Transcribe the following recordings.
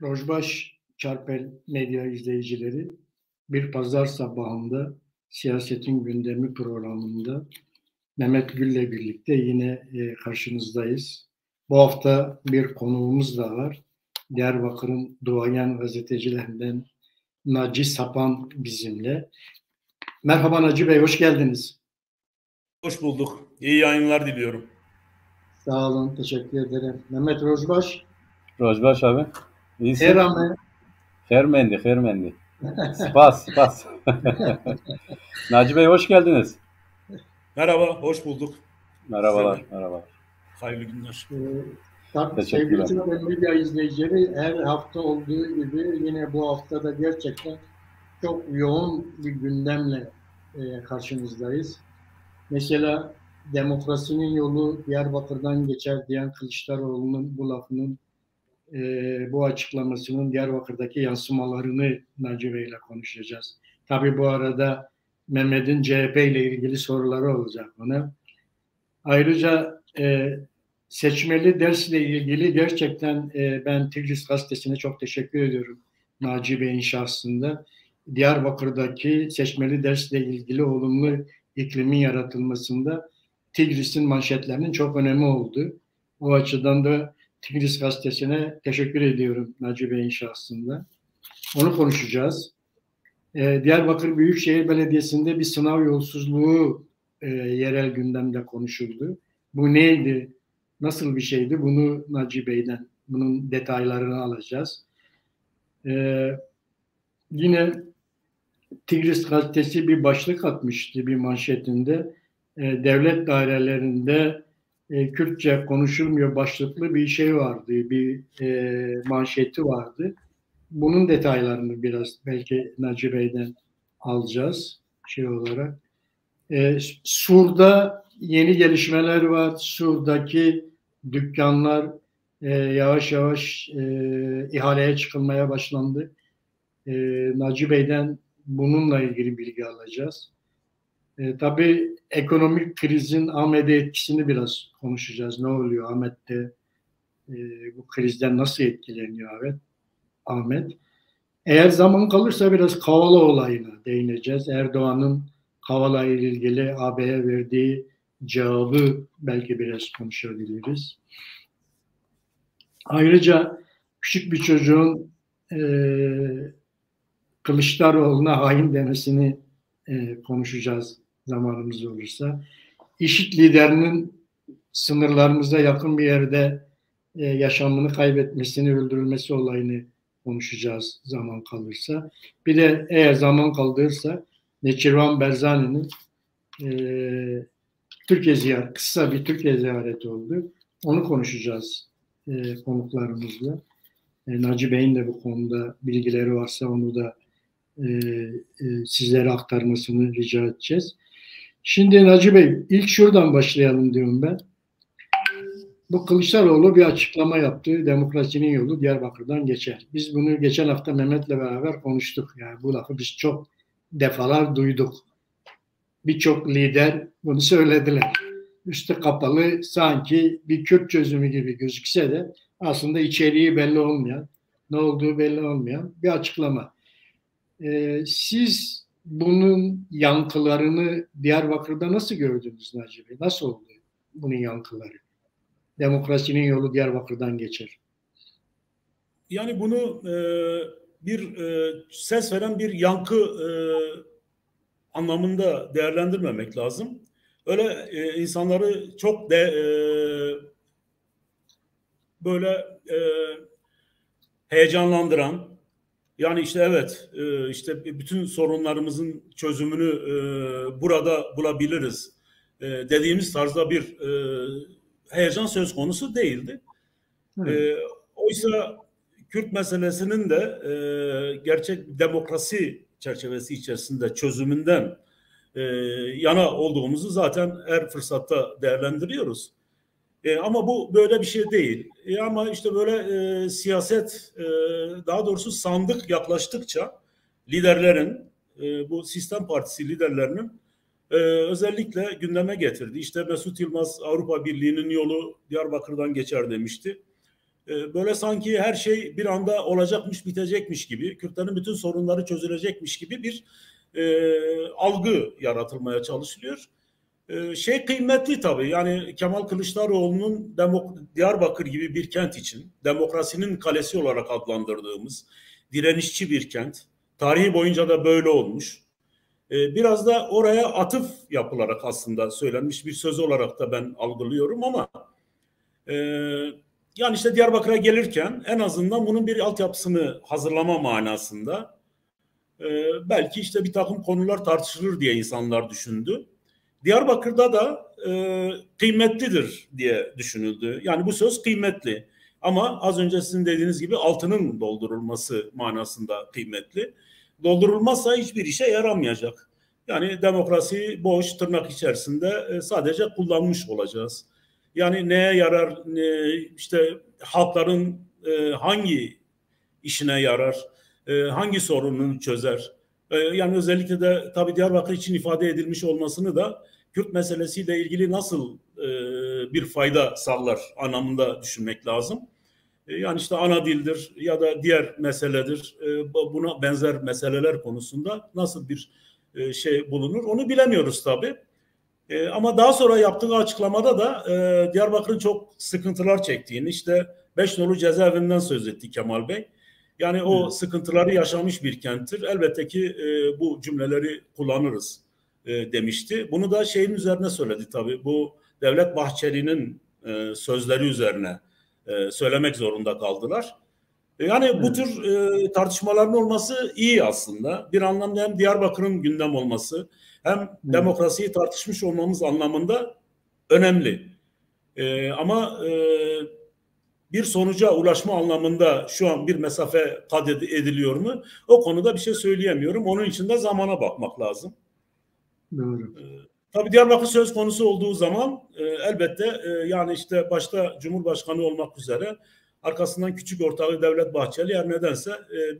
Rojbaş Çarpel Medya izleyicileri, bir pazar sabahında Siyasetin Gündemi programında Mehmet Gül'le birlikte yine karşınızdayız. Bu hafta bir konuğumuz da var. Diyarbakır'ın duayen gazetecilerinden Naci Sapan bizimle. Merhaba Naci Bey, hoş geldiniz. Hoş bulduk. İyi yayınlar diliyorum. Sağ olun, teşekkür ederim. Mehmet Rojbaş. Rojbaş abi. İyisin. Herame. Hermendi. Spas. Naci Bey hoş geldiniz. Merhaba, hoş bulduk. Merhabalar. Hayırlı günler. Sevgili Çorba Medya izleyicileri, her hafta olduğu gibi yine bu hafta da gerçekten çok yoğun bir gündemle karşınızdayız. Mesela demokrasinin yolu Diyarbakır'dan geçer diyen Kılıçdaroğlu'nun bu lafının, bu açıklamasının Diyarbakır'daki yansımalarını Naci Bey'le konuşacağız. Tabii bu arada Mehmet'in CHP ile ilgili soruları olacak ona. Ayrıca seçmeli dersle ilgili gerçekten ben Tigris Gazetesi'ne çok teşekkür ediyorum Naci Bey'in şahsında. Diyarbakır'daki seçmeli dersle ilgili olumlu iklimin yaratılmasında Tigris'in manşetlerinin çok önemi oldu. O açıdan da Tigris Gazetesi'ne teşekkür ediyorum Naci Bey'in şahsında. Onu konuşacağız. Diyarbakır Büyükşehir Belediyesi'nde bir sınav yolsuzluğu yerel gündemde konuşuldu. Bu neydi? Nasıl bir şeydi? Bunu Naci Bey'den, bunun detaylarını alacağız. Yine Tigris Gazetesi bir başlık atmıştı bir manşetinde. Devlet dairelerinde Kürtçe konuşulmuyor başlıklı bir şey vardı, bir manşeti vardı. Bunun detaylarını biraz belki Naci Bey'den alacağız şey olarak. Sur'da yeni gelişmeler var. Sur'daki dükkanlar yavaş yavaş ihaleye çıkılmaya başlandı. Naci Bey'den bununla ilgili bilgi alacağız. Tabii ekonomik krizin Ahmet'e etkisini biraz konuşacağız. Ne oluyor Ahmet'te? Bu krizden nasıl etkileniyor Ahmet? Eğer zaman kalırsa biraz Kavala olayına değineceğiz. Erdoğan'ın Kavala ile ilgili AB'ye verdiği cevabı belki biraz konuşabiliriz. Ayrıca küçük bir çocuğun Kılıçdaroğlu'na hain demesini konuşacağız zamanımız olursa. İŞİD liderinin sınırlarımıza yakın bir yerde yaşamını kaybetmesini, öldürülmesi olayını konuşacağız zaman kalırsa. Bir de eğer zaman kaldırırsa Neçirvan Berzani'nin Türkiye ziyareti, kısa bir Türkiye ziyareti oldu. Onu konuşacağız konuklarımızla. Naci Bey'in de bu konuda bilgileri varsa onu da sizlere aktarmasını rica edeceğiz. Şimdi Naci Bey, ilk şuradan başlayalım diyorum ben. Bu Kılıçdaroğlu bir açıklama yaptı. Demokrasinin yolu Diyarbakır'dan geçer. Biz bunu geçen hafta Mehmet'le beraber konuştuk. Yani bu lafı biz çok defalar duyduk. Birçok lider bunu söylediler. Üstü kapalı sanki bir Kürt çözümü gibi gözükse de aslında içeriği belli olmayan, ne olduğu belli olmayan bir açıklama. Siz bunun yankılarını Diyarbakır'da nasıl gördünüz Naci Bey? Nasıl oldu bunun yankıları? Demokrasinin yolu Diyarbakır'dan geçer. Yani bunu bir ses veren bir yankı anlamında değerlendirmemek lazım. Öyle insanları çok böyle heyecanlandıran, yani işte evet işte bütün sorunlarımızın çözümünü burada bulabiliriz dediğimiz tarzda bir heyecan söz konusu değildi. Oysa Kürt meselesinin de gerçek demokrasi çerçevesi içerisinde çözümünden yana olduğumuzu zaten her fırsatta değerlendiriyoruz. Ama bu böyle bir şey değil. Ama işte böyle siyaset, daha doğrusu sandık yaklaştıkça liderlerin, bu Sistem Partisi liderlerinin özellikle gündeme getirdi. İşte Mesut Yılmaz Avrupa Birliği'nin yolu Diyarbakır'dan geçer demişti. böyle sanki her şey bir anda olacakmış, bitecekmiş gibi, Kürtlerin bütün sorunları çözülecekmiş gibi bir algı yaratılmaya çalışılıyor. Şey kıymetli tabii, yani Kemal Kılıçdaroğlu'nun Diyarbakır gibi bir kent için demokrasinin kalesi olarak adlandırdığımız direnişçi bir kent. Tarihi boyunca da böyle olmuş. Biraz da oraya atıf yapılarak aslında söylenmiş bir söz olarak da ben algılıyorum ama yani işte Diyarbakır'a gelirken en azından bunun bir altyapısını hazırlama manasında belki işte bir takım konular tartışılır diye insanlar düşündü. Diyarbakır'da da kıymetlidir diye düşünüldü. Yani bu söz kıymetli ama az önce sizin dediğiniz gibi altının doldurulması manasında kıymetli. Doldurulmazsa hiçbir işe yaramayacak. Yani demokrasi boş tırnak içerisinde sadece kullanmış olacağız. Yani neye yarar, işte halkların hangi işine yarar, hangi sorununu çözer? Yani özellikle de tabii Diyarbakır için ifade edilmiş olmasını da Kürt meselesiyle ilgili nasıl bir fayda sağlar anlamında düşünmek lazım. Yani işte ana dildir ya da diğer meseledir, buna benzer meseleler konusunda nasıl bir şey bulunur onu bilemiyoruz tabii. Ama daha sonra yaptığı açıklamada da Diyarbakır'ın çok sıkıntılar çektiğini, işte 5 nolu cezaevinden söz etti Kemal Bey. Yani o sıkıntıları yaşamış bir kenttir. Elbette ki bu cümleleri kullanırız demişti. Bunu da şeyin üzerine söyledi tabii. Bu Devlet Bahçeli'nin sözleri üzerine söylemek zorunda kaldılar. Yani bu tür tartışmaların olması iyi aslında. Bir anlamda hem Diyarbakır'ın gündem olması hem demokrasiyi tartışmış olmamız anlamında önemli. Ama bir sonuca ulaşma anlamında şu an bir mesafe kat ediliyor mu? O konuda bir şey söyleyemiyorum. Onun için de zamana bakmak lazım. Doğru. Tabii Diyarbakır söz konusu olduğu zaman elbette yani işte başta Cumhurbaşkanı olmak üzere arkasından küçük ortağı Devlet Bahçeli her nedense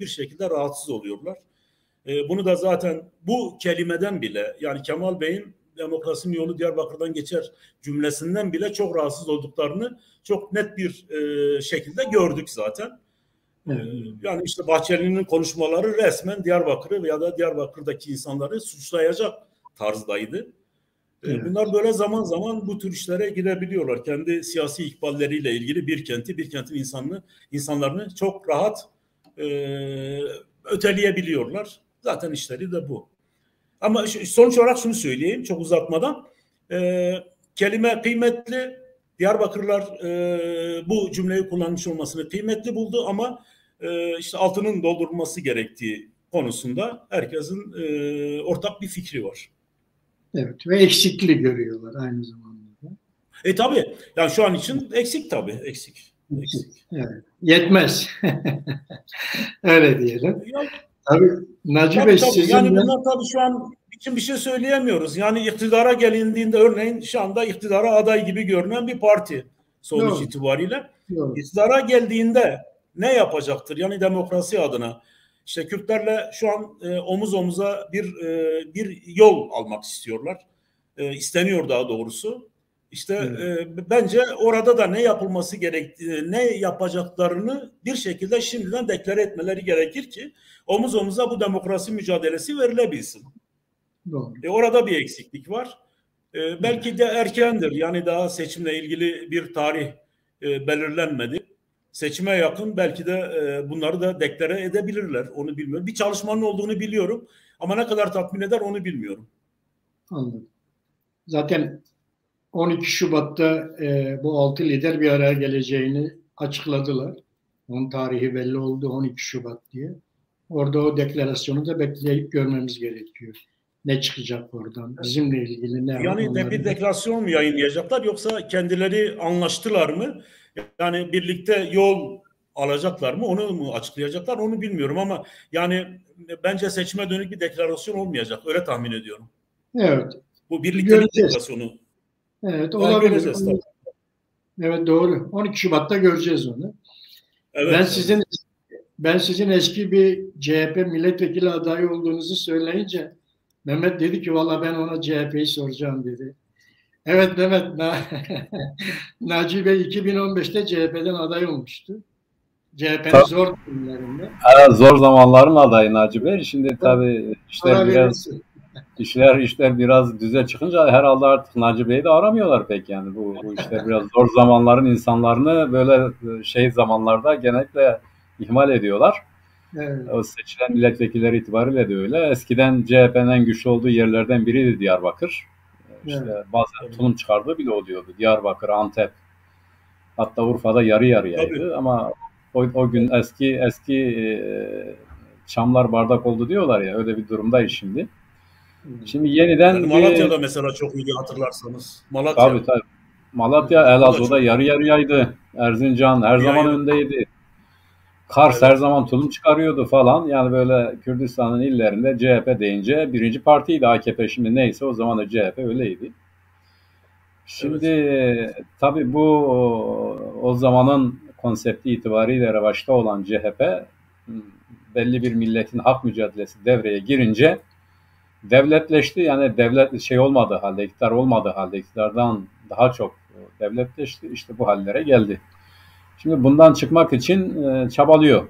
bir şekilde rahatsız oluyorlar. Bunu da zaten bu kelimeden bile, yani Kemal Bey'in demokrasinin yolu Diyarbakır'dan geçer cümlesinden bile çok rahatsız olduklarını çok net bir şekilde gördük zaten. Yani işte Bahçeli'nin konuşmaları resmen Diyarbakır'ı ya da Diyarbakır'daki insanları suçlayacak tarzdaydı. Bunlar böyle zaman zaman bu tür işlere girebiliyorlar. Kendi siyasi ikballeriyle ilgili bir kentin insanlarını çok rahat öteleyebiliyorlar. Zaten işleri de bu. Ama sonuç olarak şunu söyleyeyim çok uzatmadan. Kelime kıymetli. Diyarbakırlar bu cümleyi kullanmış olmasını kıymetli buldu ama işte altının doldurulması gerektiği konusunda herkesin ortak bir fikri var. Evet ve eksikliği görüyorlar aynı zamanda. Tabii. Yani şu an için eksik tabii. Eksik. Evet. Yetmez. Öyle diyelim. Ya, tabii Naci Bey sizinle... Yani bunlar tabii şu an için bir şey söyleyemiyoruz. Yani iktidara gelindiğinde örneğin şu anda iktidara aday gibi görünen bir parti sonuç itibariyle. Doğru. İktidara geldiğinde ne yapacaktır? Yani demokrasi adına. İşte Kürtlerle şu an omuz omuza bir yol almak istiyorlar. İsteniyor daha doğrusu. İşte bence orada da ne yapılması gerektiğini, ne yapacaklarını bir şekilde şimdiden deklare etmeleri gerekir ki omuz omuza bu demokrasi mücadelesi verilebilsin. Doğru. Orada bir eksiklik var. Belki de erkendir. Yani daha seçimle ilgili bir tarih belirlenmedi. Seçime yakın belki de bunları da deklare edebilirler. Onu bilmiyorum. Bir çalışmanın olduğunu biliyorum. Ama ne kadar tatmin eder onu bilmiyorum. Anladım. Zaten 12 Şubat'ta bu 6 lider bir araya geleceğini açıkladılar. Onun tarihi belli oldu 12 Şubat diye. Orada o deklarasyonu da bekleyip görmemiz gerekiyor. Ne çıkacak oradan? Bizimle ilgili ne var? Yani bir deklarasyon mu yayınlayacaklar yoksa kendileri anlaştılar mı? Yani birlikte yol alacaklar mı? Onu mu açıklayacaklar? Onu bilmiyorum ama yani bence seçime dönük bir deklarasyon olmayacak. Öyle tahmin ediyorum. Evet. Bu birliktelik deklarasyonu. Evet, olabilir. Evet, doğru. 12 Şubat'ta göreceğiz onu. Evet, ben sizin eski bir CHP milletvekili adayı olduğunuzu söyleyince Mehmet dedi ki valla ben ona CHP'yi soracağım dedi. Evet Mehmet, Naci Bey 2015'te CHP'den aday olmuştu. CHP'nin zor günlerinde. Zor zamanların adayı Naci Bey. Şimdi tabii işler biraz düze çıkınca herhalde artık Naci Bey'i de aramıyorlar pek yani. Bu işler biraz zor zamanların insanlarını böyle zamanlarda genellikle ihmal ediyorlar. Evet. O seçilen milletvekilleri itibariyle de öyle. Eskiden CHP'nin en güçlü olduğu yerlerden biriydi Diyarbakır. İşte Evet. bazen tulum çıkardığı bile oluyordu. Diyarbakır, Antep, hatta Urfa'da yarı yarıyaydı. Tabii. Ama o gün eski çamlar bardak oldu diyorlar ya, öyle bir durumdayız şimdi. Şimdi yeniden Yani Malatya'da mesela çok iyi hatırlarsanız. Malatya. tabii Malatya, O da Elazığ'da çok yarı yarıyaydı. Erzincan her zaman yaygın. öndeydi. Kars her Evet. zaman tulum çıkarıyordu falan. Yani böyle Kürdistan'ın illerinde CHP deyince birinci partiydi. AKP şimdi neyse, o zaman da CHP öyleydi. Şimdi tabii bu o zamanın konsepti itibariyle revaçta olan CHP belli bir milletin hak mücadelesi devreye girince devletleşti. Yani devlet olmadığı halde, iktidar olmadığı halde iktidardan daha çok devletleşti. İşte bu hallere geldi. Şimdi bundan çıkmak için çabalıyor.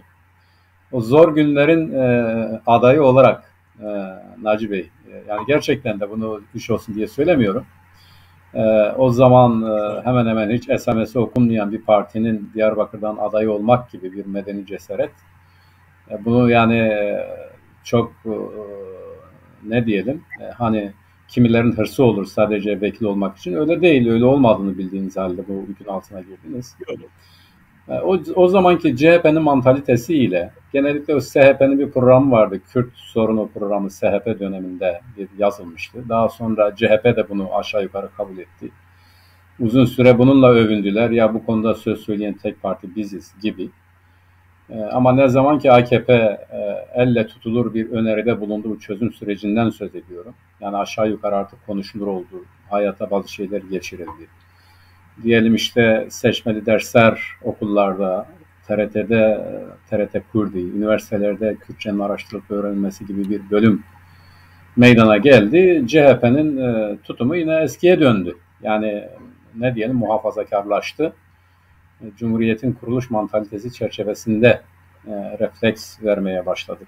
O zor günlerin adayı olarak Naci Bey, yani gerçekten de bunu güç olsun diye söylemiyorum. O zaman hemen hemen hiç SMS'i okunmayan bir partinin Diyarbakır'dan aday olmak gibi bir medeni cesaret. Bunu yani çok ne diyelim, hani kimilerin hırsı olur sadece vekil olmak için. Öyle değil, öyle olmadığını bildiğiniz halde bu yükün altına girdiniz. O zamanki CHP'nin mantalitesiyle, genellikle o SHP'nin bir programı vardı. Kürt sorunu programı SHP döneminde yazılmıştı. Daha sonra CHP de bunu aşağı yukarı kabul etti. Uzun süre bununla övündüler. Ya bu konuda söz söyleyen tek parti biziz gibi. Ama ne zaman ki AKP elle tutulur bir öneride bulundu, bu çözüm sürecinden söz ediyorum. Yani aşağı yukarı artık konuşulur oldu. Hayata bazı şeyler geçirildi. Diyelim işte seçmeli dersler okullarda, TRT'de, TRT Kürdi, üniversitelerde Kürtçenin araştırılıp öğrenilmesi gibi bir bölüm meydana geldi. CHP'nin tutumu yine eskiye döndü. Yani ne diyelim, muhafazakarlaştı. Cumhuriyetin kuruluş mantalitesi çerçevesinde refleks vermeye başladı.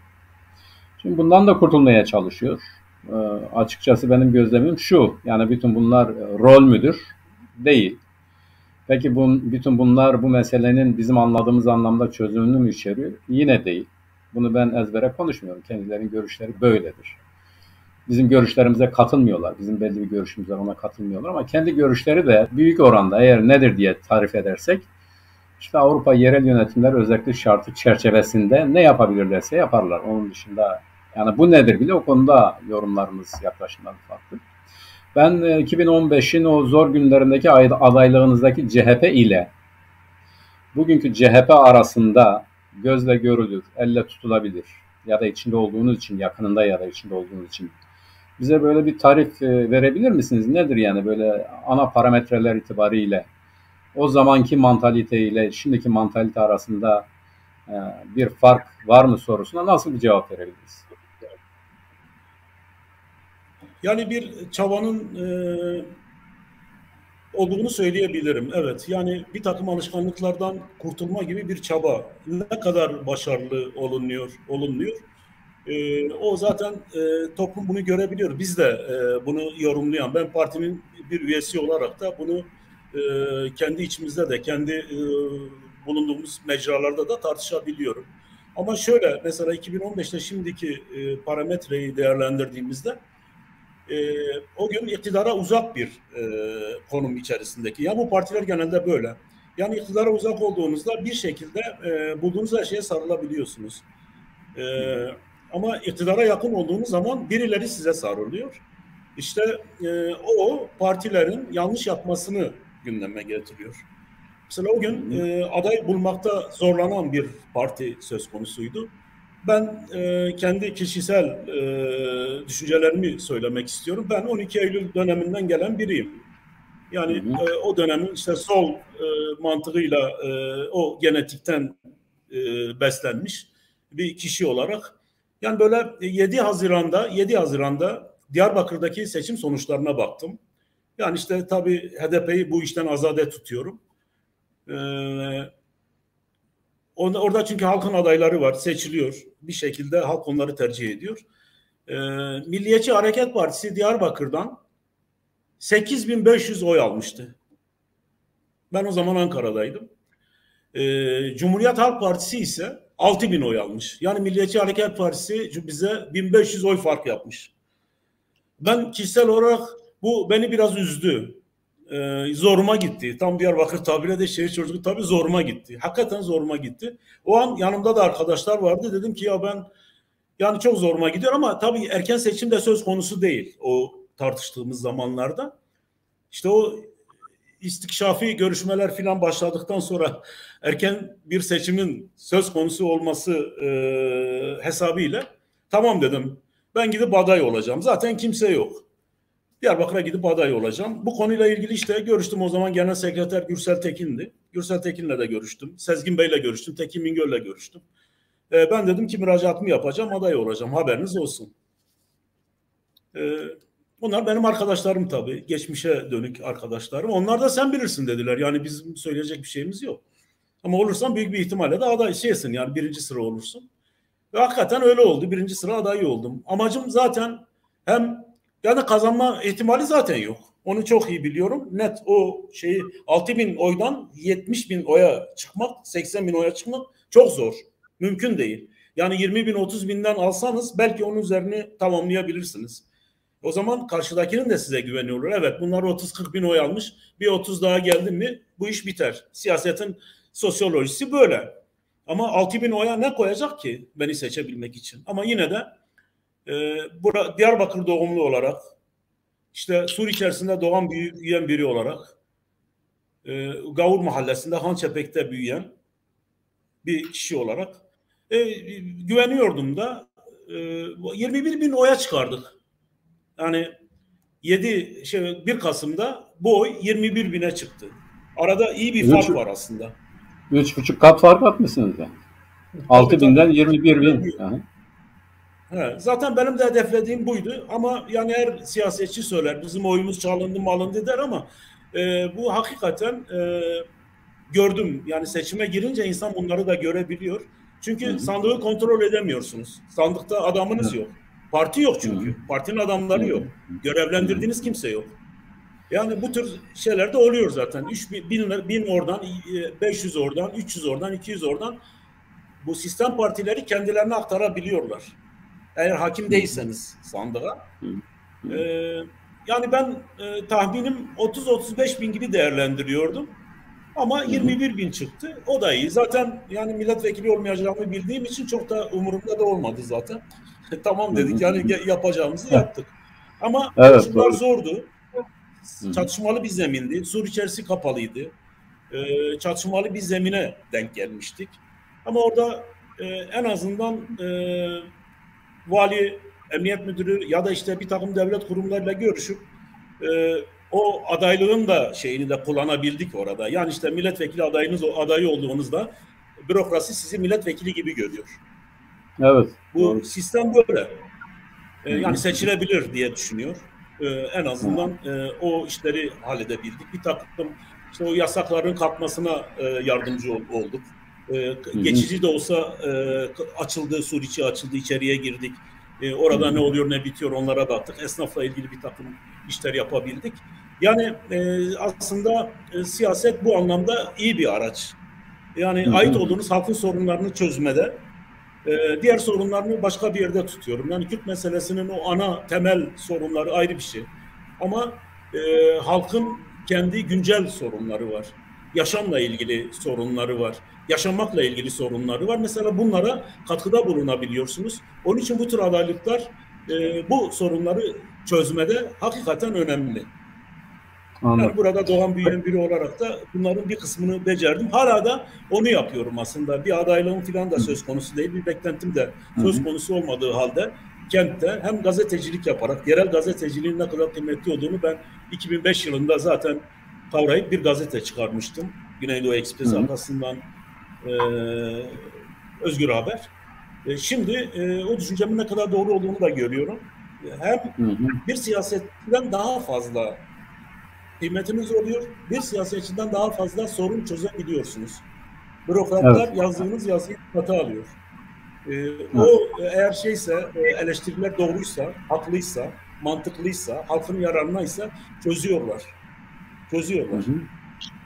Şimdi bundan da kurtulmaya çalışıyor. Açıkçası benim gözlemim şu, yani bütün bunlar rol müdür? Değil. Peki bütün bunlar bu meselenin bizim anladığımız anlamda çözümünü mü içeriyor? Yine değil. Bunu ben ezbere konuşmuyorum. Kendilerinin görüşleri böyledir. Bizim görüşlerimize katılmıyorlar. Bizim belli bir görüşümüz var, ona katılmıyorlar. Ama kendi görüşleri de büyük oranda, eğer nedir diye tarif edersek, işte Avrupa yerel yönetimler özellikle şartı çerçevesinde ne yapabilirlerse yaparlar. Onun dışında yani bu nedir bile, o konuda yorumlarımız, yaklaşımlarımız farklı. Ben 2015'in o zor günlerindeki adaylığınızdaki CHP ile bugünkü CHP arasında gözle görülür, elle tutulabilir ya da içinde olduğunuz için, yakınında ya da içinde olduğunuz için bize böyle bir tarif verebilir misiniz? Nedir yani böyle ana parametreler itibariyle o zamanki mantalite ile şimdiki mantalite arasında bir fark var mı sorusuna nasıl bir cevap verebiliriz? Yani bir çabanın olduğunu söyleyebilirim. Evet, yani bir takım alışkanlıklardan kurtulma gibi bir çaba. Ne kadar başarılı olunmuyor. O zaten toplum bunu görebiliyor. Biz de bunu yorumlayan, ben partinin bir üyesi olarak da bunu kendi içimizde de, kendi bulunduğumuz mecralarda da tartışabiliyorum. Ama şöyle, mesela 2015'te şimdiki parametreyi değerlendirdiğimizde o gün iktidara uzak bir konum içerisindeki. Ya bu partiler genelde böyle. Yani iktidara uzak olduğunuzda bir şekilde bulduğunuz her şeye sarılabiliyorsunuz. Ama iktidara yakın olduğunuz zaman birileri size sarılıyor. İşte o partilerin yanlış yapmasını gündeme getiriyor. Mesela o gün aday bulmakta zorlanan bir parti söz konusuydu. Ben kendi kişisel düşüncelerimi söylemek istiyorum. Ben 12 Eylül döneminden gelen biriyim. Yani o dönemin işte sol mantığıyla o genetikten beslenmiş bir kişi olarak, yani böyle 7 Haziran'da Diyarbakır'daki seçim sonuçlarına baktım. Yani işte tabii HDP'yi bu işten azade tutuyorum. Orada çünkü halkın adayları var, seçiliyor. Bir şekilde halk onları tercih ediyor. Milliyetçi Hareket Partisi Diyarbakır'dan 8.500 oy almıştı. Ben o zaman Ankara'daydım. Cumhuriyet Halk Partisi ise 6.000 oy almış. Yani Milliyetçi Hareket Partisi bize 1.500 oy fark yapmış. Ben kişisel olarak bu beni biraz üzdü. Zoruma gitti. Tam Diyarbakır tabiriyle de şehir çocuğu tabii zoruma gitti. Hakikaten zoruma gitti. O an yanımda da arkadaşlar vardı. Dedim ki ya ben yani çok zoruma gidiyor ama tabii erken seçim de söz konusu değil o tartıştığımız zamanlarda. İşte o istikşafi görüşmeler falan başladıktan sonra erken bir seçimin söz konusu olması hesabıyla tamam dedim. Ben gidip aday olacağım. Zaten kimse yok. Diyarbakır'a gidip aday olacağım. Bu konuyla ilgili işte görüştüm. O zaman Genel Sekreter Gürsel Tekin'di. Gürsel Tekin'le de görüştüm. Sezgin Bey'le görüştüm. Tekin Bingöl'le görüştüm. Ben dedim ki müracaatımı yapacağım, aday olacağım. Haberiniz olsun. Bunlar benim arkadaşlarım tabii. Geçmişe dönük arkadaşlarım. Onlar da sen bilirsin dediler. Yani bizim söyleyecek bir şeyimiz yok. Ama olursan büyük bir ihtimalle de aday şeysin. Yani birinci sıra olursun. Ve hakikaten öyle oldu. Birinci sıra adayı oldum. Amacım zaten hem yani kazanma ihtimali zaten yok. Onu çok iyi biliyorum. Net o şeyi 6.000 oydan 70.000 oya çıkmak, 80.000 oya çıkmak çok zor. Mümkün değil. Yani 20.000, 30.000'den alsanız belki onun üzerine tamamlayabilirsiniz. O zaman karşıdakinin de size güveniyorlar. Evet bunlar 30-40.000 oy almış. Bir 30 daha geldi mi bu iş biter. Siyasetin sosyolojisi böyle. Ama 6.000 oya ne koyacak ki beni seçebilmek için? Ama yine de Diyarbakır doğumlu olarak işte Sur içerisinde doğan büyüyen biri olarak Gavur Mahallesi'nde Hançepek'te büyüyen bir kişi olarak güveniyordum da 21.000 oya çıkardık. Yani 1 Kasım'da bu oy 21.000'e çıktı. Arada iyi bir fark var aslında. 3,5 kat fark atmışsınız yani. 6.000'den 21.000. Evet, zaten benim de hedeflediğim buydu ama yani her siyasetçi söyler bizim oyumuz çalındı mı alındı der ama bu hakikaten gördüm. Yani seçime girince insan bunları da görebiliyor. Çünkü sandığı kontrol edemiyorsunuz. Sandıkta adamınız yok. Parti yok çünkü. Partinin adamları yok. Görevlendirdiğiniz kimse yok. Yani bu tür şeyler de oluyor zaten. 3.000 oradan, 500 oradan, 300 oradan, 200 oradan. Bu sistem partileri kendilerine aktarabiliyorlar. Eğer hakim değilseniz sandığa. Yani ben tahminim 30-35 bin gibi değerlendiriyordum. Ama 21.000 çıktı. O da iyi. Zaten yani milletvekili olmayacağımı bildiğim için çok da umurumda da olmadı zaten. Tamam dedik yani yapacağımızı yaptık. Ama koşullar zordu. Çatışmalı bir zemindi. Sur içerisi kapalıydı. Çatışmalı bir zemine denk gelmiştik. Ama orada en azından vali, emniyet müdürü ya da işte bir takım devlet kurumlarıyla görüşüp o adaylığın da şeyini de kullanabildik orada. Yani işte milletvekili adayı olduğunuzda bürokrasi sizi milletvekili gibi görüyor. Evet. Bu sistem böyle. Yani seçilebilir diye düşünüyor. En azından o işleri halledebildik. Bir takım işte o yasakların kalkmasına yardımcı olduk. Geçici de olsa açıldı, Sur içi açıldı, içeriye girdik. Orada ne oluyor ne bitiyor onlara baktık. Esnafla ilgili bir takım işler yapabildik. Yani aslında siyaset bu anlamda iyi bir araç. Yani ait olduğunuz halkın sorunlarını çözmede diğer sorunlarını başka bir yerde tutuyorum. Yani Kürt meselesinin o ana temel sorunları ayrı bir şey. Ama halkın kendi güncel sorunları var. Yaşamla ilgili sorunları var. Yaşamakla ilgili sorunları var. Mesela bunlara katkıda bulunabiliyorsunuz. Onun için bu tür adaylıklar bu sorunları çözmede hakikaten önemli. Yani burada doğan büyüyen biri olarak da bunların bir kısmını becerdim. Hala da onu yapıyorum aslında. Bir adaylığım falan da söz konusu değil. Bir beklentim de söz konusu olmadığı halde kentte hem gazetecilik yaparak, yerel gazeteciliğin ne kadar kıymetli olduğunu ben 2005 yılında zaten kavrayıp bir gazete çıkarmıştım. Güneydoğu Ekspres arkasından Özgür Haber. Şimdi o düşüncemin ne kadar doğru olduğunu da görüyorum. Hem bir siyasetten daha fazla kıymetiniz oluyor. Bir siyasetçiden daha fazla sorun çözebiliyorsunuz. Bürokratlar yazdığınız yazıyı dikkate alıyor. O eğer eleştiriler doğruysa, haklıysa, mantıklıysa, halkın yararınaysa çözüyorlar.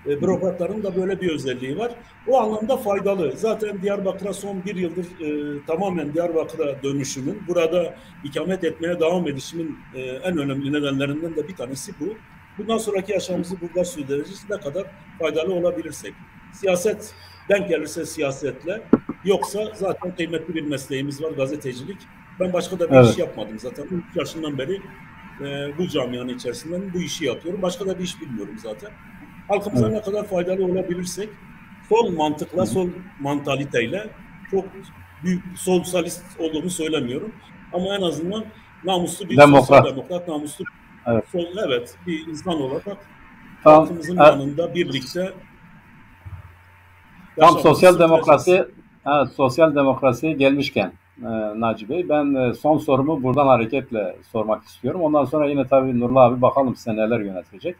Bürokratların da böyle bir özelliği var. O anlamda faydalı. Zaten Diyarbakır'a son bir yıldır tamamen Diyarbakır'a dönüşümün, burada ikamet etmeye devam edişimin en önemli nedenlerinden de bir tanesi bu. Bundan sonraki yaşamımızı burada sürdüreceğiz. Ne kadar faydalı olabilirsek. Siyaset denk gelirse siyasetle, yoksa zaten kıymetli bir mesleğimiz var, gazetecilik. Ben başka da bir iş yapmadım zaten. 3 yaşından beri bu camianın içerisinden bu işi yapıyorum. Başka da bir iş bilmiyorum zaten. Halkımıza ne kadar faydalı olabilirsek, sol mantıkla, sol mantaliteyle, çok büyük sosyalist olduğunu söylemiyorum. Ama en azından namuslu bir sosyal demokrat, namuslu bir insan olarak halkımızın yanında birlikte tam sosyal demokrasiye gelmişken Naci Bey, ben son sorumu buradan hareketle sormak istiyorum. Ondan sonra yine tabii Nurullah abi bakalım size neler yönetecek.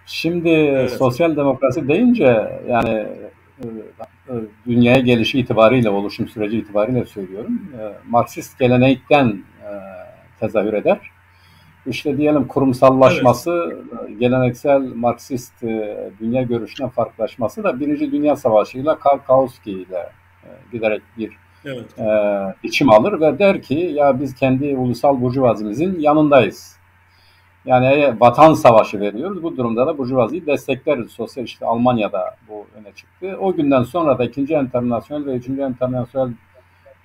Şimdi sosyal demokrasi deyince yani dünyaya gelişi itibariyle, oluşum süreci itibariyle söylüyorum. Marksist gelenekten tezahür eder. İşte diyelim kurumsallaşması, geleneksel Marksist dünya görüşünden farklılaşması da Birinci Dünya Savaşı ile Karl Kautsky ile giderek bir biçim alır ve der ki ya biz kendi ulusal burjuvazimizin yanındayız. Yani vatan savaşı veriyoruz. Bu durumda da burjuvaziyi destekleriz. Sosyal işte Almanya'da bu öne çıktı. O günden sonra da 2. Enternasyonel ve 3. Enternasyonel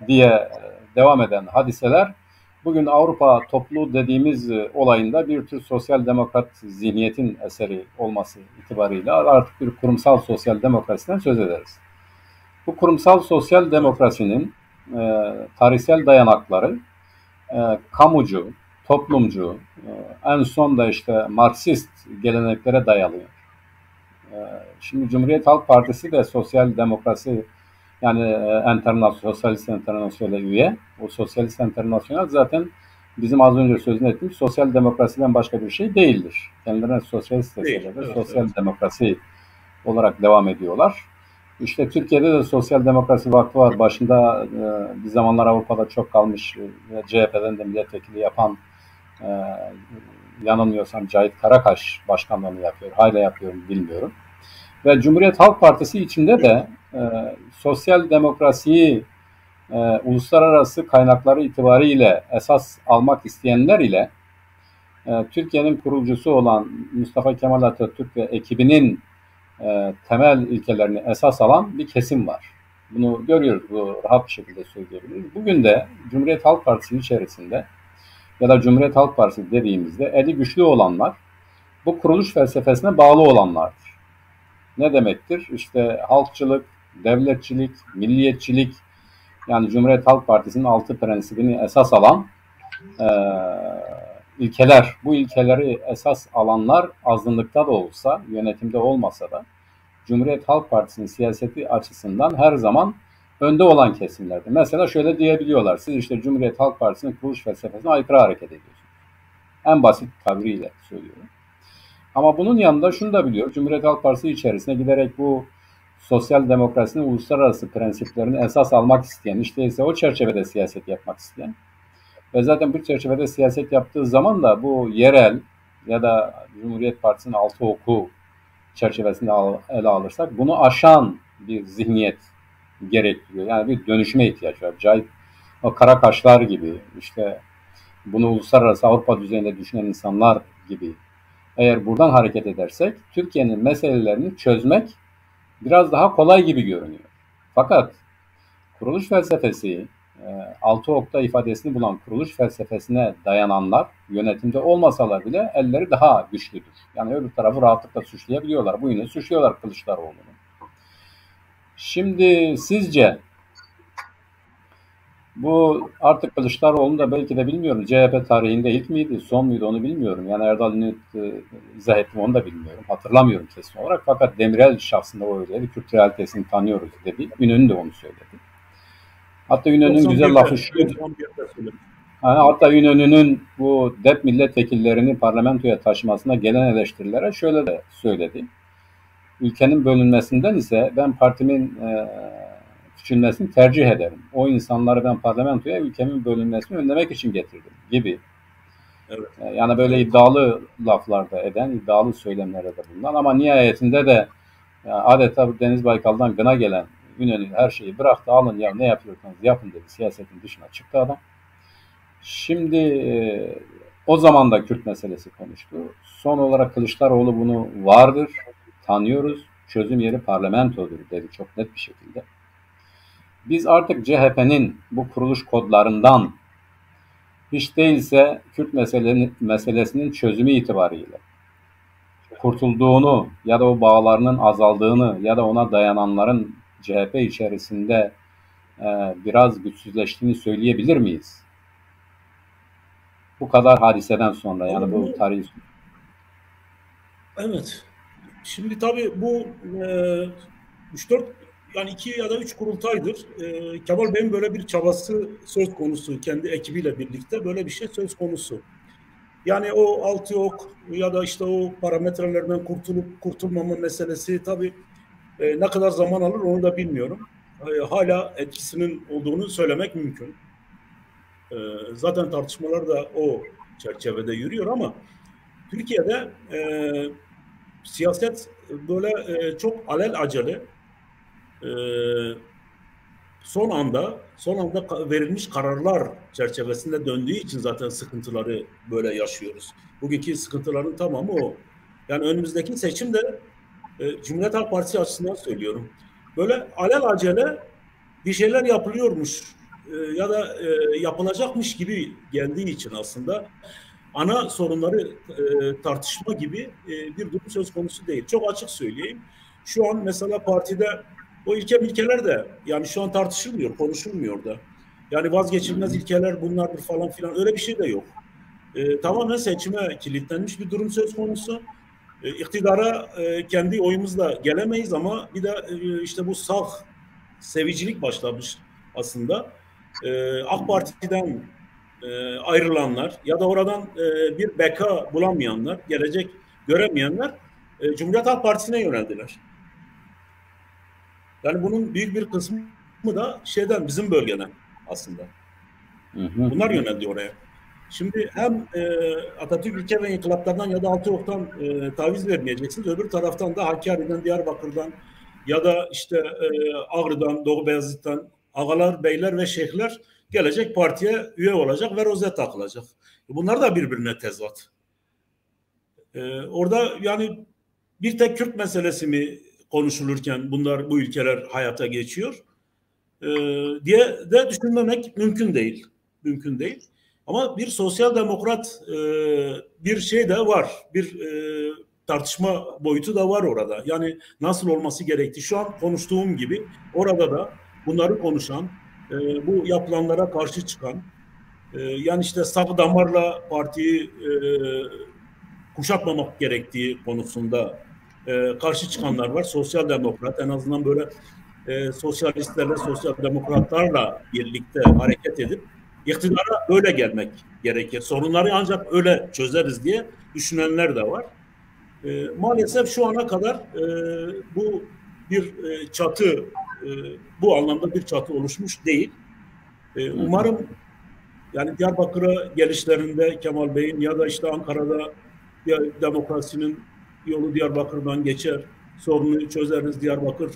diye devam eden hadiseler bugün Avrupa topluluğu dediğimiz olayında bir tür sosyal demokrat zihniyetin eseri olması itibariyle artık bir kurumsal sosyal demokrasiden söz ederiz. Bu kurumsal sosyal demokrasinin tarihsel dayanakları kamucu, toplumcu, en son da işte Marksist geleneklere dayalıyor. Şimdi Cumhuriyet Halk Partisi de sosyal demokrasi, yani Sosyalist Enternasyonel'e üye. O Sosyalist Enternasyonel zaten bizim az önce sözünü ettiğimiz sosyal demokrasiden başka bir şey değildir. Kendilerine sosyalist deseler de sosyal demokrasi olarak devam ediyorlar. İşte Türkiye'de de Sosyal Demokrasi Vakfı var. Başında bir zamanlar Avrupa'da çok kalmış ve CHP'den de milletvekili yapan, yanılmıyorsam Cahit Karakaş başkanlığını yapıyor. Hala yapıyor mu bilmiyorum. Ve Cumhuriyet Halk Partisi içinde de sosyal demokrasiyi uluslararası kaynakları itibariyle esas almak isteyenler ile Türkiye'nin kurucusu olan Mustafa Kemal Atatürk ve ekibinin temel ilkelerini esas alan bir kesim var. Bunu görüyoruz, bu rahat bir şekilde söyleyebiliriz. Bugün de Cumhuriyet Halk Partisi içerisinde ya da Cumhuriyet Halk Partisi dediğimizde eli güçlü olanlar bu kuruluş felsefesine bağlı olanlardır. Ne demektir? İşte halkçılık, devletçilik, milliyetçilik, yani Cumhuriyet Halk Partisi'nin 6 prensibini esas alan ilkeler. Bu ilkeleri esas alanlar azınlıkta da olsa, yönetimde olmasa da Cumhuriyet Halk Partisi'nin siyaseti açısından her zaman önde olan kesimlerdir. Mesela şöyle diyebiliyorlar, siz işte Cumhuriyet Halk Partisi'nin kuruluş felsefesine aykırı hareket ediyorsunuz. En basit tabiriyle söylüyorum. Ama bunun yanında şunu da biliyor, Cumhuriyet Halk Partisi içerisinde giderek bu sosyal demokrasinin uluslararası prensiplerini esas almak isteyen, işte ise o çerçevede siyaset yapmak isteyen ve zaten bu çerçevede siyaset yaptığı zaman da bu yerel ya da Cumhuriyet Partisi'nin 6 oku çerçevesinde ele alırsak bunu aşan bir zihniyet gerektiriyor. Yani bir dönüşüme ihtiyaç var. Cahit o Karakaşlar gibi, işte bunu uluslararası Avrupa düzeyinde düşünen insanlar gibi eğer buradan hareket edersek Türkiye'nin meselelerini çözmek biraz daha kolay gibi görünüyor. Fakat kuruluş felsefesi, 6 okta ifadesini bulan kuruluş felsefesine dayananlar yönetimde olmasalar bile elleri daha güçlüdür. Yani öbür tarafı rahatlıkla suçlayabiliyorlar. Bu yine suçluyorlar Kılıçdaroğlu'nu. Şimdi sizce bu artık Kılıçdaroğlu'nu da belki de bilmiyorum. CHP tarihinde ilk miydi, son muydu onu bilmiyorum. Yani Erdal İnönü izah ettim onu da bilmiyorum. Hatırlamıyorum kesin olarak. Fakat Demirel şahsında o öyle dedi. Kürt realitesini tanıyoruz dedi. İnönü de onu söyledi. Hatta İnönü'nün güzel lafı şu. Hatta İnönü'nün bu DEP milletvekillerini parlamentoya taşımasına gelen eleştirilere şöyle de söyledi. Ülkenin bölünmesinden ise ben partimin küçülmesini tercih ederim. O insanları ben parlamentoya ülkemin bölünmesini önlemek için getirdim gibi. Evet. Yani böyle iddialı laflarda eden, iddialı söylemlerde bulunan ama nihayetinde de adeta Deniz Baykal'dan gına gelen İnönü her şeyi bıraktı, alın ya ne yapıyorsanız yapın dedi. Siyasetin dışına çıktı adam. Şimdi o zaman da Kürt meselesi konuştu. Son olarak Kılıçdaroğlu bunu vardır, tanıyoruz, çözüm yeri parlamentodur dedi çok net bir şekilde. Biz artık CHP'nin bu kuruluş kodlarından hiç değilse Kürt meselesinin çözümü itibariyle kurtulduğunu ya da o bağlarının azaldığını ya da ona dayananların CHP içerisinde biraz güçsüzleştiğini söyleyebilir miyiz? Bu kadar hadiseden sonra yani bu tarihi. Evet. Şimdi tabii bu 3-4 yani 2 ya da 3 kurultaydır. Kemal Bey'in böyle bir çabası söz konusu. Kendi ekibiyle birlikte böyle bir şey söz konusu. Yani o altı yok ya da işte o parametrelerden kurtulup kurtulmama meselesi tabii ne kadar zaman alır onu da bilmiyorum. Hala etkisinin olduğunu söylemek mümkün. Zaten tartışmalar da o çerçevede yürüyor ama Türkiye'de siyaset böyle çok alelacele son anda verilmiş kararlar çerçevesinde döndüğü için zaten sıkıntıları böyle yaşıyoruz. Bugünkü sıkıntıların tamamı o. Yani önümüzdeki seçim de Cumhuriyet Halk Partisi açısından söylüyorum. Böyle alelacele bir şeyler yapılıyormuş ya da yapılacakmış gibi geldiği için aslında ana sorunları tartışma gibi bir durum söz konusu değil. Çok açık söyleyeyim. Şu an mesela partide o ilkeler de yani şu an tartışılmıyor, konuşulmuyor da. Yani vazgeçilmez ilkeler bunlardır falan filan öyle bir şey de yok. Tamamen seçime kilitlenmiş bir durum söz konusu. İktidara kendi oyumuzla gelemeyiz ama bir de işte bu sağ sevicilik başlamış aslında. AK Parti'den ayrılanlar ya da oradan bir beka bulamayanlar, gelecek göremeyenler Cumhuriyet Halk Partisi'ne yöneldiler. Yani bunun büyük bir kısmı da bizim bölgeden aslında. Bunlar yöneldi oraya. Şimdi hem Atatürk ilke ve inkılaplardan ya da Altıok'tan taviz vermeyeceksiniz. Öbür taraftan da Hakkari'den, Diyarbakır'dan ya da işte Ağrı'dan, Doğu Beyazıt'tan ağalar, beyler ve şeyhler gelecek partiye üye olacak ve rozet takılacak. Bunlar da birbirine tezat. Orada yani bir tek Kürt meselesi mi konuşulurken bu ülkeler hayata geçiyor diye de düşünmemek mümkün değil. Mümkün değil. Ama bir sosyal demokrat bir şey de var. Bir tartışma boyutu da var orada. Yani nasıl olması gerektiği. Şu an konuştuğum gibi orada da bunları konuşan, bu yapılanlara karşı çıkan, yani işte saf damarla partiyi kuşatmamak gerektiği konusunda karşı çıkanlar var. Sosyal demokrat en azından böyle sosyalistlerle, sosyal demokratlarla birlikte hareket edip iktidara öyle gelmek gerekir. Sorunları ancak öyle çözeriz diye düşünenler de var. Maalesef şu ana kadar bu bir çatı, bu anlamda bir çatı oluşmuş değil. Umarım yani Diyarbakır'a gelişlerinde Kemal Bey'in ya da işte Ankara'da demokrasinin yolu Diyarbakır'dan geçer. Sorunu çözeriz Diyarbakır.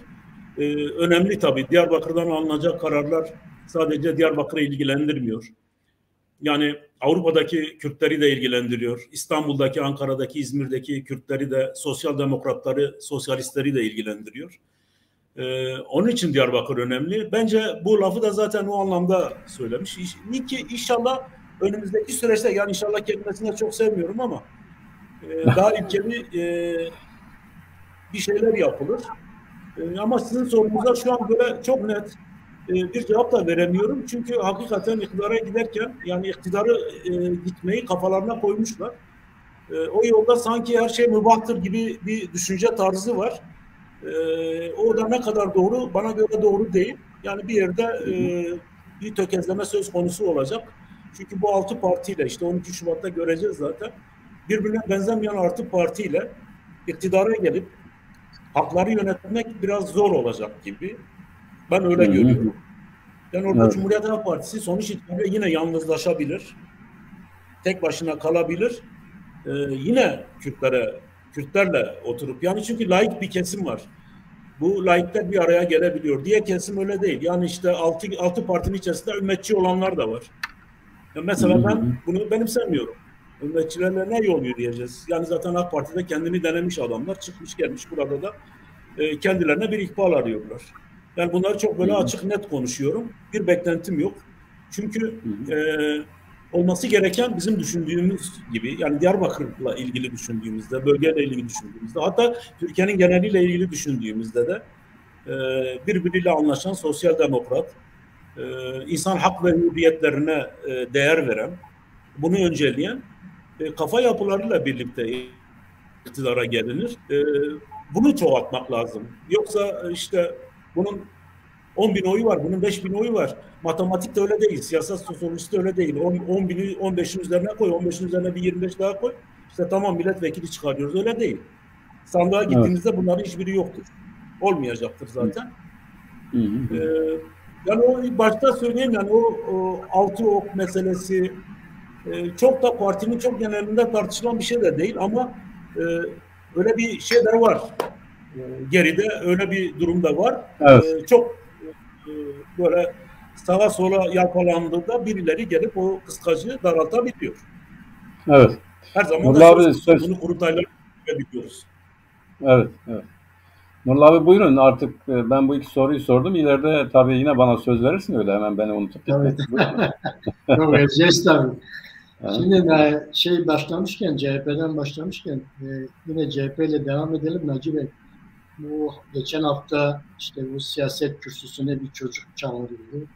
Önemli tabii. Diyarbakır'dan alınacak kararlar sadece Diyarbakır'ı ilgilendirmiyor. Yani Avrupa'daki Kürtleri de ilgilendiriyor. İstanbul'daki, Ankara'daki, İzmir'deki Kürtleri de, sosyal demokratları, sosyalistleri de ilgilendiriyor. Onun için Diyarbakır önemli. Bence bu lafı da zaten o anlamda söylemiş. İnşallah önümüzdeki süreçte, yani inşallah kelimesini çok sevmiyorum ama daha ilkeli bir şeyler yapılır. Ama sizin sorunuza şu an böyle çok net bir cevap da veremiyorum. Çünkü hakikaten iktidara giderken yani iktidarı gitmeyi kafalarına koymuşlar. O yolda sanki her şey mübahtır gibi bir düşünce tarzı var. O da ne kadar doğru? Bana göre doğru değil. Yani bir yerde bir tökezleme söz konusu olacak. Çünkü bu 6 partiyle işte 12 Şubat'ta göreceğiz zaten. Birbirine benzemeyen 6 partiyle iktidara gelip halkları yönetmek biraz zor olacak gibi. Ben öyle görüyorum. Yani orada evet. Cumhuriyet Halk Partisi sonuç itibariyle yine yalnızlaşabilir. Tek başına kalabilir. Yine Kürtlerle oturup, yani çünkü laik bir kesim var. Bu laikler bir araya gelebiliyor. Diğer kesim öyle değil. Yani işte 6 partinin içerisinde ümmetçi olanlar da var. Yani mesela ben bunu benimsemiyorum. Ümmetçilerle ne yol yürüyeceğiz? Yani zaten AK Parti'de kendini denemiş adamlar. Çıkmış gelmiş burada da kendilerine bir ihbal arıyorlar. Yani bunları çok böyle açık net konuşuyorum. Bir beklentim yok. Çünkü olması gereken bizim düşündüğümüz gibi, yani Diyarbakır'la ilgili düşündüğümüzde, bölgeyle ilgili düşündüğümüzde, hatta Türkiye'nin geneliyle ilgili düşündüğümüzde de birbiriyle anlaşan sosyal demokrat, insan hak ve hürriyetlerine değer veren, bunu önceleyen kafa yapılarıyla birlikte iktidara gelinir. Bunu çoğaltmak lazım. Yoksa işte bunun 10.000 oyu var, bunun 5.000 oyu var. Matematik de öyle değil, siyasal sosyolojisi de öyle değil. 10.000'i 15'in üzerine koy, 15'in üzerine bir 25 daha koy. İşte tamam milletvekili çıkarıyoruz, öyle değil. Sandığa gittiğimizde bunların hiçbiri yoktur. Olmayacaktır zaten. Yani o başta söyleyeyim, yani o 6 ok meselesi çok da partinin çok genelinde tartışılan bir şey de değil ama öyle bir şey de var. Geride öyle bir durum da var. Evet. Çok böyle sağa sola yalpalandığında birileri gelip o kıskacı daraltabiliyor. Evet. Her zaman da bunu kurultaylarla biliyoruz. Evet, evet. Nurullah abi buyurun, artık ben bu iki soruyu sordum. İleride tabii yine bana söz verirsin, öyle hemen beni unutup gitme. Yok, vereceğiz tabii. Şimdi başlamışken, CHP'den başlamışken yine CHP ile devam edelim Naci Bey. Bu geçen hafta işte bu siyaset kürsüsüne bir çocuk çağırıldı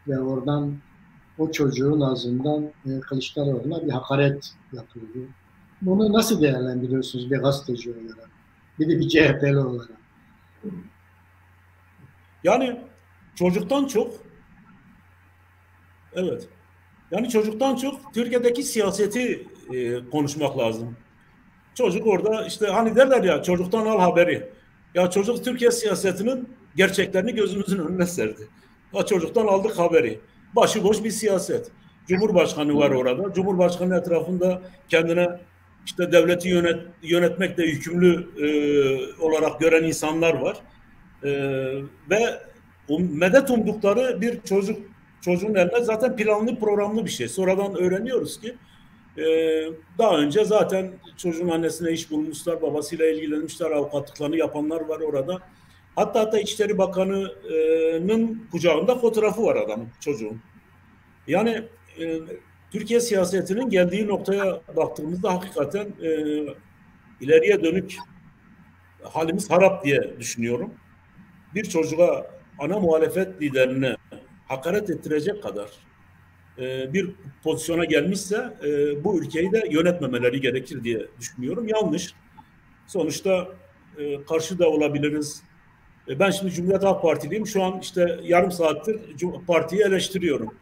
ve oradan o çocuğun ağzından Kılıçdaroğlu'na bir hakaret yapıldı. Bunu nasıl değerlendiriyorsunuz bir gazeteci olarak? Bir de bir CHP'li olarak. Yani çocuktan çok Türkiye'deki siyaseti konuşmak lazım. Çocuk orada işte hani derler ya, çocuktan al haberi. Ya çocuk Türkiye siyasetinin gerçeklerini gözümüzün önüne serdi. Ya çocuktan aldık haberi. Başıboş bir siyaset. Cumhurbaşkanı var orada. Cumhurbaşkanı etrafında kendine işte devleti yönetmekle yükümlü olarak gören insanlar var. Ve medet umdukları bir çocuğun eline zaten planlı programlı bir şey. Sonradan öğreniyoruz ki daha önce zaten çocuğun annesine iş bulmuşlar, babasıyla ilgilenmişler, avukatlıklarını yapanlar var orada. Hatta İçişleri Bakanı'nın kucağında fotoğrafı var adamın, çocuğun. Yani Türkiye siyasetinin geldiği noktaya baktığımızda hakikaten ileriye dönük halimiz harap diye düşünüyorum. Bir çocuğa ana muhalefet liderine hakaret ettirecek kadar bir pozisyona gelmişse bu ülkeyi de yönetmemeleri gerekir diye düşünüyorum. Yanlış. Sonuçta karşı da olabiliriz. Ben şimdi Cumhuriyet Halk Partiliyim. Şu an işte yarım saattir partiyi eleştiriyorum.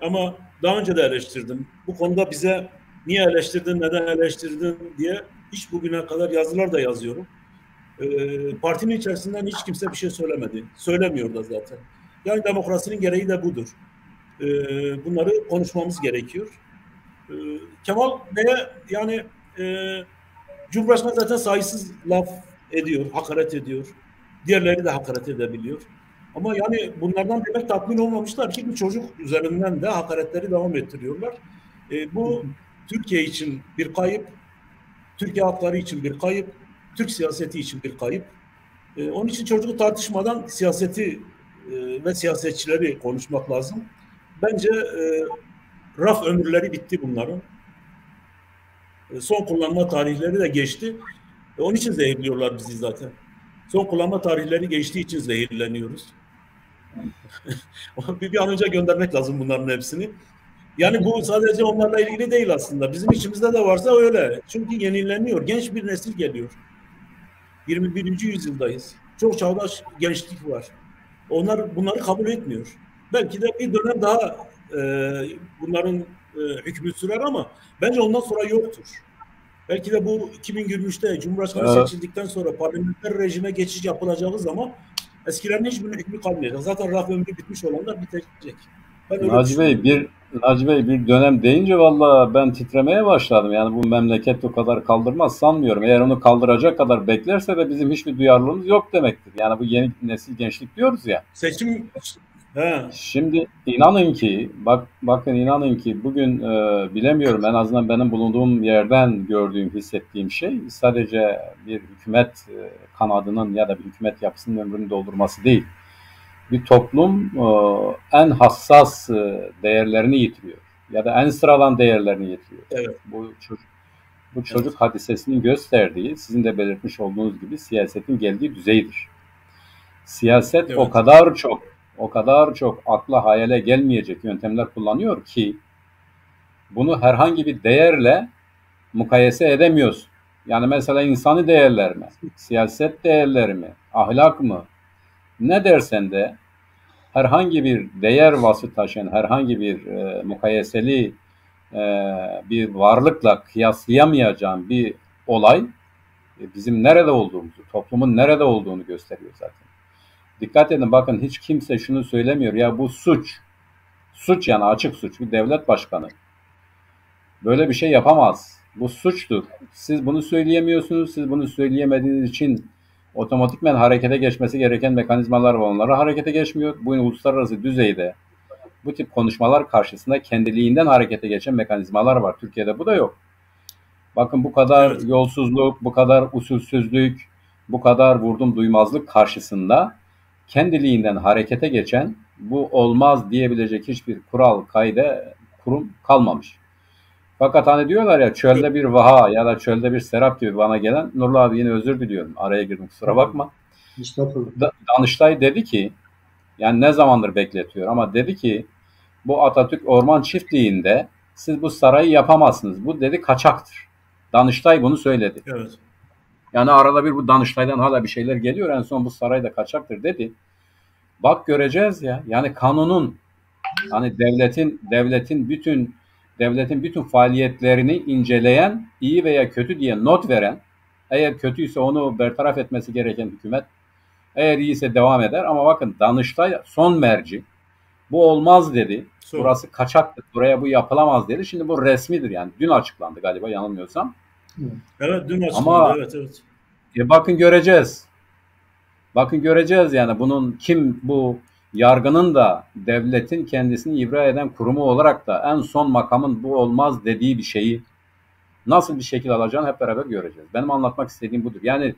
Ama daha önce de eleştirdim. Bu konuda bize niye eleştirdin, neden eleştirdin diye hiç bugüne kadar yazılar da yazıyorum. Partinin içerisinden hiç kimse bir şey söylemedi. Söylemiyor da zaten. Yani demokrasinin gereği de budur. Bunları konuşmamız gerekiyor. Kemal Bey'e yani Cumhurbaşkanı zaten sayısız laf ediyor, hakaret ediyor. Diğerleri de hakaret edebiliyor. Ama yani bunlardan demek tatmin olmamışlar ki bu çocuk üzerinden de hakaretleri devam ettiriyorlar. Bu Türkiye için bir kayıp, Türkiye halkları için bir kayıp, Türk siyaseti için bir kayıp. Onun için çocuğu tartışmadan siyaseti ve siyasetçileri konuşmak lazım. Bence raf ömürleri bitti bunların. Son kullanma tarihleri de geçti. Onun için zehirliyorlar bizi zaten. Son kullanma tarihleri geçtiği için zehirleniyoruz. bir an önce göndermek lazım bunların hepsini. Yani bu sadece onlarla ilgili değil aslında. Bizim içimizde de varsa öyle. Çünkü yenileniyor. Genç bir nesil geliyor. 21. yüzyıldayız. Çok çağdaş gençlik var. Onlar bunları kabul etmiyor. Belki de bir dönem daha bunların hükmü sürer ama bence ondan sonra yoktur. Belki de bu 2023'te Cumhurbaşkanı seçildikten sonra parlamenter rejime geçiş yapılacağı zaman eskilerin hiçbirinin hükmü kalmayacak. Zaten raf ömrü bitmiş olanlar bitecek. Naci Bey bir dönem deyince valla ben titremeye başladım. Yani bu memleket o kadar kaldırmaz sanmıyorum. Eğer onu kaldıracak kadar beklerse de bizim hiçbir duyarlılığımız yok demektir. Yani bu yeni nesil gençlik diyoruz ya. Seçim Şimdi bakın inanın ki bugün bilemiyorum, en azından benim bulunduğum yerden gördüğüm, hissettiğim şey sadece bir hükümet kanadının ya da bir hükümet yapısının ömrünü doldurması değil. Bir toplum en hassas değerlerini yitiriyor ya da en sıradan değerlerini yitiriyor. Evet. Bu çocuk hadisesinin gösterdiği, sizin de belirtmiş olduğunuz gibi siyasetin geldiği düzeydir. Siyaset o kadar çok akla hayale gelmeyecek yöntemler kullanıyor ki bunu herhangi bir değerle mukayese edemiyorsun. Yani mesela insani değerler mi, siyaset değerleri mi, ahlak mı, ne dersen de herhangi bir değer vasfı taşıyan herhangi bir mukayeseli bir varlıkla kıyaslayamayacağım bir olay bizim nerede olduğumuzu, toplumun nerede olduğunu gösteriyor zaten. Dikkat edin, bakın hiç kimse şunu söylemiyor ya bu suç. Suç, yani açık suç. Bir devlet başkanı böyle bir şey yapamaz. Bu suçtur. Siz bunu söyleyemiyorsunuz. Siz bunu söyleyemediğiniz için otomatikmen harekete geçmesi gereken mekanizmalar var. Onları harekete geçmiyor. Bu uluslararası düzeyde bu tip konuşmalar karşısında kendiliğinden harekete geçen mekanizmalar var. Türkiye'de bu da yok. Bakın bu kadar yolsuzluk, bu kadar usulsüzlük, bu kadar vurdum duymazlık karşısında kendiliğinden harekete geçen, bu olmaz diyebilecek hiçbir kural, kaide, kurum kalmamış. Fakat hani diyorlar ya, çölde bir vaha ya da çölde bir serap gibi bana gelen, Nurullah abi yine özür diliyorum, araya girdim, kusura bakma. Danıştay dedi ki, yani ne zamandır bekletiyor ama dedi ki bu Atatürk Orman Çiftliği'nde siz bu sarayı yapamazsınız. Bu dedi kaçaktır. Danıştay bunu söyledi. Evet. Yani arada bir bu Danıştay'dan hala bir şeyler geliyor. En son bu saray da kaçaktır dedi. Bak göreceğiz ya. Yani kanunun, hani devletin bütün faaliyetlerini inceleyen, iyi veya kötü diye not veren, eğer kötüyse onu bertaraf etmesi gereken hükümet, eğer iyiyse devam eder. Ama bakın Danıştay son merci. Bu olmaz dedi. Burası kaçaktır. Buraya bu yapılamaz dedi. Şimdi bu resmidir yani. Dün açıklandı galiba, yanılmıyorsam. Evet, dün açıklandı. Ama, evet. Bakın göreceğiz. Bakın göreceğiz yani bunun bu yargının da devletin kendisini ibra eden kurumu olarak da en son makamın bu olmaz dediği bir şeyi nasıl bir şekil alacağını hep beraber göreceğiz. Benim anlatmak istediğim budur. Yani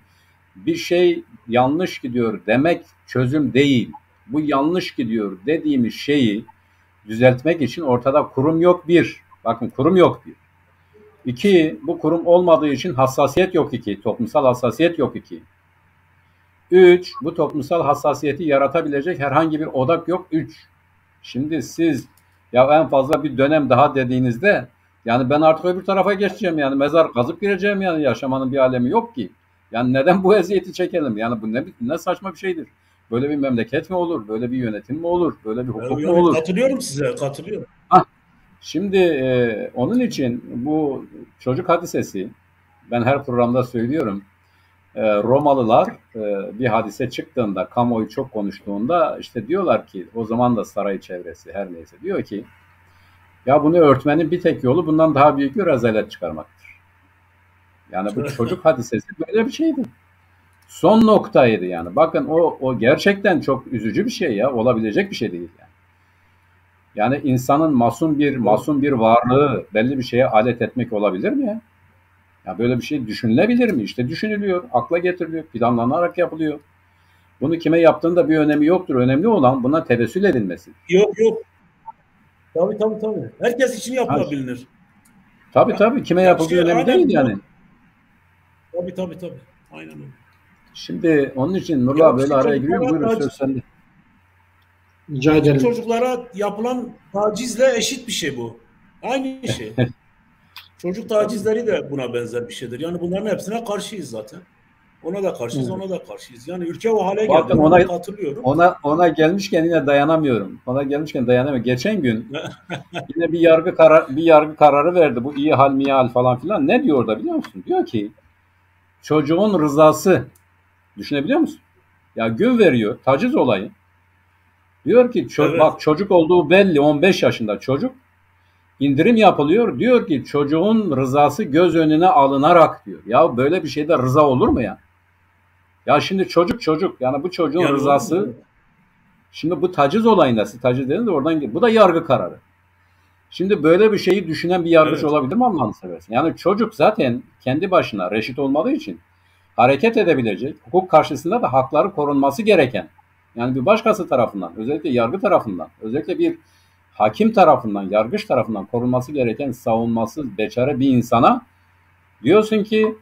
bir şey yanlış gidiyor demek çözüm değil. Bu yanlış gidiyor dediğimiz şeyi düzeltmek için ortada kurum yok bir. Bakın kurum yok bir. İki, bu kurum olmadığı için hassasiyet yok iki. Toplumsal hassasiyet yok iki. Üç, bu toplumsal hassasiyeti yaratabilecek herhangi bir odak yok. Üç. Şimdi siz ya en fazla bir dönem daha dediğinizde yani ben artık öbür tarafa geçeceğim, yani mezar kazıp gireceğim, yani yaşamanın bir alemi yok ki. Yani neden bu eziyeti çekelim? Yani bu ne saçma bir şeydir. Böyle bir memleket mi olur? Böyle bir yönetim mi olur? Böyle bir hukuk mu olur? Katılıyorum size, katılıyorum. Şimdi onun için bu çocuk hadisesi, ben her programda söylüyorum, Romalılar bir hadise çıktığında, kamuoyu çok konuştuğunda işte diyorlar ki, o zaman da saray çevresi her neyse, diyor ki ya bunu örtmenin bir tek yolu bundan daha büyük bir rezalet çıkarmaktır. Yani bu çocuk hadisesi böyle bir şeydi. Son noktaydı yani. Bakın o gerçekten çok üzücü bir şey ya. Olabilecek bir şey değil yani. Yani insanın masum bir varlığı belli bir şeye alet etmek olabilir mi ya? Ya böyle bir şey düşünülebilir mi? İşte düşünülüyor, akla getiriliyor, planlanarak yapılıyor. Bunu kime yaptığında bir önemi yoktur. Önemli olan buna tevessül edilmesi. Yok. Tabii. Herkes için yapılabilir. Tabii. Kime yapıldığı önemli değil yani. Tabii. Aynen öyle. Şimdi onun için Nurullah böyle araya giriyor. Buyurun, söz sende. Rica ederim. Çocuklara yapılan tacizle eşit bir şey bu. Aynı şey. Çocuk tacizleri de buna benzer bir şeydir. Yani bunların hepsine karşıyız zaten. Ona da karşıyız, ona da karşıyız. Yani ülke o hale Bakın geldi. Ona katılıyorum. Ona gelmişken yine dayanamıyorum. Ona gelmişken dayanamıyorum. Geçen gün yine bir yargı kararı verdi. Bu iyi hal miyal falan filan. Ne diyor orada biliyor musun? Diyor ki çocuğun rızası. Düşünebiliyor musun? Ya gün veriyor. Taciz olayı. Diyor ki Evet. bak çocuk olduğu belli. 15 yaşında çocuk. İndirim yapılıyor. Diyor ki çocuğun rızası göz önüne alınarak diyor. Ya böyle bir şeyde rıza olur mu ya? Ya şimdi çocuk. Yani bu çocuğun Yani rızası. Şimdi bu taciz olayında, taciz dediğiniz de oradan geliyor. Bu da yargı kararı. Şimdi böyle bir şeyi düşünen bir yargıç olabilir mi Allah'ını seversen? Yani çocuk zaten kendi başına reşit olmadığı için hareket edebilecek, hukuk karşısında da hakları korunması gereken, yani bir başkası tarafından, özellikle yargı tarafından, özellikle bir hakim tarafından, yargıç tarafından korunması gereken savunmasız, beçare bir insana diyorsun ki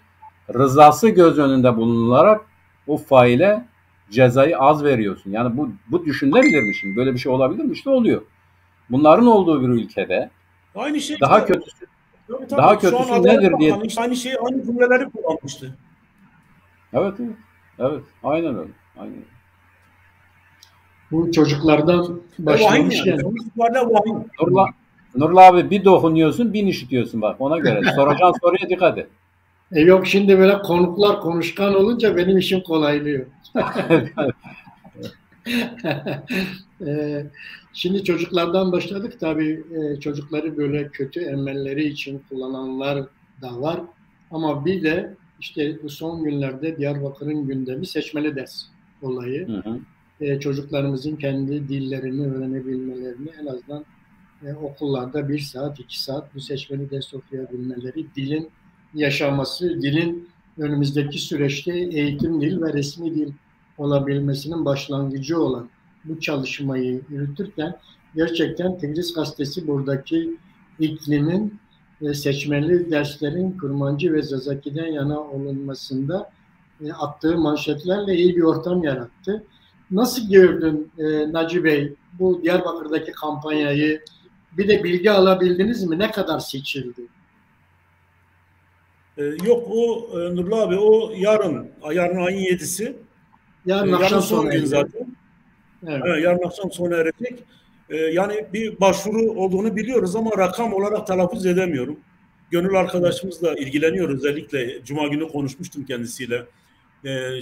rızası göz önünde bulunularak o faile cezayı az veriyorsun. Yani bu düşünülebilir mi şimdi? Böyle bir şey olabilir mi? İşte oluyor. Bunların olduğu bir ülkede aynı şey daha işte, kötüsü tabii, şu an Adalet nedir diye. Bakanı işte aynı şeyi, aynı cümleleri kullanmıştı. Evet. Aynen öyle. Aynen öyle. Bu çocuklardan başlamışken vahim. Nurla abi bir dokunuyorsun, bin işitiyorsun bak ona göre. Soracağın soruya dikkat et. Yok şimdi böyle konuklar konuşkan olunca benim işim kolaylıyor. Şimdi çocuklardan başladık. Tabii çocukları böyle kötü emelleri için kullananlar da var. Ama bir de işte bu son günlerde Diyarbakır'ın gündemi seçmeli ders olayı. Çocuklarımızın kendi dillerini öğrenebilmelerini en azından okullarda 1 saat, 2 saat bu seçmeli ders okuyabilmeleri, dilin yaşaması, dilin önümüzdeki süreçte eğitim dil ve resmi dil olabilmesinin başlangıcı olan bu çalışmayı yürütürken gerçekten Tigris Gazetesi buradaki iklimin seçmeli derslerin Kurmancı ve Zazaki'den yana olunmasında attığı manşetlerle iyi bir ortam yarattı. Nasıl gördün Naci Bey bu Diyarbakır'daki kampanyayı? Bir de bilgi alabildiniz mi? Ne kadar seçildi? Yok o Nurullah abi o yarın ayın 7'si. Yarın akşam son gün zaten. Evet. Yarın akşam sona erecek. Yani bir başvuru olduğunu biliyoruz ama rakam olarak telaffuz edemiyorum. Gönül arkadaşımızla ilgileniyor. Özellikle Cuma günü konuşmuştum kendisiyle.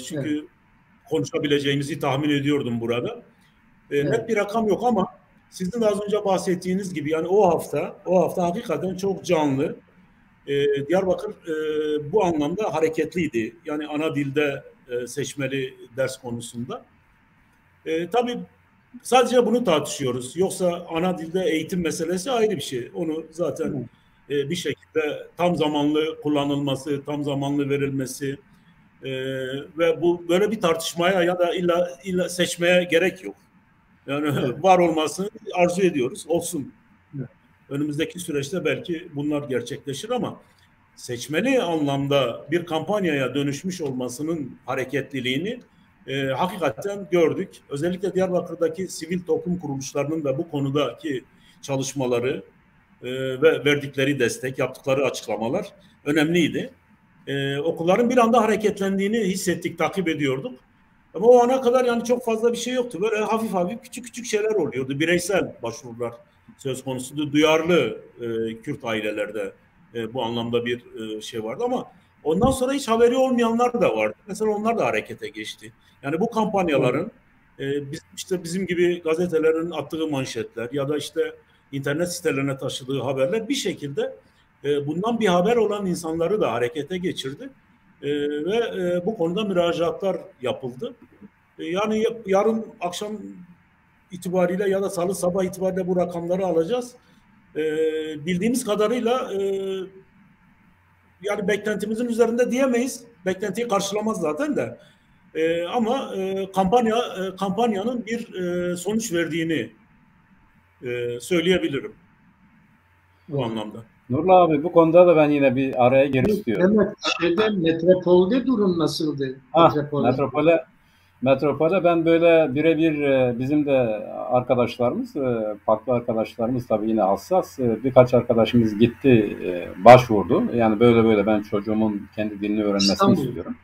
Çünkü konuşabileceğimizi tahmin ediyordum burada. Net bir rakam yok ama sizin de az önce bahsettiğiniz gibi yani o hafta hakikaten çok canlı. Diyarbakır bu anlamda hareketliydi. Yani ana dilde seçmeli ders konusunda. Tabii sadece bunu tartışıyoruz. Yoksa ana dilde eğitim meselesi ayrı bir şey. Onu zaten bir şekilde tam zamanlı kullanılması, tam zamanlı verilmesi ve bu böyle bir tartışmaya ya da illa seçmeye gerek yok. Yani var olmasını arzu ediyoruz. Olsun. Önümüzdeki süreçte belki bunlar gerçekleşir ama seçmeli anlamda bir kampanyaya dönüşmüş olmasının hareketliliğini hakikaten gördük. Özellikle Diyarbakır'daki sivil toplum kuruluşlarının da bu konudaki çalışmaları ve verdikleri destek, yaptıkları açıklamalar önemliydi. Okulların bir anda hareketlendiğini hissettik, takip ediyorduk. Ama o ana kadar yani çok fazla bir şey yoktu. Böyle hafif küçük şeyler oluyordu. Bireysel başvurular söz konusuydu. Duyarlı Kürt ailelerde bu anlamda bir şey vardı ama ondan sonra hiç haberi olmayanlar da vardı. Mesela onlar da harekete geçti. Yani bu kampanyaların bizim gibi gazetelerin attığı manşetler ya da işte internet sitelerine taşıdığı haberler bir şekilde bundan bir haber olan insanları da harekete geçirdi. Ve bu konuda müracaatlar yapıldı. Yani yarın akşam itibariyle ya da salı sabah itibariyle bu rakamları alacağız. Bildiğimiz kadarıyla yani beklentimizin üzerinde diyemeyiz. Beklentiyi karşılamaz zaten de. Ama kampanyanın bir sonuç verdiğini söyleyebilirim bu anlamda. Nurla abi bu konuda da ben yine bir araya girmek istiyorum. Evet, metropolde durum nasıldı? Metropole ben böyle birebir bizim de arkadaşlarımız, farklı arkadaşlarımız tabii yine hassas. Birkaç arkadaşımız gitti, başvurdu. Yani böyle ben çocuğumun kendi dilini öğrenmesini istiyorum.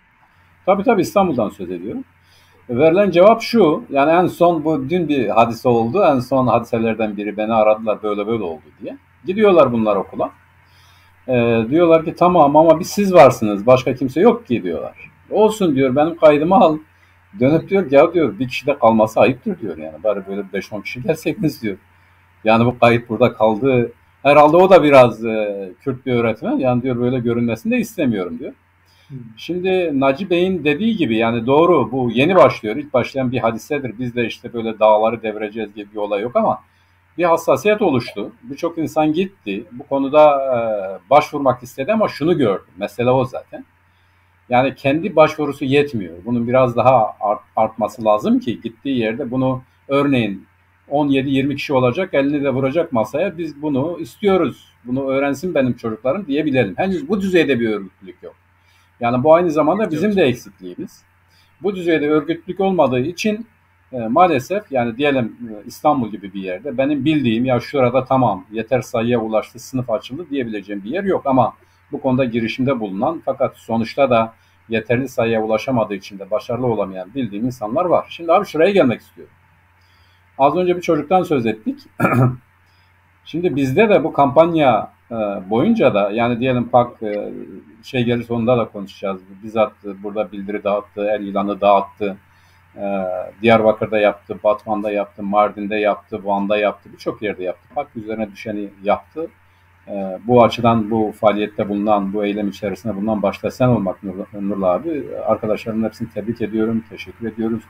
Tabii İstanbul'dan söz ediyorum. Verilen cevap şu, yani en son bu dün bir hadise oldu. En son hadiselerden biri, beni aradılar böyle oldu diye. Gidiyorlar bunlar okula. Diyorlar ki tamam ama bir siz varsınız, başka kimse yok ki diyorlar. Olsun diyor, benim kaydımı al. Dönüp diyor ya diyor, bir kişi de kalması ayıptır diyor yani. Bari böyle 5-10 kişi gelseniz diyor. Yani bu kayıt burada kaldı. Herhalde o da biraz Kürt bir öğretmen. Yani diyor böyle görünmesini de istemiyorum diyor. Şimdi Naci Bey'in dediği gibi yani doğru, bu yeni başlıyor. İlk başlayan bir hadisedir. Biz de işte böyle dağları devireceğiz gibi bir olay yok ama bir hassasiyet oluştu. Birçok insan gitti. Bu konuda başvurmak istedi ama şunu gördüm. Mesele o zaten. Yani kendi başvurusu yetmiyor. Bunun biraz daha artması lazım ki gittiği yerde bunu örneğin 17-20 kişi olacak, elini de vuracak masaya, biz bunu istiyoruz, bunu öğrensin benim çocuklarım diyebilelim. Henüz bu düzeyde bir örgütlülük yok. Yani bu aynı zamanda bizim de eksikliğimiz. Bu düzeyde örgütlülük olmadığı için maalesef yani diyelim İstanbul gibi bir yerde benim bildiğim ya şurada tamam yeter sayıya ulaştı, sınıf açıldı diyebileceğim bir yer yok ama bu konuda girişimde bulunan fakat sonuçta da yeterli sayıya ulaşamadığı için de başarılı olamayan bildiğim insanlar var. Şimdi abi şuraya gelmek istiyorum. Az önce bir çocuktan söz ettik. Şimdi bizde de bu kampanya boyunca da yani diyelim PAK şey gelir sonunda da konuşacağız. Bizzat burada bildiri dağıttı, el ilanı dağıttı. Diyarbakır'da yaptı, Batman'da yaptı, Mardin'de yaptı, Van'da yaptı, birçok yerde yaptı. PAK üzerine düşeni yaptı. Bu açıdan bu faaliyette bulunan, bu eylem içerisinde bulunan başta sen olmak Nurullah abi, arkadaşlarımın hepsini tebrik ediyorum, teşekkür ediyoruz.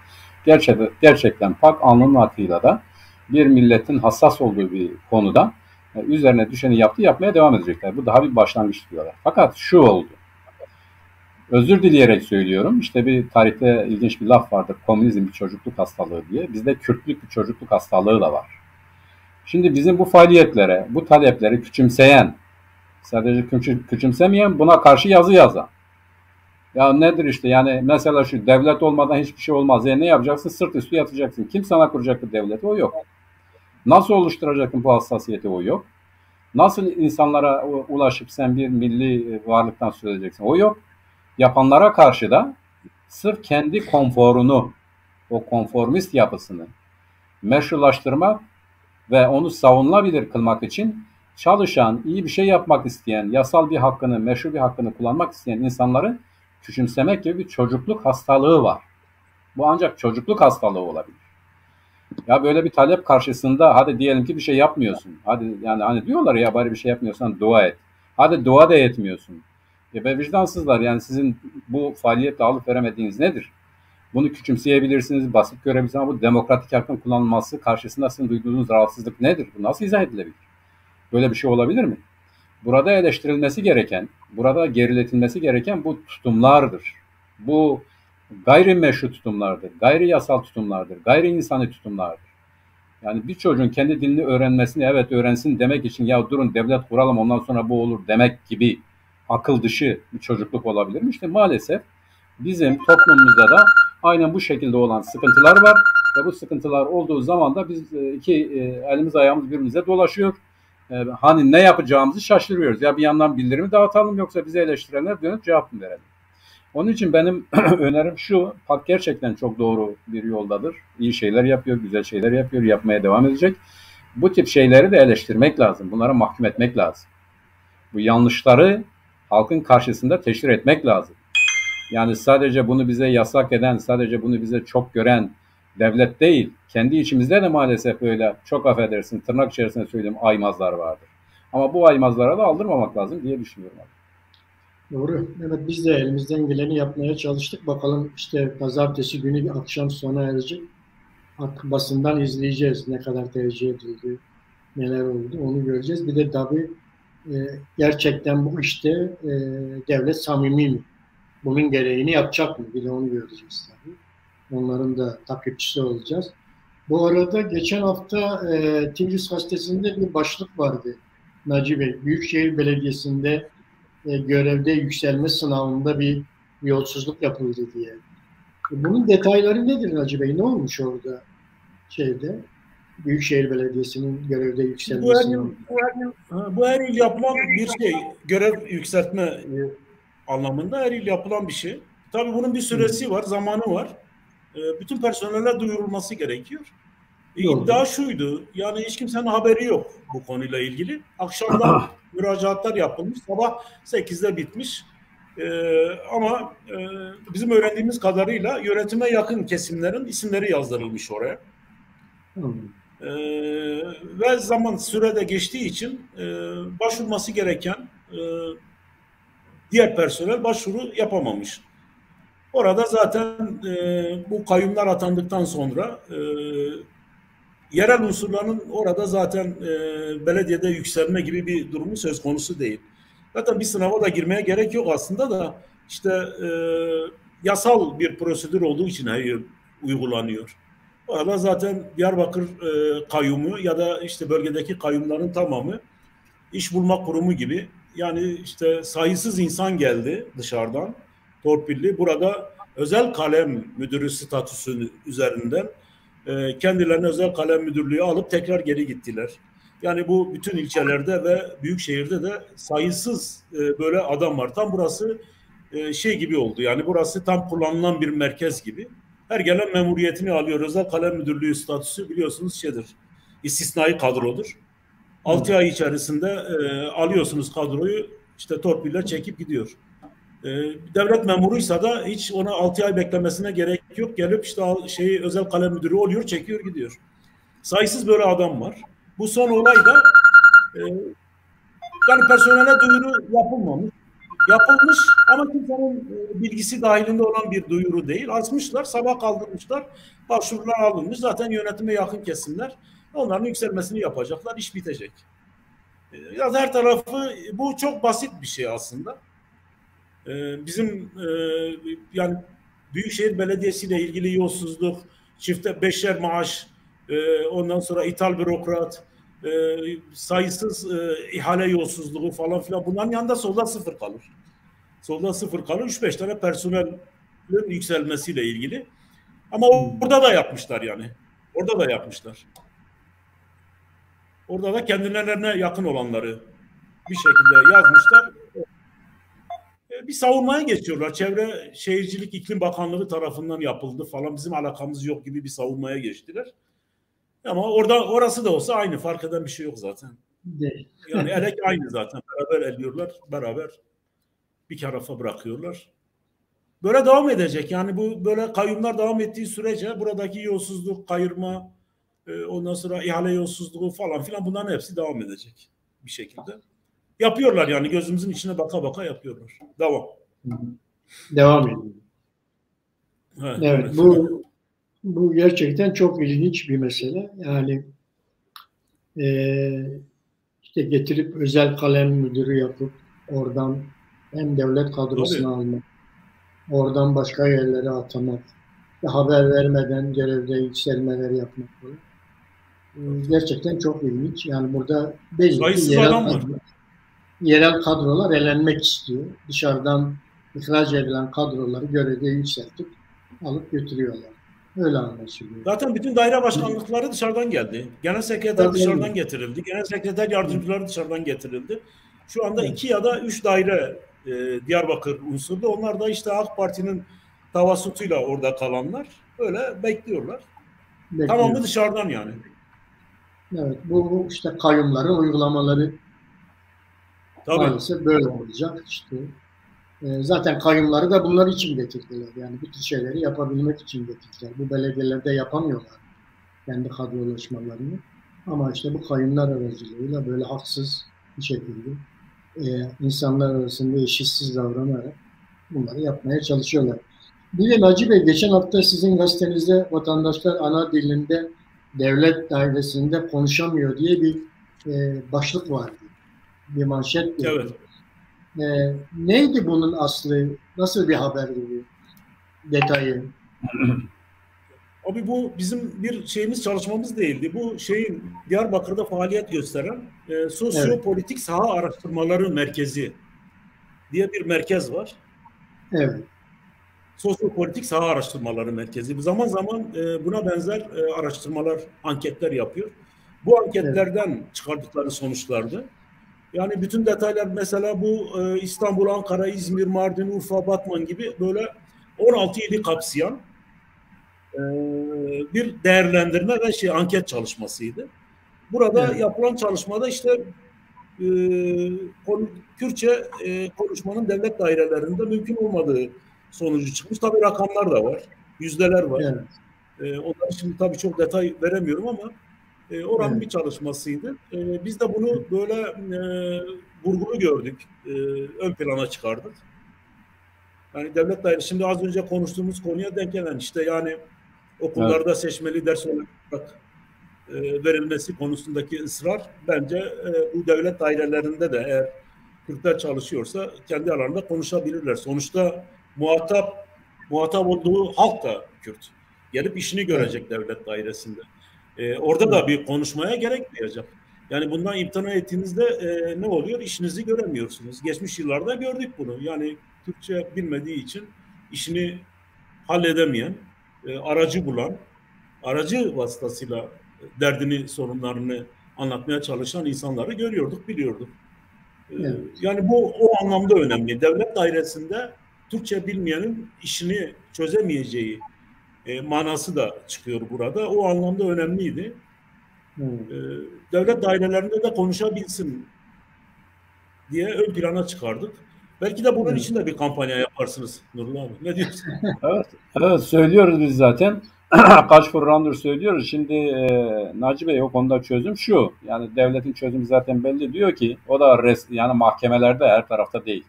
Gerçekten PAK alnının akıyla da bir milletin hassas olduğu bir konuda üzerine düşeni yaptı, yapmaya devam edecekler. Bu daha bir başlangıç diyorlar. Fakat şu oldu. Özür dileyerek söylüyorum. İşte bir tarihte ilginç bir laf vardır. Komünizm bir çocukluk hastalığı diye. Bizde Kürtlük bir çocukluk hastalığı da var. Şimdi bizim bu faaliyetlere, bu talepleri küçümseyen, sadece küçümsemeyen, buna karşı yazı yazan. Ya nedir işte yani mesela şu devlet olmadan hiçbir şey olmaz. Yani ne yapacaksın? Sırt üstü yatacaksın. Kim sana kuracak bu devleti? O yok. Nasıl oluşturacaksın bu hassasiyeti? O yok. Nasıl insanlara ulaşıp sen bir milli varlıktan söz edeceksin? O yok. Yapanlara karşı da sırf kendi konforunu, o konformist yapısını meşrulaştırmak ve onu savunulabilir kılmak için çalışan, iyi bir şey yapmak isteyen, yasal bir hakkını, meşru bir hakkını kullanmak isteyen insanları küçümsemek gibi bir çocukluk hastalığı var. Bu ancak çocukluk hastalığı olabilir. Ya böyle bir talep karşısında hadi diyelim ki bir şey yapmıyorsun. Hadi yani hani diyorlar ya bari bir şey yapmıyorsan dua et. Hadi dua da etmiyorsun. Be vicdansızlar yani sizin bu faaliyetle alıp veremediğiniz nedir? Bunu küçümseyebilirsiniz, basit görebilirsiniz ama bu demokratik hakkın kullanılması karşısında sizin duyduğunuz rahatsızlık nedir? Bu nasıl izah edilebilir? Böyle bir şey olabilir mi? Burada eleştirilmesi gereken, burada geriletilmesi gereken bu tutumlardır. Bu gayrimeşru tutumlardır, gayri yasal tutumlardır, gayri insani tutumlardır. Yani bir çocuğun kendi dilini öğrenmesini evet öğrensin demek için ya durun devlet kuralım ondan sonra bu olur demek gibi akıl dışı bir çocukluk olabilir mi? İşte maalesef bizim toplumumuzda da aynen bu şekilde olan sıkıntılar var ve bu sıkıntılar olduğu zaman da biz elimiz ayağımız birbirimize dolaşıyor. Hani ne yapacağımızı şaşırıyoruz. Ya bir yandan bildirimi dağıtalım yoksa bizi eleştirenler dönüp cevap mı verelim? Onun için benim önerim şu, PAK gerçekten çok doğru bir yoldadır. İyi şeyler yapıyor, güzel şeyler yapıyor, yapmaya devam edecek. Bu tip şeyleri de eleştirmek lazım, bunlara mahkum etmek lazım. Bu yanlışları halkın karşısında teşhir etmek lazım. Yani sadece bunu bize yasak eden, sadece bunu bize çok gören devlet değil, kendi içimizde de maalesef böyle çok affedersin, tırnak içerisinde söyleyeyim aymazlar vardır. Ama bu aymazlara da aldırmamak lazım diye düşünüyorum. Doğru. Evet biz de elimizden geleni yapmaya çalıştık. Bakalım işte pazartesi günü akşam sona erecek. Artık basından izleyeceğiz ne kadar tercih edildi, neler oldu onu göreceğiz. Bir de tabii gerçekten bu işte devlet samimi mi? Bunun gereğini yapacak mı? Bir de onu göreceğiz tabii. Onların da takipçisi olacağız. Bu arada geçen hafta Tiflis Gazetesi'nde bir başlık vardı Naci Bey. Büyükşehir Belediyesi'nde görevde yükselme sınavında bir yolsuzluk yapıldı diye. Bunun detayları nedir Naci Bey? Ne olmuş orada Büyükşehir Belediyesi'nin görevde yükselme sınavında? Bu her yıl yapılan bir şey. Görev yükseltme anlamında her yıl yapılan bir şey. Tabii bunun bir süresi var, zamanı var. Bütün personele duyurulması gerekiyor. İddia şuydu, yani hiç kimsenin haberi yok bu konuyla ilgili. Akşamdan müracaatlar yapılmış, sabah 8'de bitmiş. Ama bizim öğrendiğimiz kadarıyla yönetime yakın kesimlerin isimleri yazdırılmış oraya. Ve zaman sürede geçtiği için başvurması gereken diğer personel başvuru yapamamış. Orada zaten bu kayyumlar atandıktan sonra yerel unsurların orada zaten belediyede yükselme gibi bir durumu söz konusu değil. Zaten bir sınava da girmeye gerek yok aslında da işte yasal bir prosedür olduğu için hayır uygulanıyor. Orada zaten Diyarbakır kayyumu ya da işte bölgedeki kayyumların tamamı iş bulma kurumu gibi, yani işte sayısız insan geldi dışarıdan torpilli. Burada özel kalem müdürü statüsü üzerinden kendilerine özel kalem müdürlüğü alıp tekrar geri gittiler. Yani bu bütün ilçelerde ve büyük şehirde de sayısız böyle adam var. Tam burası şey gibi oldu. Yani burası tam kullanılan bir merkez gibi. Her gelen memuriyetini alıyor. Özel kalem müdürlüğü statüsü biliyorsunuz şeydir. İstisnai kadrodur. 6 ay içerisinde alıyorsunuz kadroyu, işte torpille çekip gidiyor. Devlet memuruysa da hiç ona 6 ay beklemesine gerek yok. Gelip işte özel kalem müdürü oluyor, çekiyor gidiyor. Sayısız böyle adam var. Bu son olay da yani personele duyuru yapılmamış. Yapılmış ama kimsenin bilgisi dahilinde olan bir duyuru değil. Asmışlar, sabah kaldırmışlar. Başvurular alınmış. Zaten yönetime yakın kesimler onların yükselmesini yapacaklar. İş bitecek. Ya her tarafı, bu çok basit bir şey aslında. Bizim yani Büyükşehir Belediyesi ile ilgili yolsuzluk, çifte beşer maaş, ondan sonra ithal bürokrat, sayısız ihale yolsuzluğu falan filan, bunların yanında solda sıfır kalır. Solda sıfır kalır. 3-5 tane personelin yükselmesiyle ilgili. Ama orada da yapmışlar yani. Orada da yapmışlar. Orada da kendilerine yakın olanları bir şekilde yazmışlar. Bir savunmaya geçiyorlar. Çevre Şehircilik İklim Bakanlığı tarafından yapıldı falan. Bizim alakamız yok gibi bir savunmaya geçtiler. Ama orası da olsa aynı. Fark eden bir şey yok zaten. Yani elek aynı zaten. Beraber eliyorlar. Beraber bir tarafa bırakıyorlar. Böyle devam edecek. Yani bu böyle kayyumlar devam ettiği sürece buradaki yolsuzluk, kayırma, ondan sonra ihale yolsuzluğu falan filan, bunların hepsi devam edecek bir şekilde. Yapıyorlar yani, gözümüzün içine baka baka yapıyorlar. Devam. Devam ediyor. Evet, bu gerçekten çok ilginç bir mesele. Yani işte getirip özel kalem müdürü yapıp oradan hem devlet kadrosunu almak, oradan başka yerlere atamak, haber vermeden görevde yükselmeler yapmak falan. Gerçekten çok ilginç. Yani burada belli ki yerel kadrolar elenmek istiyor. Dışarıdan ihraç edilen kadroları görevde yükseltip alıp götürüyorlar. Öyle anlaşılıyor. Zaten bütün daire başkanlıkları dışarıdan geldi. Genel sekreter dışarıdan getirildi. Genel sekreter yardımcıları dışarıdan getirildi. Şu anda 2 ya da 3 daire Diyarbakır unsurlu. Onlar da işte AK Parti'nin tavasutuyla orada kalanlar. Öyle bekliyorlar. Tamamı dışarıdan yani. Evet, bu işte kayyumların uygulamaları maalesef böyle olacak işte. Zaten kayyumları da bunlar için getirdiler. Yani bu tür şeyleri yapabilmek için getirdiler. Bu belediyelerde yapamıyorlar kendi kadrolaşmalarını. Ama işte bu kayyumlar aracılığıyla böyle haksız bir şekilde insanlar arasında eşitsiz davranarak bunları yapmaya çalışıyorlar. Bir de Naci Bey, geçen hafta sizin gazetenizde vatandaşlar ana dilinde devlet dairesinde konuşamıyor diye bir başlık vardı. Bir manşet. Evet. Neydi bunun aslı? Nasıl bir haberdi bu? Detayı. Abi bu bizim bir çalışmamız değildi. Bu Diyarbakır'da faaliyet gösteren Sosyopolitik Saha Araştırmaları Merkezi diye bir merkez var. Evet. Sosyopolitik Saha Araştırmaları Merkezi. Zaman zaman buna benzer araştırmalar, anketler yapıyor. Bu anketlerden çıkardıkları sonuçlardı. Yani bütün detaylar, mesela bu İstanbul, Ankara, İzmir, Mardin, Urfa, Batman gibi böyle 16 ili kapsayan bir değerlendirme ve anket çalışmasıydı. Burada yapılan çalışmada işte Kürtçe konuşmanın devlet dairelerinde mümkün olmadığı sonucu çıkmış. Tabii rakamlar da var. Yüzdeler var. Onları şimdi tabii çok detay veremiyorum ama oranın bir çalışmasıydı. Biz de bunu böyle vurgulu gördük. Ön plana çıkardık. Yani devlet dairesi, şimdi az önce konuştuğumuz konuya denk gelen işte yani okullarda seçmeli ders olarak verilmesi konusundaki ısrar bence bu devlet dairelerinde de eğer Kürtler çalışıyorsa kendi aralarında konuşabilirler. Sonuçta muhatap olduğu halk da Kürt. Gelip işini görecek devlet dairesinde. Orada da bir konuşmaya gerekmeyecek. Yani bundan imtina ettiğinizde ne oluyor? İşinizi göremiyorsunuz. Geçmiş yıllarda gördük bunu. Yani Türkçe bilmediği için işini halledemeyen, aracı bulan, aracı vasıtasıyla derdini, sorunlarını anlatmaya çalışan insanları görüyorduk, biliyorduk. Yani bu o anlamda önemli. Devlet dairesinde Türkçe bilmeyenin işini çözemeyeceği manası da çıkıyor burada. O anlamda önemliydi. Devlet dairelerinde de konuşabilsin diye ön plana çıkardık. Belki de bunun için de bir kampanya yaparsınız Nurullah abi. Ne diyorsun? Evet söylüyoruz biz zaten. Kaç programdır söylüyoruz. Şimdi Naci Bey o konuda çözüm şu. Yani devletin çözümü zaten belli. Diyor ki o da yani mahkemelerde her tarafta değil.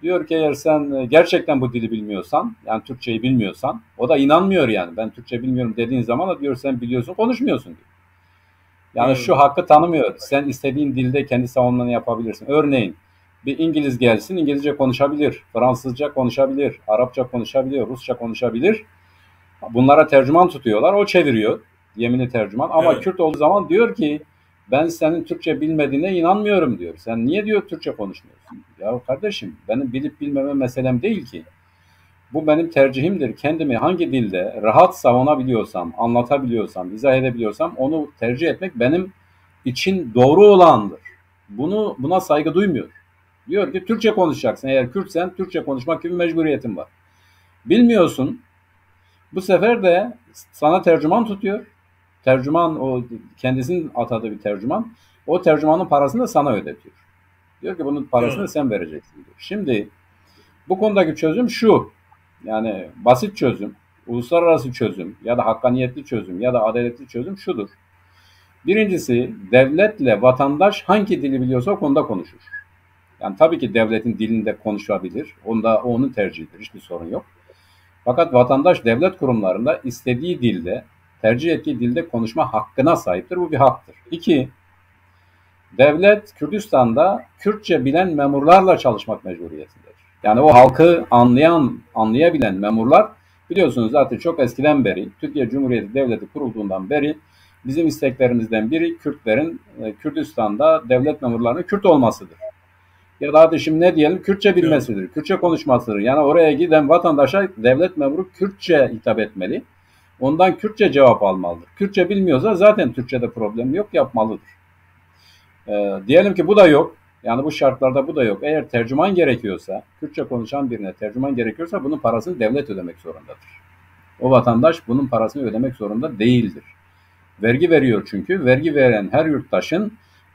Diyor ki eğer sen gerçekten bu dili bilmiyorsan, yani Türkçeyi bilmiyorsan, o da inanmıyor yani. Ben Türkçe bilmiyorum dediğin zaman da diyor sen biliyorsun, konuşmuyorsun diyor. Yani şu hakkı tanımıyor. Sen istediğin dilde kendi savunmanı yapabilirsin. Örneğin bir İngiliz gelsin, İngilizce konuşabilir, Fransızca konuşabilir, Arapça konuşabilir, Rusça konuşabilir. Bunlara tercüman tutuyorlar, o çeviriyor. Yeminli tercüman. Ama Kürt olduğu zaman diyor ki ben senin Türkçe bilmediğine inanmıyorum diyor. Sen niye diyor Türkçe konuşmuyorsun? Ya kardeşim benim bilip bilmeme meselem değil ki. Bu benim tercihimdir. Kendimi hangi dilde rahat savunabiliyorsam, anlatabiliyorsam, izah edebiliyorsam onu tercih etmek benim için doğru olandır. Buna saygı duymuyor. Diyor ki Türkçe konuşacaksın. Eğer Kürtsen Türkçe konuşmak gibi mecburiyetin var. Bilmiyorsun. Bu sefer de sana tercüman tutuyor. Tercüman o kendisinin atadığı bir tercüman. O tercümanın parasını da sana ödetiyor. Diyor ki bunun parasını sen vereceksin diyor. Şimdi bu konudaki çözüm şu. Yani basit çözüm, uluslararası çözüm ya da hakkaniyetli çözüm ya da adaletli çözüm şudur. Birincisi devletle vatandaş hangi dili biliyorsa o konuda konuşur. Yani tabii ki devletin dilinde konuşabilir. Onun tercihidir. Hiçbir sorun yok. Fakat vatandaş devlet kurumlarında istediği dilde, tercih ettiği dilde konuşma hakkına sahiptir. Bu bir haktır. 2. Devlet Kürdistan'da Kürtçe bilen memurlarla çalışmak mecburiyetindedir. Yani o halkı anlayabilen memurlar biliyorsunuz zaten çok eskiden beri Türkiye Cumhuriyeti Devleti kurulduğundan beri bizim isteklerimizden biri Kürtlerin Kürdistan'da devlet memurlarının Kürt olmasıdır. Ya da hadi şimdi ne diyelim Kürtçe bilmesidir, Kürtçe konuşmasıdır. Yani oraya giden vatandaşa devlet memuru Kürtçe hitap etmeli. Ondan Kürtçe cevap almalıdır. Kürtçe bilmiyorsa zaten Türkçe'de problem yok, yapmalıdır. Diyelim ki bu da yok. Yani bu şartlarda bu da yok. Eğer tercüman gerekiyorsa, Kürtçe konuşan birine tercüman gerekiyorsa bunun parasını devlet ödemek zorundadır. O vatandaş bunun parasını ödemek zorunda değildir. Vergi veriyor çünkü. Vergi veren her yurttaşın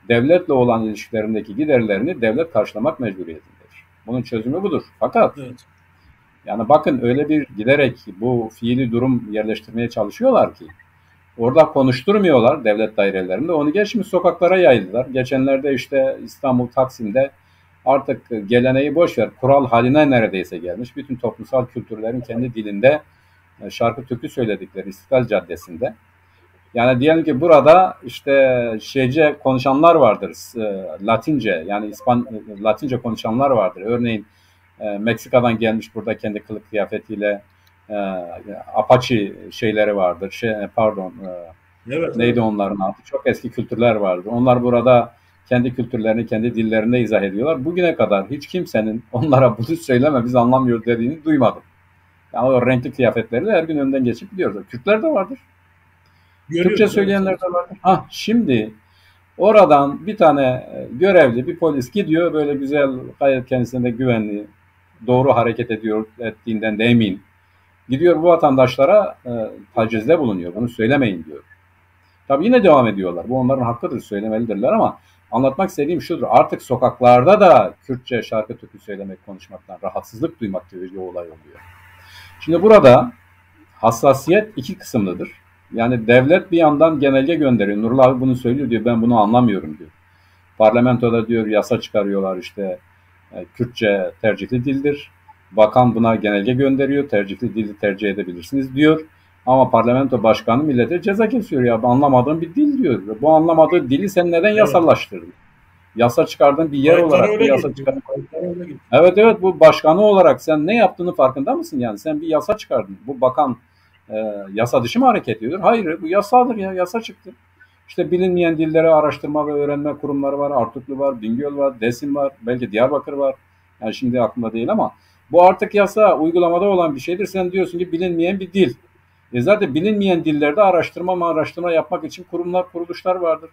devletle olan ilişkilerindeki giderlerini devlet karşılamak mecburiyetindedir. Bunun çözümü budur. Fakat yani bakın öyle bir giderek bu fiili durum yerleştirmeye çalışıyorlar ki orada konuşturmuyorlar devlet dairelerinde. Onu geçmiş sokaklara yaydılar. Geçenlerde işte İstanbul Taksim'de artık geleneği boşver kural haline neredeyse gelmiş. Bütün toplumsal kültürlerin kendi dilinde şarkı türkü söyledikleri İstiklal Caddesi'nde. Yani diyelim ki burada işte şeyce konuşanlar vardır, Latince yani Latince konuşanlar vardır. Örneğin Meksika'dan gelmiş burada kendi kılık kıyafetiyle Apache şeyleri vardır. Neydi onların adı? Çok eski kültürler vardır. Onlar burada kendi kültürlerini, kendi dillerinde izah ediyorlar. Bugüne kadar hiç kimsenin onlara bunu söyleme biz anlamıyoruz dediğini duymadım. Yani o renkli kıyafetleriyle her gün önden geçip gidiyoruz. Kürtler de vardır. Türkçe söyleyenler de vardır. Şimdi oradan bir tane görevli, bir polis gidiyor böyle güzel, gayet kendisine güvenli, doğru hareket ettiğinden de emin. Gidiyor bu vatandaşlara tacizde bulunuyor. Bunu söylemeyin diyor. Tabii yine devam ediyorlar. Bu onların hakkıdır, söylemelidirler ama anlatmak istediğim şudur. Artık sokaklarda da Kürtçe şarkı türkü söylemek, konuşmaktan rahatsızlık duymak gibi bir olay oluyor. Şimdi burada hassasiyet iki kısımlıdır. Yani devlet bir yandan genelge gönderiyor. Nurullah abi bunu söylüyor diyor. Ben bunu anlamıyorum diyor. Parlamentoda diyor yasa çıkarıyorlar işte. Kürtçe tercihli dildir. Bakan buna genelge gönderiyor. Tercihli dili tercih edebilirsiniz diyor. Ama parlamento başkanı millete ceza kesiyor ya. Anlamadığım bir dil diyor. Bu anlamadığı dili sen neden yasallaştırdın? Yasa çıkardığın bir yer olarak bir yasa çıkardın. Evet bu başkanı olarak sen ne yaptığını farkında mısın yani? Sen bir yasa çıkardın. Bu bakan yasa dışı mı hareket ediyor? Hayır, bu yasadır ya. Yasa çıktı. İşte bilinmeyen dilleri araştırma ve öğrenme kurumları var. Artuklu var, Bingöl var, Desim var, belki Diyarbakır var. Yani şimdi aklımda değil ama bu artık yasa uygulamada olan bir şeydir. Sen diyorsun ki bilinmeyen bir dil. Zaten bilinmeyen dillerde araştırma yapmak için kurumlar, kuruluşlar vardır.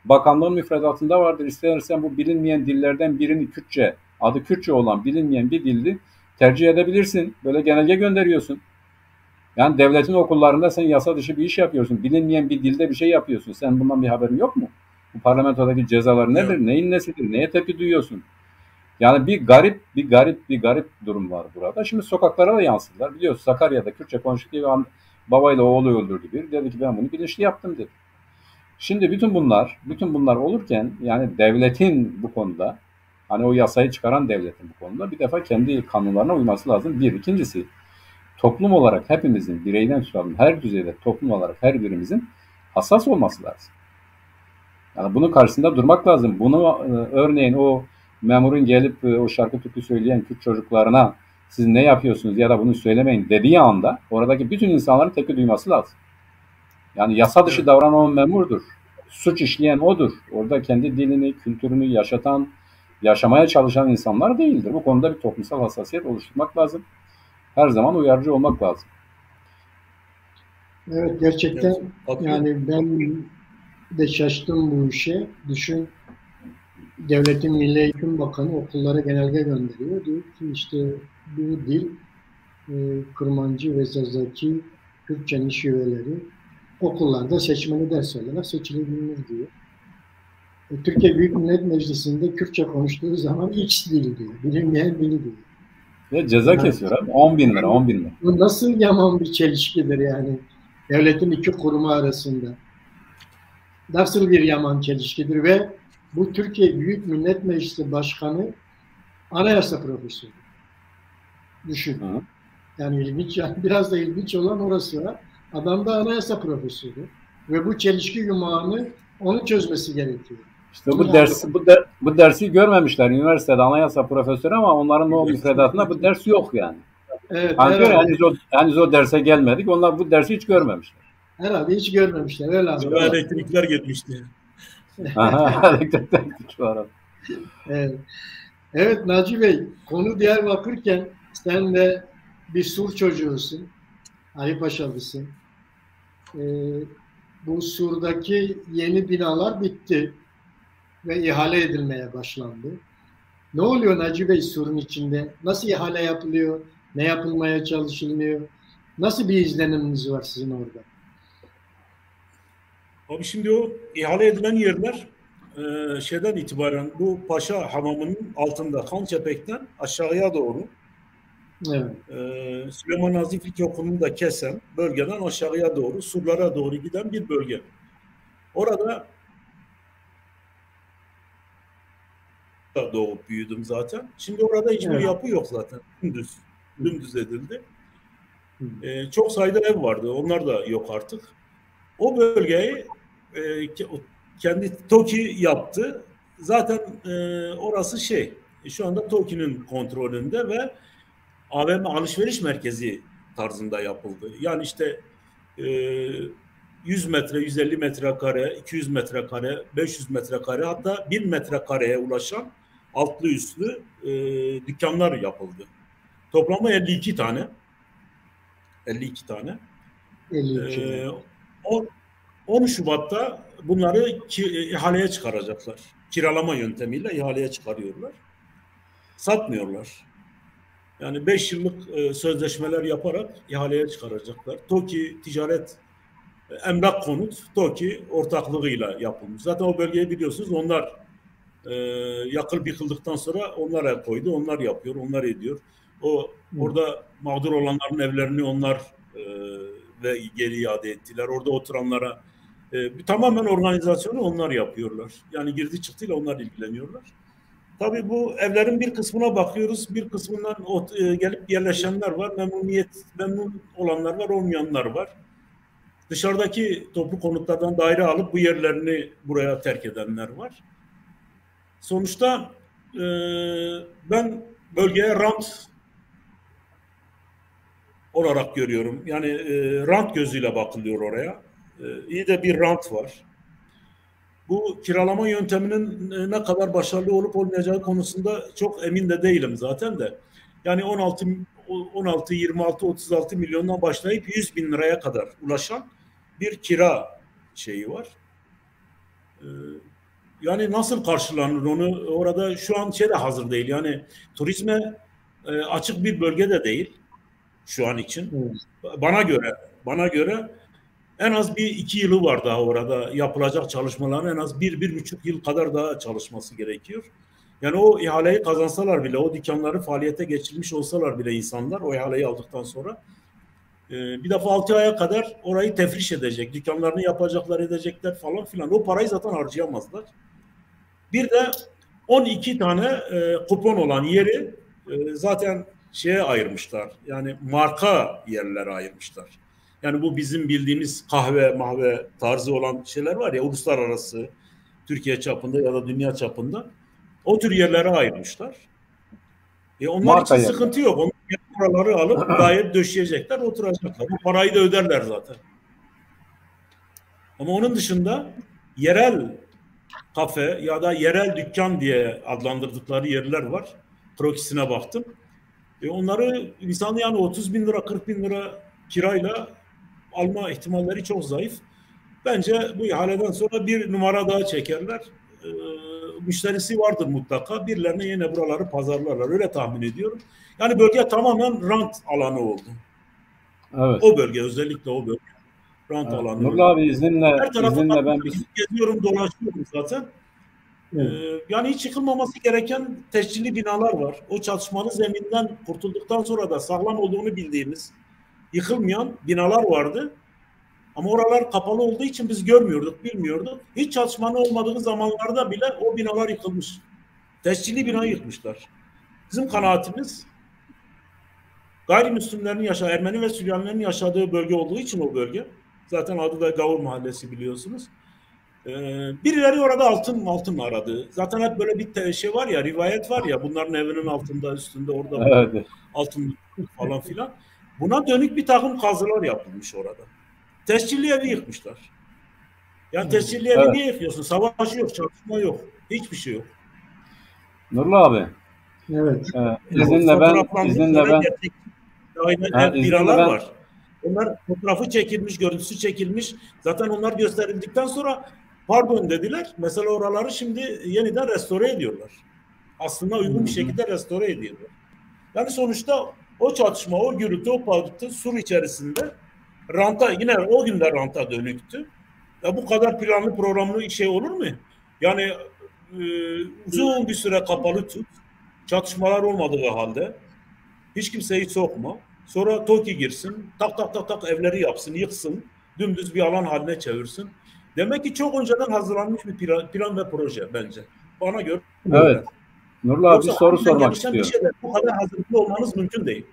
Bakanlığın müfredatında vardır. İstersen bu bilinmeyen dillerden birini Kürtçe, adı Kürtçe olan bilinmeyen bir dildi tercih edebilirsin. Böyle genelge gönderiyorsun. Yani devletin okullarında sen yasa dışı bir iş yapıyorsun. Bilinmeyen bir dilde bir şey yapıyorsun. Sen bundan bir haberin yok mu? Bu parlamentodaki cezalar nedir? Evet. Neyin nesidir? Neye tepki duyuyorsun? Yani bir garip durum var burada. Şimdi sokaklara da yansıdılar. Biliyorsun Sakarya'da Kürtçe konuştuk diye babayla oğlu öldürdü bir. Dedi ki ben bunu bilinçli yaptım dedi. Şimdi bütün bunlar olurken yani devletin bu konuda hani o yasayı çıkaran devletin bu konuda bir defa kendi kanunlarına uyması lazım. Bir. İkincisi toplum olarak hepimizin bireyden tutalım her düzeyde toplum olarak her birimizin hassas olması lazım. Yani bunun karşısında durmak lazım. Bunu örneğin o memurun gelip o şarkı türkü söyleyen Kürt çocuklarına siz ne yapıyorsunuz ya da bunu söylemeyin dediği anda oradaki bütün insanların tepki duyması lazım. Yani yasa dışı davranan memurdur. Suç işleyen odur. Orada kendi dilini, kültürünü yaşatan, yaşamaya çalışan insanlar değildir. Bu konuda bir toplumsal hassasiyet oluşturmak lazım. Her zaman uyarıcı olmak lazım. Evet gerçekten yani ben de şaştım bu işe. Düşün devletin Milli Eğitim Bakanı okullara genelge gönderiyor. Diyor ki işte bu dil Kırmancı ve Zazaki Kürtçenin şiveleri okullarda seçmeli ders olarak seçilebilir diyor. Türkiye Büyük Millet Meclisi'nde Kürtçe konuştuğu zaman X dili diyor. Bilinmeyen dili diyor. Ve ceza kesiyor abi. 10.000 lira. Bu nasıl yaman bir çelişkidir yani devletin iki kurumu arasında. Nasıl bir yaman çelişkidir ve bu Türkiye Büyük Millet Meclisi Başkanı anayasa profesörü. Düşün. Hı. Yani ilginç, yani biraz da ilginç olan orası var. Adam da anayasa profesörü ve bu çelişki yumağını onun çözmesi gerekiyor. İşte bu dersi görmemişler üniversitede anayasa profesörü ama onların o müfredatında bu ders yok yani. Evet. Henüz o derse gelmedik. Onlar bu dersi hiç görmemişler. Herhalde hiç görmemişler. Öyle elektrikler gitmişti. Elektrik var. Evet Naci Bey, konu Diyarbakır'ken sen de bir Sur çocuğusun. Ayıpaşalısın. Bu Sur'daki yeni binalar bitti ve ihale edilmeye başlandı. Ne oluyor Naci Bey Sur'un içinde? Nasıl ihale yapılıyor? Ne yapılmaya çalışılıyor? Nasıl bir izleniminiz var sizin orada? Abi şimdi o ihale edilen yerler şeyden itibaren bu Paşa Hamamı'nın altında Kançepek'ten aşağıya doğru evet. Süleyman Nazif İlkokulu'nu da kesen bölgeden aşağıya doğru surlara doğru giden bir bölge. Orada doğup büyüdüm zaten. Şimdi orada hiçbir evet. yapı yok zaten. Dümdüz edildi. Çok sayıda ev vardı. Onlar da yok artık. O bölgeyi kendi TOKİ yaptı. Zaten orası şu anda TOKİ'nin kontrolünde ve AVM alışveriş merkezi tarzında yapıldı. Yani işte 100 metre, 150 metrekare, 200 metrekare, 500 metrekare hatta 1000 metrekareye ulaşan altlı üstlü dükkanlar yapıldı. Toplamda 52 tane. 52 tane. 10 Şubat'ta bunları ihaleye çıkaracaklar. Kiralama yöntemiyle ihaleye çıkarıyorlar. Satmıyorlar. Yani 5 yıllık sözleşmeler yaparak ihaleye çıkaracaklar. TOKİ Ticaret Emlak Konut TOKİ ortaklığıyla yapılmış. Zaten o bölgeyi biliyorsunuz, onlar yakılıp yıkıldıktan sonra onlar el koydu. Onlar yapıyor, onlar ediyor. Orada mağdur olanların evlerini onlar ve geri iade ettiler. Orada oturanlara tamamen organizasyonu onlar yapıyorlar. Yani girdi çıktıyla onlar ilgileniyorlar. Tabii bu evlerin bir kısmına bakıyoruz. Bir kısmından gelip yerleşenler var. Memnun olanlar var, olmayanlar var. Dışarıdaki toplu konutlardan daire alıp bu yerlerini buraya terk edenler var. Sonuçta ben bölgeye rant olarak görüyorum. Yani rant gözüyle bakılıyor oraya. İyi de bir rant var. Bu kiralama yönteminin ne kadar başarılı olup olmayacağı konusunda çok emin de değilim zaten de. Yani 16, 26, 36 milyondan başlayıp 100 bin liraya kadar ulaşan bir kira şeyi var. Yani nasıl karşılanır onu, orada şu an de hazır değil. Yani turizme açık bir bölge de değil şu an için. Bana göre en az 1-2 yılı var daha orada yapılacak çalışmaların, en az 1-1,5 yıl kadar daha çalışması gerekiyor. Yani o ihaleyi kazansalar bile, o dükkanları faaliyete geçirmiş olsalar bile insanlar o ihaleyi aldıktan sonra bir defa 6 aya kadar orayı tefriş edecek, dükkanlarını yapacaklar, edecekler falan filan. O parayı zaten harcayamazlar. Bir de 12 tane kupon olan yeri zaten şeye ayırmışlar. Yani marka yerlere ayırmışlar. Yani bu bizim bildiğimiz kahve tarzı olan şeyler var ya, uluslararası, Türkiye çapında ya da dünya çapında, o tür yerlere ayırmışlar. Onlar marka için yerler. Sıkıntı yok. Onlar paraları alıp gayet döşeyecekler, oturacaklar. Bu parayı da öderler zaten. Ama onun dışında yerel kafe ya da yerel dükkan diye adlandırdıkları yerler var. Krokisine baktım. Onları insanı yani 30 bin lira, 40 bin lira kirayla alma ihtimalleri çok zayıf. Bence bu ihaleden sonra bir numara daha çekerler. Müşterisi vardır mutlaka. Birilerine yine buraları pazarlarlar. Öyle tahmin ediyorum. Yani bölge tamamen rant alanı oldu. Evet. O bölge, özellikle o bölge. Rant alanı. Nurlu abi izninle ben bir geziyorum, dolaşıyorum zaten. Yani hiç yıkılmaması gereken tescilli binalar var. O çatışmalı zeminden kurtulduktan sonra da sağlam olduğunu bildiğimiz yıkılmayan binalar vardı. Ama oralar kapalı olduğu için biz görmüyorduk, bilmiyorduk. Hiç çatışmanın olmadığı zamanlarda bile o binalar yıkılmış. Tescilli bina yıkmışlar. Bizim kanaatimiz gayrimüslimlerin yaşadığı, Ermeni ve Süryanilerin yaşadığı bölge olduğu için o bölge. Zaten adı da Gavur Mahallesi, biliyorsunuz. Birileri orada altın aradı. Zaten hep böyle bir şey var ya, rivayet var ya, bunların evinin altında, üstünde, orada evet, altın falan filan. Buna dönük bir takım kazılar yapılmış orada. Tescilli evi yıkmışlar. Yani tescilli evi niye yıkıyorsun? Savaş yok, çatışma yok. Hiçbir şey yok. Nurlu abi. Evet. İzninle ben binalar var. Onlar fotoğrafı çekilmiş, görüntüsü çekilmiş. Zaten onlar gösterildikten sonra pardon dediler. Mesela oraları şimdi yeniden restore ediyorlar. Aslında uygun bir şekilde restore ediyorlar. Yani sonuçta o çatışma, o gürültü, o patırtı sur içerisinde ranta, yine o günde ranta dönüktü. Ya bu kadar planlı programlı şey olur mu? Yani uzun bir süre kapalı tut. Çatışmalar olmadığı halde hiç kimseyi sokma. Sonra TOKİ girsin, tak evleri yapsın, yıksın, dümdüz bir alan haline çevirsin. Demek ki çok önceden hazırlanmış bir plan ve proje bence. Bana göre. Evet. Nurlu abi bir soru sormak istiyorum. Bu kadar hazırlıklı olmanız mümkün değil.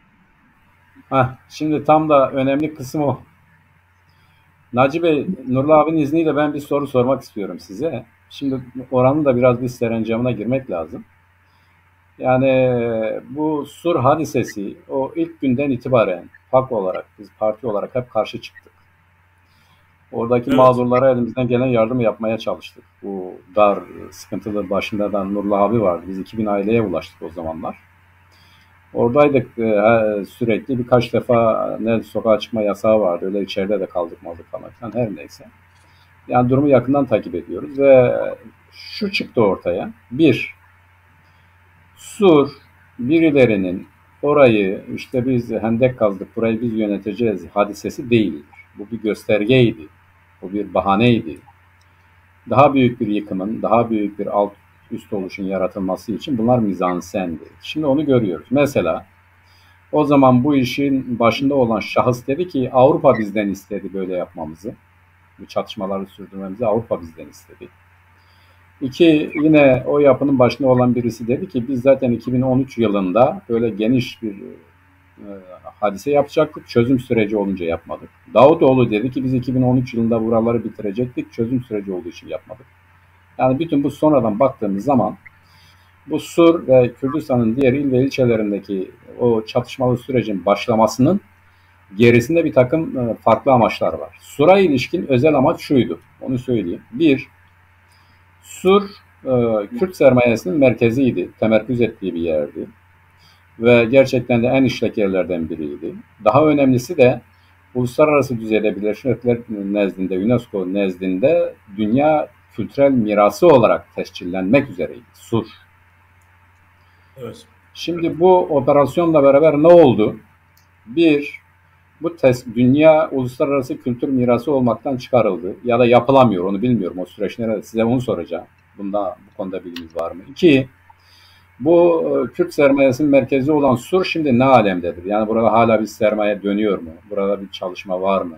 Şimdi tam da önemli kısım o. Naci Bey, Nurlu abinin izniyle ben bir soru sormak istiyorum size. Şimdi oranın da biraz bir serencamına girmek lazım. Yani bu Sur hadisesi o ilk günden itibaren PAK olarak, biz parti olarak hep karşı çıktık. Oradaki mağdurlara elimizden gelen yardımı yapmaya çalıştık. Bu dar, sıkıntılı başında da Nurlu abi vardı. Biz 2000 aileye ulaştık o zamanlar. Oradaydık sürekli, birkaç defa ne sokağa çıkma yasağı vardı. Öyle içeride de kaldık falan her neyse. Yani durumu yakından takip ediyoruz ve şu çıktı ortaya. Bir, Sur birilerinin orayı işte biz hendek kazdık, burayı biz yöneteceğiz hadisesi değildir. Bu bir göstergeydi. Bu bir bahaneydi. Daha büyük bir yıkımın, daha büyük bir alt üst oluşun yaratılması için bunlar mizansendi. Şimdi onu görüyoruz. Mesela o zaman bu işin başında olan şahıs dedi ki Avrupa bizden istedi böyle yapmamızı. Bu çatışmaları sürdürmemizi Avrupa bizden istedi. İki, yine o yapının başında olan birisi dedi ki biz zaten 2013 yılında böyle geniş bir hadise yapacaktık. Çözüm süreci olunca yapmadık. Davutoğlu dedi ki biz 2013 yılında buraları bitirecektik. Çözüm süreci olduğu için yapmadık. Yani bütün bu sonradan baktığımız zaman bu Sur ve Kürdistan'ın diğer il ve ilçelerindeki o çatışmalı sürecin başlamasının gerisinde bir takım farklı amaçlar var. Sur'a ilişkin özel amaç şuydu. Onu söyleyeyim. Bir, Sur Kürt sermayesinin merkeziydi. Temerküz ettiği bir yerdi. Ve gerçekten de en işlek yerlerden biriydi. Daha önemlisi de uluslararası düzeyde Birleşmiş Milletler nezdinde, UNESCO nezdinde dünya kültürel mirası olarak tescillenmek üzereydi. Sur. Evet. Şimdi bu operasyonla beraber ne oldu? Bir, bu dünya uluslararası kültür mirası olmaktan çıkarıldı. Ya da yapılamıyor, onu bilmiyorum. O süreç nerede? Size onu soracağım. Bu konuda bilginiz var mı? İki, bu Kürt sermayesinin merkezi olan Sur şimdi ne alemdedir? Yani burada hala bir sermaye dönüyor mu? Burada bir çalışma var mı?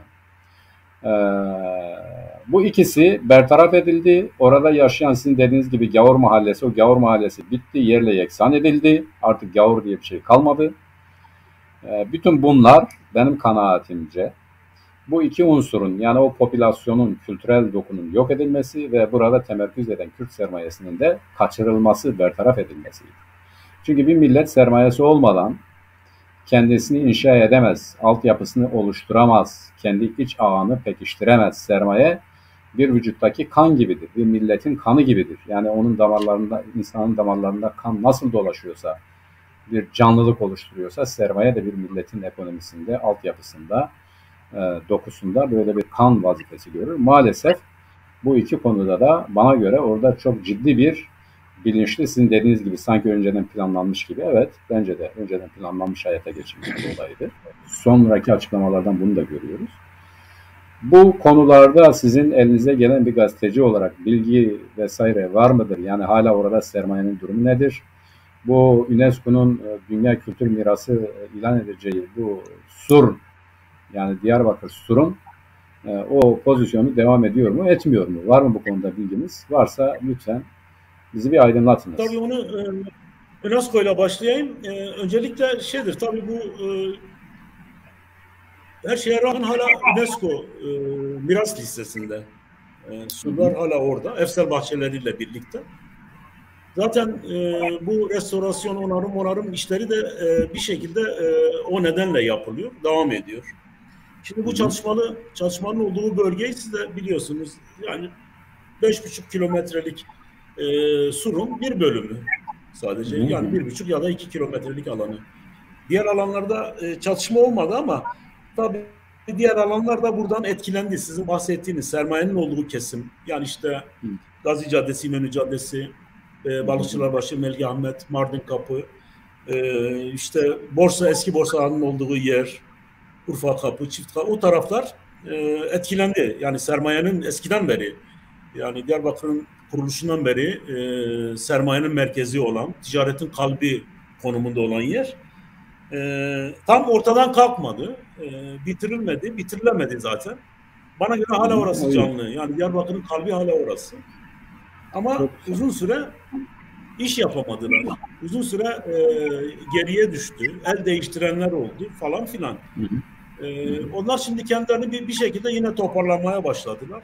Bu ikisi bertaraf edildi. Orada yaşayan sizin dediğiniz gibi Gavur Mahallesi, o Gavur Mahallesi bitti, yerle yeksan edildi. Artık Gavur diye bir şey kalmadı. Bütün bunlar benim kanaatimce bu iki unsurun yani o popülasyonun kültürel dokunun yok edilmesi ve burada temerküz eden Kürt sermayesinin de kaçırılması, bertaraf edilmesiydi. Çünkü bir millet sermayesi olmadan kendisini inşa edemez, altyapısını oluşturamaz, kendi iç ağını pekiştiremez. Sermaye bir vücuttaki kan gibidir, bir milletin kanı gibidir. Yani onun damarlarında, insanın damarlarında kan nasıl dolaşıyorsa, bir canlılık oluşturuyorsa sermaye de bir milletin ekonomisinde, altyapısında, dokusunda böyle bir kan vazifesi görür. Maalesef bu iki konuda da bana göre orada çok ciddi bir bilinçli, sizin dediğiniz gibi sanki önceden planlanmış gibi. Evet, bence de önceden planlanmış, hayata geçirmiş bir olaydı. Sonraki açıklamalardan bunu da görüyoruz. Bu konularda sizin elinize gelen bir gazeteci olarak bilgi vesaire var mıdır? Yani hala orada sermayenin durumu nedir? Bu UNESCO'nun Dünya Kültür Mirası ilan edeceği bu Sur, yani Diyarbakır Sur'un o pozisyonu devam ediyor mu, etmiyor mu? Var mı bu konuda bilginiz? Varsa lütfen bizi bir aydınlatınız. Tabii onu UNESCO ile başlayayım. Öncelikle şeydir, tabii bu her şeye rağmen hala UNESCO miras listesinde. Surlar hala orada. Efsel bahçeleriyle birlikte. Zaten bu restorasyon, onarım işleri de bir şekilde o nedenle yapılıyor, devam ediyor. Şimdi bu çalışmanın olduğu bölgeyi siz de biliyorsunuz. Yani 5,5 kilometrelik Sur'un bir bölümü sadece. Yani 1,5 ya da 2 kilometrelik alanı. Diğer alanlarda çatışma olmadı ama tabii diğer alanlar da buradan etkilendi. Sizin bahsettiğiniz sermayenin olduğu kesim. Yani işte Gazi Caddesi, İnönü Caddesi, Balıkçılarbaşı, Melih Ahmet, Mardin Kapı, işte eski borsanın olduğu yer, Urfa Kapı, Çift Kapı, o taraflar etkilendi. Yani sermayenin eskiden beri, yani Diyarbakır'ın kuruluşundan beri sermayenin merkezi olan, ticaretin kalbi konumunda olan yer tam ortadan kalkmadı, bitirilemedi zaten. Bana göre hala orası canlı. Yani Diyarbakır'ın kalbi hala orası. Ama uzun süre iş yapamadılar. Uzun süre geriye düştü. El değiştirenler oldu falan filan. Onlar şimdi kendilerini bir şekilde yine toparlamaya başladılar.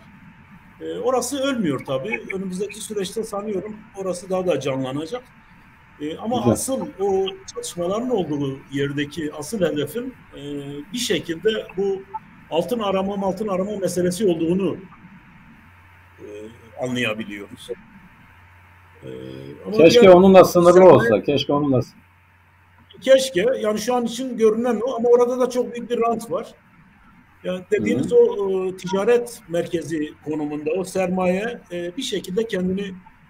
Orası ölmüyor tabii. Önümüzdeki süreçte sanıyorum orası daha da canlanacak. Ama güzel. Asıl o çalışmaların olduğu yerdeki asıl hedefin bir şekilde bu altın arama meselesi olduğunu anlayabiliyoruz. Keşke onunla sınırlı olsa. Keşke. Yani şu an için görünen o. Ama orada da çok büyük bir rant var. Yani dediğiniz o ticaret merkezi konumunda o sermaye bir şekilde kendini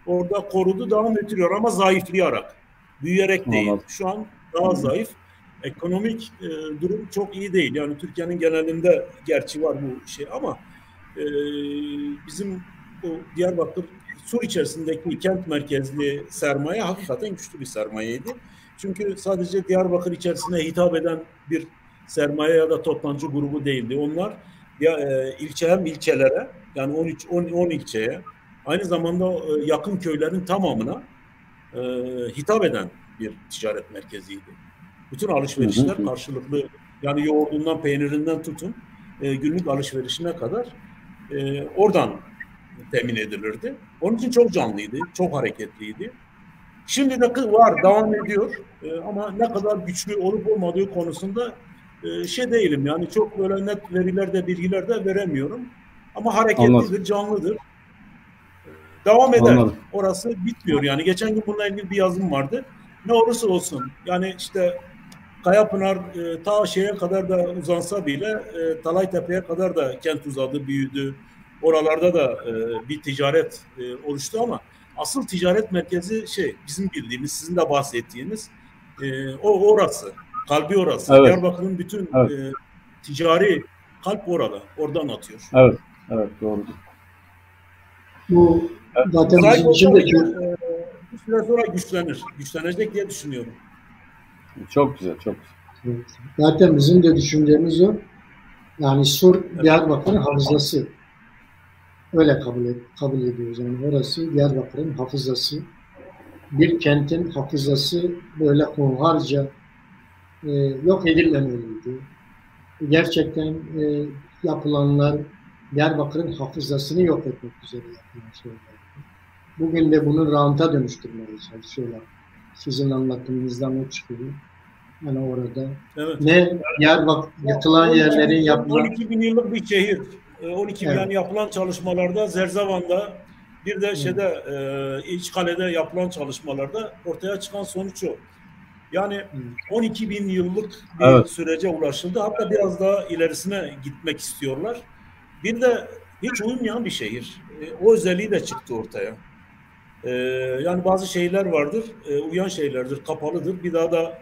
orada korudu, devam ettiriyor ama zayıflayarak. Büyüyerek değil. Şu an daha zayıf. ekonomik durum çok iyi değil. Yani Türkiye'nin genelinde gerçi var bu şey ama bizim o Diyarbakır Sur içerisindeki kent merkezli sermaye hakikaten güçlü bir sermayeydi. Çünkü sadece Diyarbakır içerisine hitap eden bir sermaye ya da toptancı grubu değildi. Onlar hem ilçelere yani 10 ilçeye aynı zamanda yakın köylerin tamamına hitap eden bir ticaret merkeziydi. Bütün alışverişler karşılıklı yani yoğurdundan peynirinden tutun günlük alışverişine kadar oradan temin edilirdi. Onun için çok canlıydı, çok hareketliydi. Şimdi de var, devam ediyor. Ama ne kadar güçlü olup olmadığı konusunda şey değilim. Yani çok böyle net verilerde, bilgiler de veremiyorum. Ama hareketlidir, Anladım. canlıdır. Devam eder. Anladım. Orası bitmiyor. Yani geçen gün bununla ilgili bir yazım vardı. Ne olursa olsun. Yani işte Kayapınar ta şeye kadar da uzansa bile Talaytepe'ye kadar da kent uzadı, büyüdü. Oralarda da bir ticaret oluştu ama asıl ticaret merkezi bizim bildiğimiz, sizin de bahsettiğiniz orası. Kalbi orası. Evet. Diyarbakır'ın bütün ticari kalp orada. Oradan atıyor. Evet. Evet, doğrudur. Bu zaten bizim için de bir süre sonra güçlenir. Güçlenecek diye düşünüyorum. Çok güzel, çok güzel. Zaten bizim de düşüncemiz o. Yani Sur Diyarbakır'ın hafızası. Öyle kabul ediyoruz. Yani orası Diyarbakır'ın hafızası. Bir kentin hafızası böyle hunharca yok edilmemeliydi. Gerçekten yapılanlar Diyarbakır'ın hafızasını yok etmek üzere yapılan şeyler. Bugün de bunu ranta dönüştürmeye çalışıyorlar. Sizin anlatımınızdan o çıkıyor. Yani orada ne Diyarbakır yıkılan yerlerin yapılan 12 bin yıllık bir şehir. 12 bin yani yapılan çalışmalarda Zerzavan'da bir de İçkale'de yapılan çalışmalarda ortaya çıkan sonuç o. Yani 12 bin yıllık bir sürece ulaşıldı. Hatta biraz daha ilerisine gitmek istiyorlar. Bir de hiç uymayan bir şehir. O özelliği de çıktı ortaya. Yani bazı şeyler vardır, uyan şeylerdir, kapalıdır. Bir daha da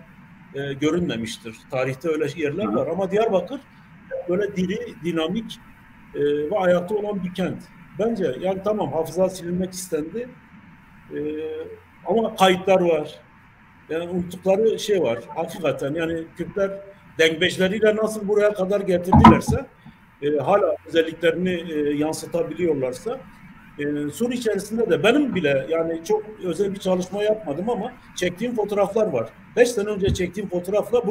görünmemiştir. Tarihte öyle yerler var. Ama Diyarbakır böyle diri, dinamik ve ayakta olan bir kent. Bence yani tamam hafıza silinmek istendi. Ama kayıtlar var. Yani unuttukları şey var. Hakikaten yani Kürtler dengbeşleriyle nasıl buraya kadar getirdilerse hala özelliklerini yansıtabiliyorlarsa Sur içerisinde de benim bile yani çok özel bir çalışma yapmadım ama çektiğim fotoğraflar var. 5 sene önce çektiğim fotoğrafla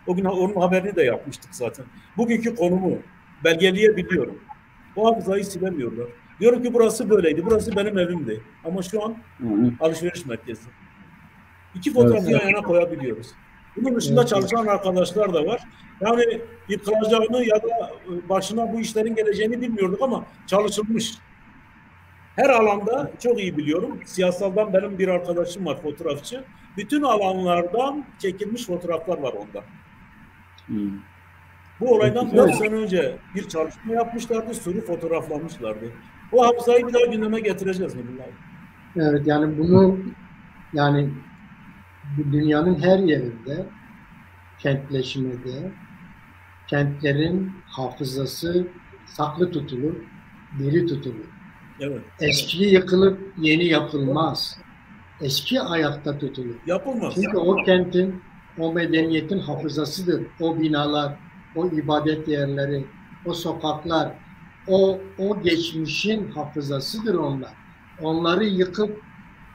bugün onun haberini de yapmıştık zaten. Bugünkü konumu belgeleyebiliyorum. O hafızayı silemiyorlar. Diyorum ki burası böyleydi. Burası benim evimdi. Ama şu an alışveriş merkezi. İki fotoğrafı yan yana koyabiliyoruz. Bunun dışında çalışan arkadaşlar da var. Yani yıkılacağını ya da başına bu işlerin geleceğini bilmiyorduk ama çalışılmış. Her alanda çok iyi biliyorum. Siyasaldan benim bir arkadaşım var, fotoğrafçı. Bütün alanlardan çekilmiş fotoğraflar var onda. Bu olaydan 4 sene önce bir çalışma yapmışlardı, Sur'u fotoğraflamışlardı. O hafızayı bir daha gündeme getireceğiz Nurullah. Evet, yani bunu yani dünyanın her yerinde kentleşmede kentlerin hafızası saklı tutulur, diri tutulur. Evet. Eski yıkılıp yeni yapılmaz. Eski ayakta tutulur. Yapılmaz. Çünkü o kentin, o medeniyetin hafızasıdır. O binalar, o ibadet yerleri, o sokaklar, o geçmişin hafızasıdır onlar. Onları yıkıp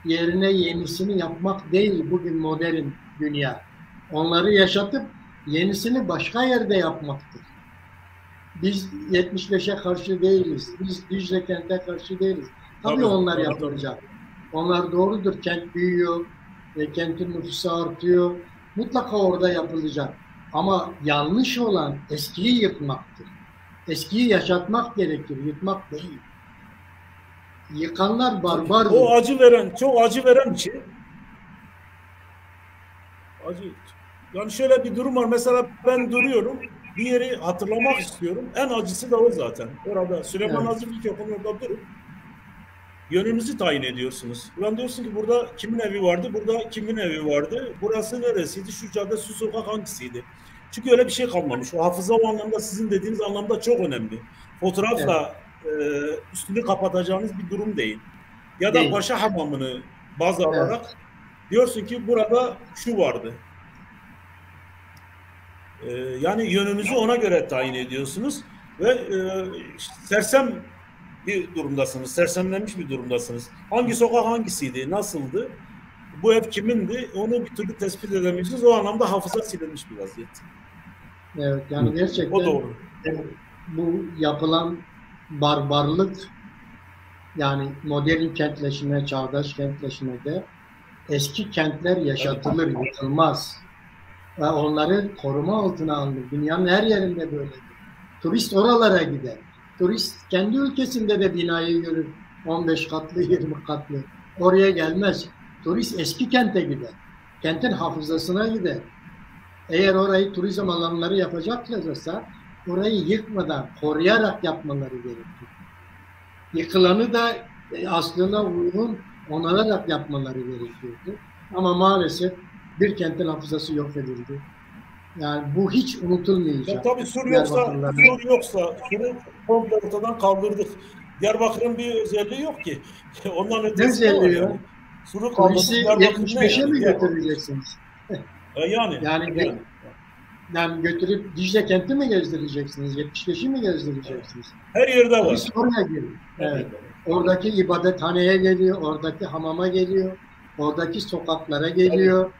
yerine yenisini yapmak değil bugün modern dünya. Onları yaşatıp yenisini başka yerde yapmaktır. Biz 75'e karşı değiliz. Biz Dicle kente karşı değiliz. Tabii onlar yapılacak. Onlar doğrudur. Kent büyüyor ve kentin nüfusu artıyor. Mutlaka orada yapılacak. Ama yanlış olan eskiyi yıkmaktır. Eskiyi yaşatmak gerekir, yıkmak değil. Yıkanlar barbardır. O acı veren, çok acı veren bir şey. Acı. Yani şöyle bir durum var. Mesela ben duruyorum. Bir yeri hatırlamak istiyorum. En acısı da o zaten. Orada Süleyman Nazif İlkokulu'nun orada durup Yönünüzü tayin ediyorsunuz. Ulan diyorsun ki burada kimin evi vardı, burada kimin evi vardı, burası neresiydi, şu cadde, şu sokak hangisiydi? Çünkü öyle bir şey kalmamış. O hafıza o anlamda sizin dediğiniz anlamda çok önemli. Fotoğrafla üstünü kapatacağınız bir durum değil. Ya da Paşa Hamamı'nı baz alarak diyorsun ki burada şu vardı. Yani yönünüzü ona göre tayin ediyorsunuz ve sersem bir durumdasınız, sersemlenmiş bir durumdasınız. Hangi sokak hangisiydi, nasıldı, bu ev kimindi, onu bir türlü tespit edemiyorsunuz. O anlamda hafıza silinmiş bir vaziyet. Evet, yani gerçekten o doğru. Bu yapılan barbarlık, yani modern kentleşme, çağdaş kentleşmede eski kentler yaşatılır, yıkılmaz. Ve onları koruma altına alınır. Dünyanın her yerinde böyledir. Turist oralara gider. Turist kendi ülkesinde de binayı görür. 15 katlı, 20 katlı. Oraya gelmez. Turist eski kente gider. Kentin hafızasına gider. Eğer orayı turizm alanları yapacaklarsa orayı yıkmadan, koruyarak yapmaları gerekir. Yıkılanı da aslına uygun onararak yapmaları gerekiyordu. Ama maalesef bir kentin hafızası yok edildi. Yani bu hiç unutulmayacak. Ya tabii sur yoksa suru komple ortadan kaldırdık. Diyarbakır'ın bir özelliği yok ki. Ondan ötesi ne özelliği var yani. Suru kaldırdık. Polisi 75'e mi götüreceksiniz? Yani götürüp Dicle kenti mi gezdireceksiniz? 75'i mi gezdireceksiniz? Her yerde var. Polis oraya geliyor. Evet. Oradaki ibadethaneye geliyor, oradaki hamama geliyor, oradaki sokaklara geliyor,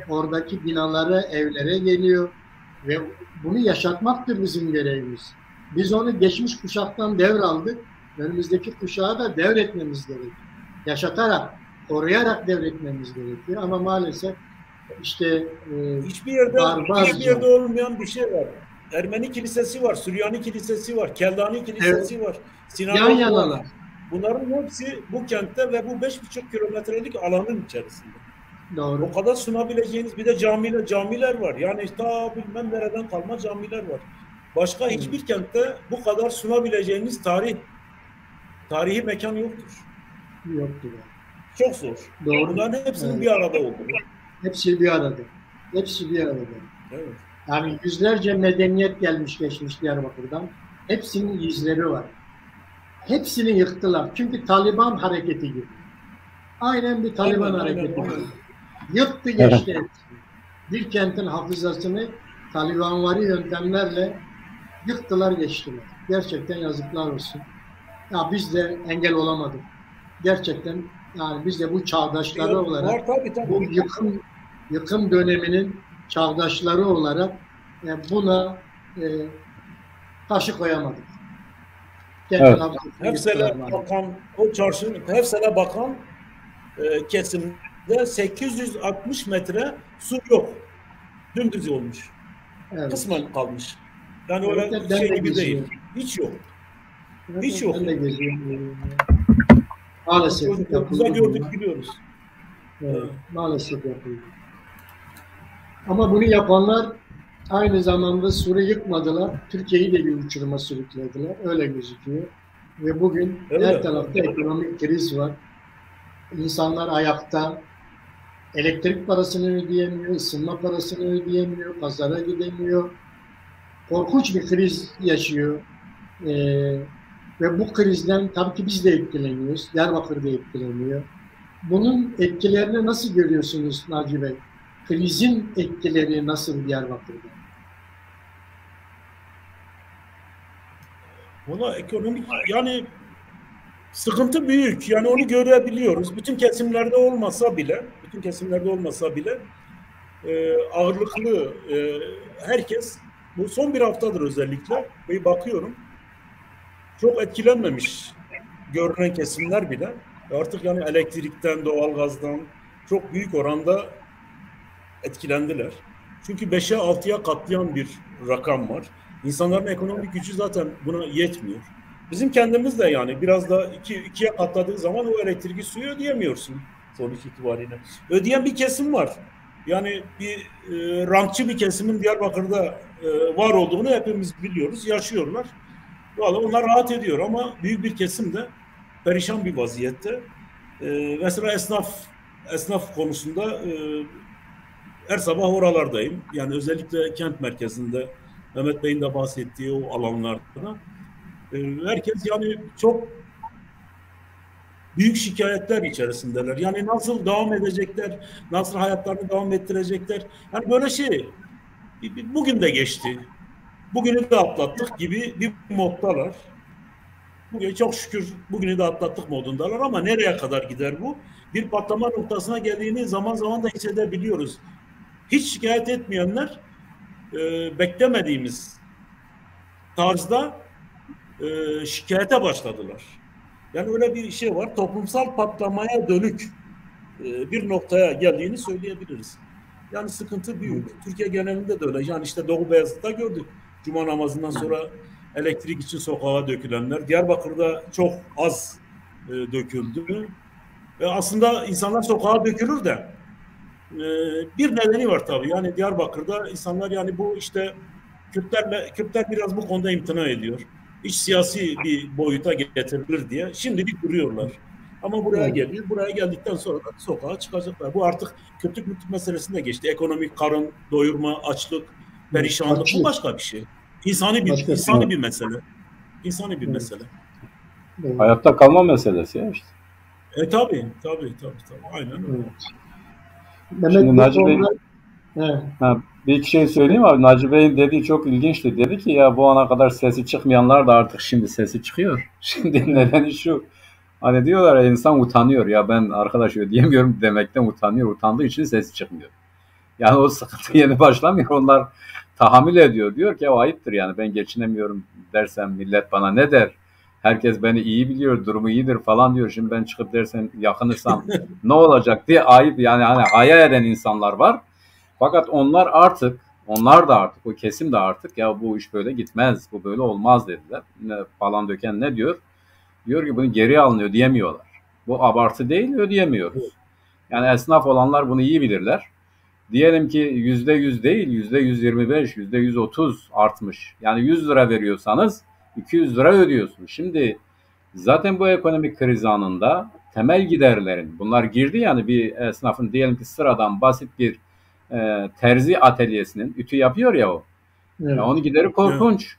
oradaki binalara, evlere geliyor ve bunu yaşatmaktır bizim görevimiz. Biz onu geçmiş kuşaktan devraldık, önümüzdeki kuşağa da devretmemiz gerekiyor. Yaşatarak, koruyarak devretmemiz gerekiyor ama maalesef işte hiçbir yerde olmayan bir şey var. Ermeni kilisesi var, Süryani kilisesi var, Keldani kilisesi var, Sinagog var. Bunların hepsi bu kentte ve bu 5,5 kilometrelik alanın içerisinde. Doğru. O kadar sunabileceğiniz bir de camiler var. Yani ta bilmem nereden kalma camiler var. Başka hiçbir kentte bu kadar sunabileceğiniz tarihi mekan yoktur. Yoktur. Çok zor. Doğru. Bunların hepsinin bir arada olduğu. Hepsi bir arada. Hepsi bir arada. Evet. Yani yüzlerce medeniyet gelmiş geçmiş Diyarbakır'dan. Hepsinin izleri var. Hepsini yıktılar. Çünkü Taliban hareketi gibi. Aynen bir Taliban hareketi gibi. Yıktı geçti hepsini. Bir kentin hafızasını Talibanvari yöntemlerle yıktılar geçtiler. Gerçekten yazıklar olsun. Ya biz de engel olamadık. Gerçekten yani biz de bu çağdaşları olarak tabii. Bu yıkım döneminin çağdaşları olarak buna taşı koyamadık. Evet. Hefsele bakan o çarşının Hefsele bakan kesimde 860 metre su yok. Dümdüz olmuş. Evet. Kısmen kalmış. Yani öyle şey gibi değil. Hiç yok. Hiç yok. Maalesef yapıldı. Gördük biliyoruz. Evet, maalesef yapıldı. Ama bunu yapanlar aynı zamanda Sur'u yıkmadılar. Türkiye'yi de bir uçuruma sürüklediler. Öyle gözüküyor. Ve bugün her tarafta ekonomik kriz var. İnsanlar ayakta. Elektrik parasını ödeyemiyor, ısınma parasını ödeyemiyor, pazara gidemiyor. Korkunç bir kriz yaşıyor. Ve bu krizden tabii ki biz de etkileniyoruz. Diyarbakır da etkileniyor. Bunun etkilerini nasıl görüyorsunuz Naci Bey? Krizin etkileri nasıl Diyarbakır'da? Valla ekonomik yani sıkıntı büyük. Yani onu görebiliyoruz. Bütün kesimlerde olmasa bile ağırlıklı herkes bu son bir haftadır özellikle ve bakıyorum çok etkilenmemiş görünen kesimler bile artık yani elektrikten, doğalgazdan çok büyük oranda etkilendiler. Çünkü 5'e 6'ya katlayan bir rakam var. İnsanların ekonomik gücü zaten buna yetmiyor. Bizim kendimiz de yani biraz da ikiye katladığı zaman o elektriği suyu ödeyemiyorsun sonuç itibariyle. Ödeyen bir kesim var. Yani bir rantçı bir kesimin Diyarbakır'da var olduğunu hepimiz biliyoruz, yaşıyorlar. Vallahi onlar rahat ediyor ama büyük bir kesim de perişan bir vaziyette. Mesela esnaf konusunda her sabah oralardayım. Yani özellikle kent merkezinde Mehmet Bey'in de bahsettiği o alanlarda herkes yani çok büyük şikayetler içerisindeler. Yani nasıl devam edecekler, nasıl hayatlarını devam ettirecekler. Yani böyle şey, bugün de geçti, bugünü de atlattık gibi bir moddalar. Bugün çok şükür bugünü de atlattık modundalar ama nereye kadar gider bu? Bir patlama noktasına geldiğini zaman zaman da hissedebiliyoruz. Hiç şikayet etmeyenler beklemediğimiz tarzda şikayete başladılar. Yani öyle bir şey var. Toplumsal patlamaya dönük bir noktaya geldiğini söyleyebiliriz. Yani sıkıntı büyük. Türkiye genelinde de öyle. Yani işte Doğu Beyazıt'ta gördük. Cuma namazından sonra elektrik için sokağa dökülenler. Diyarbakır'da çok az döküldü. Aslında insanlar sokağa dökülür de bir nedeni var tabii. Yani Diyarbakır'da insanlar yani bu işte Kürtler biraz bu konuda imtina ediyor. İç siyasi bir boyuta getirilir diye şimdilik duruyorlar. Ama buraya geliyor. Buraya geldikten sonra da sokağa çıkacaklar. Bu artık Kürtlük meselesine geçti. Ekonomik karın doyurma, açlık, perişanlık bu başka bir şey. İnsani bir mesele. İnsani bir mesele. Hayatta kalma meselesi ya işte. Tabii. Aynen öyle. Şimdi Naci Bey, bir iki şey söyleyeyim abi. Naci Bey'in dediği çok ilginçti. Dedi ki ya bu ana kadar sesi çıkmayanlar da artık şimdi sesi çıkıyor. Şimdi nedeni şu. Hani diyorlar ya, insan utanıyor. Ya ben arkadaş ödeyemiyorum demekten utanıyor. Utandığı için sesi çıkmıyor. Yani o sıkıntı yeni başlamıyor. Onlar tahammül ediyor. Diyor ki o ayıptır yani, ben geçinemiyorum dersem millet bana ne der? Herkes beni iyi biliyor, durumu iyidir falan diyor. Şimdi ben çıkıp dersem yakınırsam ne olacak diye ayıp, yani hani hayal eden insanlar var. Fakat onlar da artık o kesim de artık ya bu iş böyle gitmez, bu böyle olmaz dediler. Falan döken ne diyor? Diyor ki bunu geri alınıyor diyemiyorlar. Bu abartı değil, ödeyemiyoruz. Yani esnaf olanlar bunu iyi bilirler. Diyelim ki %100 değil, %125, %130 artmış. Yani 100 lira veriyorsanız 200 lira ödüyorsunuz. Şimdi zaten bu ekonomik kriz anında temel giderlerin, bunlar girdi yani bir esnafın diyelim ki sıradan basit bir terzi atölyesinin ütü yapıyor ya o. Evet. Ya onun gideri korkunç.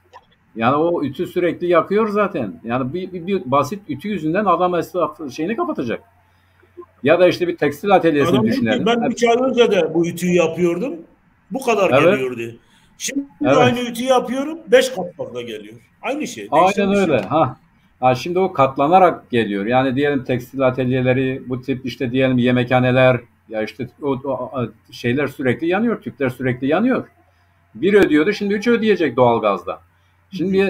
Yani o ütü sürekli yakıyor zaten. Yani bir basit ütü yüzünden adam esnaf şeyini kapatacak. Ya da işte bir tekstil atölyesini düşünelim. Ben 3 ay önce de bu ütüyü yapıyordum. Bu kadar geliyordu. Şimdi aynı ütüyü yapıyorum. 5 kat fazla geliyor. Aynı şey. Aynen öyle. Şimdi o katlanarak geliyor. Yani diyelim tekstil atölyeleri, bu tip işte diyelim yemekhaneler, ya işte o şeyler sürekli yanıyor. Tüpler sürekli yanıyor. Bir ödüyordu, şimdi 3 ödeyecek doğalgazda.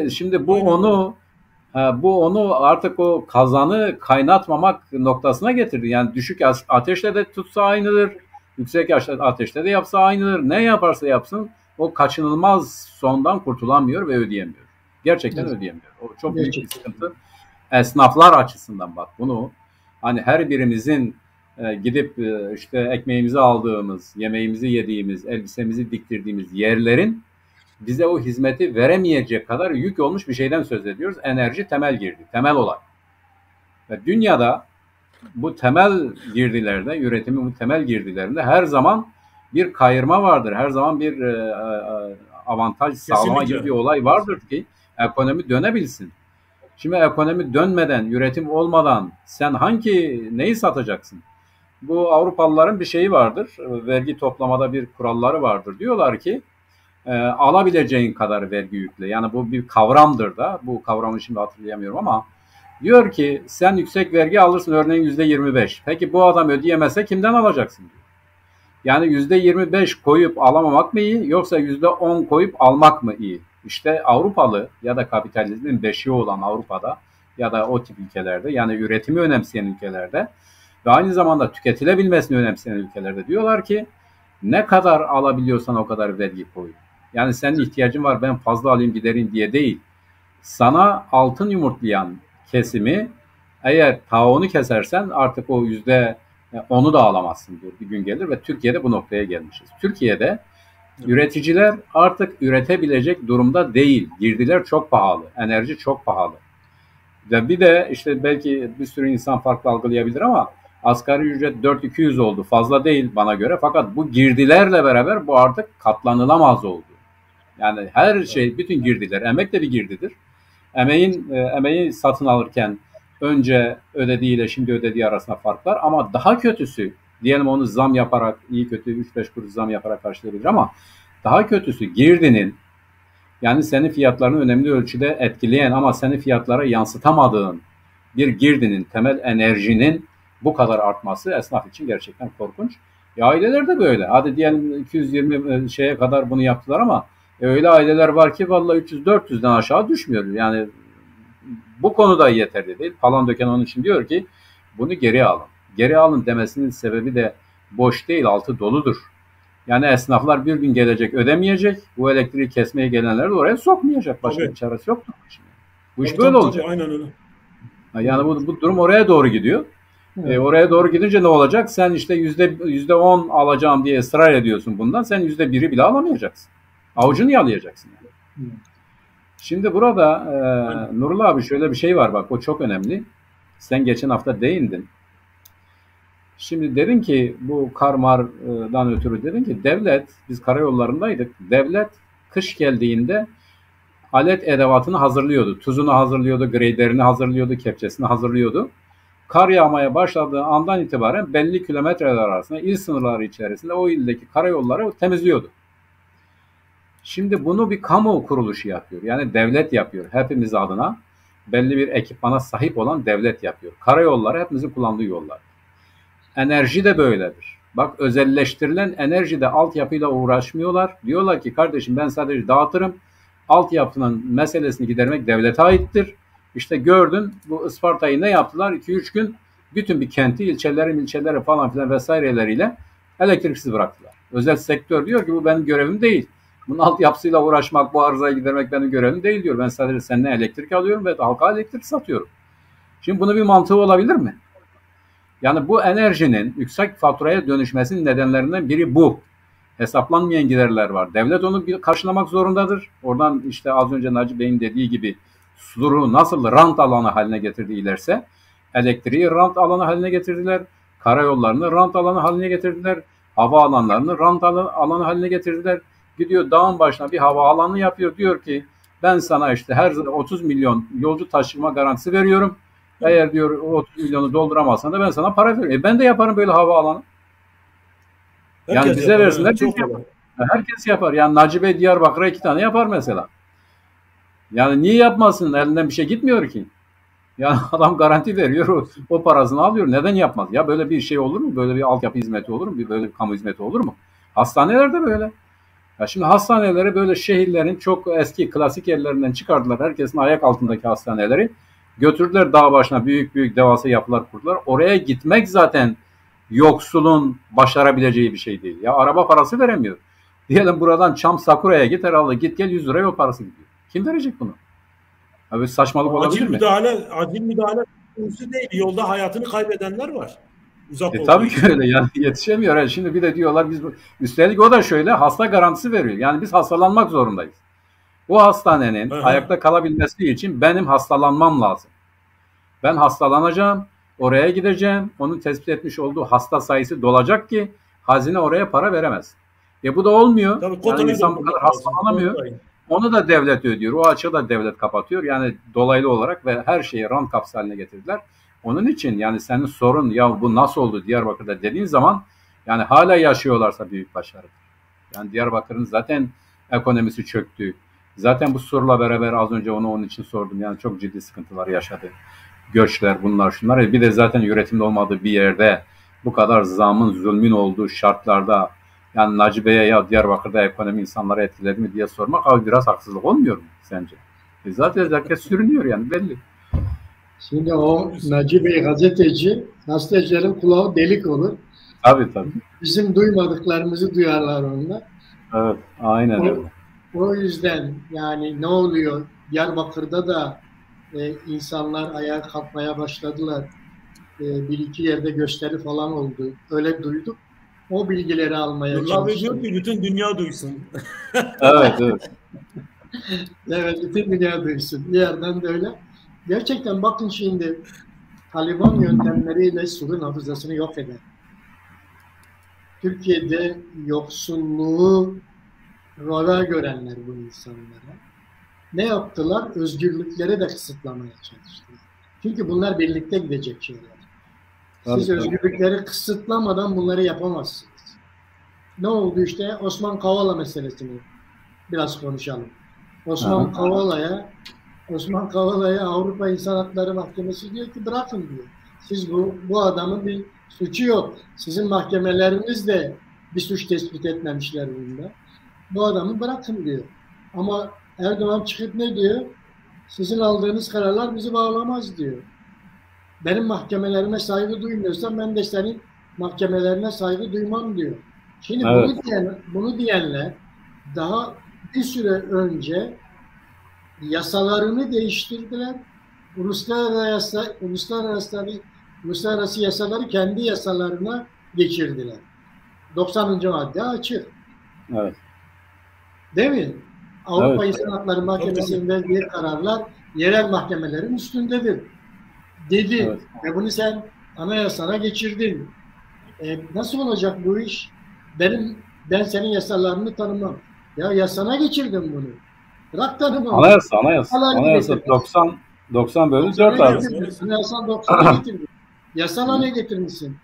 Şimdi bu onu artık o kazanı kaynatmamak noktasına getirdi. Yani düşük ateşle de tutsa aynıdır, yüksek ateşle de yapsa aynıdır. Ne yaparsa yapsın o kaçınılmaz sondan kurtulamıyor ve ödeyemiyor. Gerçekten ödeyemiyor. O çok büyük bir sıkıntı. Esnaflar açısından bak bunu, hani her birimizin gidip işte ekmeğimizi aldığımız, yemeğimizi yediğimiz, elbisemizi diktirdiğimiz yerlerin bize o hizmeti veremeyecek kadar yük olmuş bir şeyden söz ediyoruz. Enerji temel girdi, temel olay. Ve dünyada bu temel girdilerde, üretimin bu temel girdilerinde her zaman bir kayırma vardır. Her zaman bir avantaj sağlama gibi bir olay vardır ki ekonomi dönebilsin. Şimdi ekonomi dönmeden, üretim olmadan sen neyi satacaksın? Bu Avrupalıların bir şeyi vardır. Vergi toplamada bir kuralları vardır. Diyorlar ki alabileceğin kadar vergi yükle. Yani bu bir kavramdır da. Bu kavramı şimdi hatırlayamıyorum ama diyor ki sen yüksek vergi alırsın, örneğin %25. Peki bu adam ödeyemezse kimden alacaksın diyor. Yani %25 koyup alamamak mı iyi, yoksa %10 koyup almak mı iyi? İşte Avrupalı ya da kapitalizmin beşiği olan Avrupa'da ya da o tip ülkelerde, yani üretimi önemseyen ülkelerde ve aynı zamanda tüketilebilmesini önemseyen ülkelerde diyorlar ki ne kadar alabiliyorsan o kadar vergi koy. Yani senin ihtiyacın var, ben fazla alayım gidereyim diye değil. Sana altın yumurtlayan kesimi eğer tavuğunu kesersen artık o %10'u da alamazsın diyor, bir gün gelir ve Türkiye'de bu noktaya gelmişiz. Türkiye'de üreticiler artık üretebilecek durumda değil. Girdiler çok pahalı, enerji çok pahalı. Ve bir de işte belki bir sürü insan farklı algılayabilir ama asgari ücret 4200 oldu. Fazla değil bana göre. Fakat bu girdilerle beraber bu artık katlanılamaz oldu. Yani her şey, bütün girdiler. Emek de bir girdidir. Emeği satın alırken önce ödediğiyle şimdi ödediği arasında fark var. Ama daha kötüsü, diyelim onu zam yaparak, iyi kötü 3-5 kuruş zam yaparak karşılayabilir ama daha kötüsü girdinin, yani senin fiyatlarını önemli ölçüde etkileyen ama senin fiyatlara yansıtamadığın bir girdinin, temel enerjinin bu kadar artması esnaf için gerçekten korkunç. Aileler de böyle. Hadi diyelim 220 şeye kadar bunu yaptılar ama öyle aileler var ki vallahi 300-400'den aşağı düşmüyor. Yani bu konuda yeterli değil. Palandöken onun için diyor ki bunu geri alın. Geri alın demesinin sebebi de boş değil, altı doludur. Yani esnaflar bir gün gelecek, ödemeyecek. Bu elektriği kesmeye gelenleri de oraya sokmayacak. Başka bir çaresi yoktur. Bu iş böyle olacak. Aynen öyle. Yani bu durum oraya doğru gidiyor. Evet. Oraya doğru gidince ne olacak? Sen işte %10 alacağım diye ısrar ediyorsun bundan. Sen %1'i bile alamayacaksın. Avucunu yalayacaksın. Yani. Şimdi burada Nurullah abi şöyle bir şey var bak, o çok önemli. Sen geçen hafta değindin. Şimdi dedin ki bu Karmar'dan ötürü dedin ki devlet, biz karayollarındaydık. Devlet kış geldiğinde alet edevatını hazırlıyordu. Tuzunu hazırlıyordu, graderini hazırlıyordu, kepçesini hazırlıyordu. Kar yağmaya başladığı andan itibaren belli kilometreler arasında il sınırları içerisinde o ildeki karayolları temizliyordu. Şimdi bunu bir kamu kuruluşu yapıyor. Yani devlet yapıyor. Hepimiz adına belli bir ekipmana sahip olan devlet yapıyor. Karayolları hepimizin kullandığı yollar. Enerji de böyledir. Bak, özelleştirilen enerjide altyapıyla uğraşmıyorlar. Diyorlar ki kardeşim ben sadece dağıtırım. Altyapının meselesini gidermek devlete aittir. İşte gördün bu Isparta'yı ne yaptılar? 2-3 gün bütün bir kenti, ilçeleri falan filan vesaireleriyle elektriksiz bıraktılar. Özel sektör diyor ki bu benim görevim değil. Bunun altyapısıyla uğraşmak, bu arızayı gidermek benim görevim değil diyor. Ben sadece senden elektrik alıyorum ve halka elektrik satıyorum. Şimdi bunun bir mantığı olabilir mi? Yani bu enerjinin yüksek faturaya dönüşmesinin nedenlerinden biri bu. Hesaplanmayan giderler var. Devlet onu karşılamak zorundadır. Oradan işte az önce Naci Bey'in dediği gibi suru nasıl rant alanı haline getirdilerse elektriği rant alanı haline getirdiler. Karayollarını rant alanı haline getirdiler. Hava alanlarını rant alanı haline getirdiler. Gidiyor dağın başına bir hava alanı yapıyor. Diyor ki ben sana işte her 30 milyon yolcu taşıma garantisi veriyorum. Eğer diyor o 30 milyonu dolduramazsan da ben sana para veririm. Ben de yaparım böyle hava alanı. Yani herkes bize versinler. Herkes yapar. Yani Naci Bey Diyarbakır'a 2 tane yapar mesela. Yani niye yapmasın? Elinden bir şey gitmiyor ki. Yani adam garanti veriyor. O parasını alıyor. Neden yapmaz? Ya böyle bir şey olur mu? Böyle bir altyapı hizmeti olur mu? Böyle bir kamu hizmeti olur mu? Hastanelerde böyle. Ya şimdi hastaneleri böyle şehirlerin çok eski klasik yerlerinden çıkardılar. Herkesin ayak altındaki hastaneleri. Götürdüler dağ başına, büyük büyük devasa yapılar kurdular. Oraya gitmek zaten yoksulun başarabileceği bir şey değil. Ya araba parası veremiyor. Diyelim buradan Çam Sakura'ya git, herhalde git gel 100 lira yol parası gidiyor. Kim verecek bunu? Abi saçmalık olabilir mi? Acil müdahale konusu değil. Yolda hayatını kaybedenler var. Tabii ki öyle yani yetişemiyor. Yani şimdi bir de diyorlar biz üstelik o da şöyle hasta garantisi veriyor. Yani biz hastalanmak zorundayız. Bu hastanenin ayakta kalabilmesi için benim hastalanmam lazım. Ben hastalanacağım, oraya gideceğim. Onun tespit etmiş olduğu hasta sayısı dolacak ki hazine oraya para veremez. Bu da olmuyor. Tabii, yani insan bu kadar hastalanamıyor. Onu da devlet ödüyor. O açığı da devlet kapatıyor. Yani dolaylı olarak ve her şeyi rant kapısı haline getirdiler. Onun için yani senin sorun ya bu nasıl oldu Diyarbakır'da dediğin zaman yani hala yaşıyorlarsa büyük başarı. Yani Diyarbakır'ın zaten ekonomisi çöktü. Zaten bu soruyla beraber az önce onun için sordum. Yani çok ciddi sıkıntılar yaşadı. Göçler bunlar şunlar. Bir de zaten üretimde olmadığı bir yerde bu kadar zamın, zulmün olduğu şartlarda yani Naci Bey'e ya Diyarbakır'da ekonomi insanları etkiledi mi diye sormak abi biraz haksızlık olmuyor mu sence? Zaten herkes sürünüyor yani belli. Şimdi o Naci Bey gazetecilerin kulağı delik olur. Tabii. Bizim duymadıklarımızı duyarlar onlar. Evet, aynen öyle. O yüzden yani ne oluyor? Diyarbakır'da da insanlar ayağa kalkmaya başladılar. Bir iki yerde gösteri falan oldu. Öyle duyduk. O bilgileri almaya çalıştık. Diyor ki bütün dünya duysun. Evet. Evet, bütün dünya duysun. Bir yerden de öyle. Gerçekten bakın şimdi Taliban yöntemleriyle Sur'un hafızasını yok eder. Türkiye'de yoksulluğu rava görenler bu insanlara ne yaptılar? Özgürlükleri de kısıtlamaya çalıştılar. Çünkü bunlar birlikte gidecek şeyler. Siz özgürlükleri kısıtlamadan bunları yapamazsınız. Ne oldu işte? Osman Kavala meselesini biraz konuşalım. Osman Kavala'ya Avrupa İnsan Hakları Mahkemesi diyor ki bırakın diyor. Siz bu adamın bir suçu yok. Sizin mahkemeleriniz de bir suç tespit etmemişler bunda. Bu adamı bırakın diyor. Ama Erdoğan çıkıp ne diyor? Sizin aldığınız kararlar bizi bağlamaz diyor. Benim mahkemelerime saygı duymuyorsan ben de senin mahkemelerine saygı duymam diyor. Şimdi bunu diyenler daha bir süre önce yasalarını değiştirdiler. Uluslararası yasaları kendi yasalarına geçirdiler. 90. madde açık. Evet. Değil mi? Avrupa İnsan Hakları Mahkemesi'nin verdiği kararlar yerel mahkemelerin üstündedir. Dedi. Evet. Ve bunu sen anayasana geçirdin. Nasıl olacak bu iş? Ben senin yasalarını tanımam. Ya yasana geçirdim bunu. Bırak tanımam. Anayasa 90 bölü 4 Anayasa 90'a getirdi. Yasana ne getirmişsin?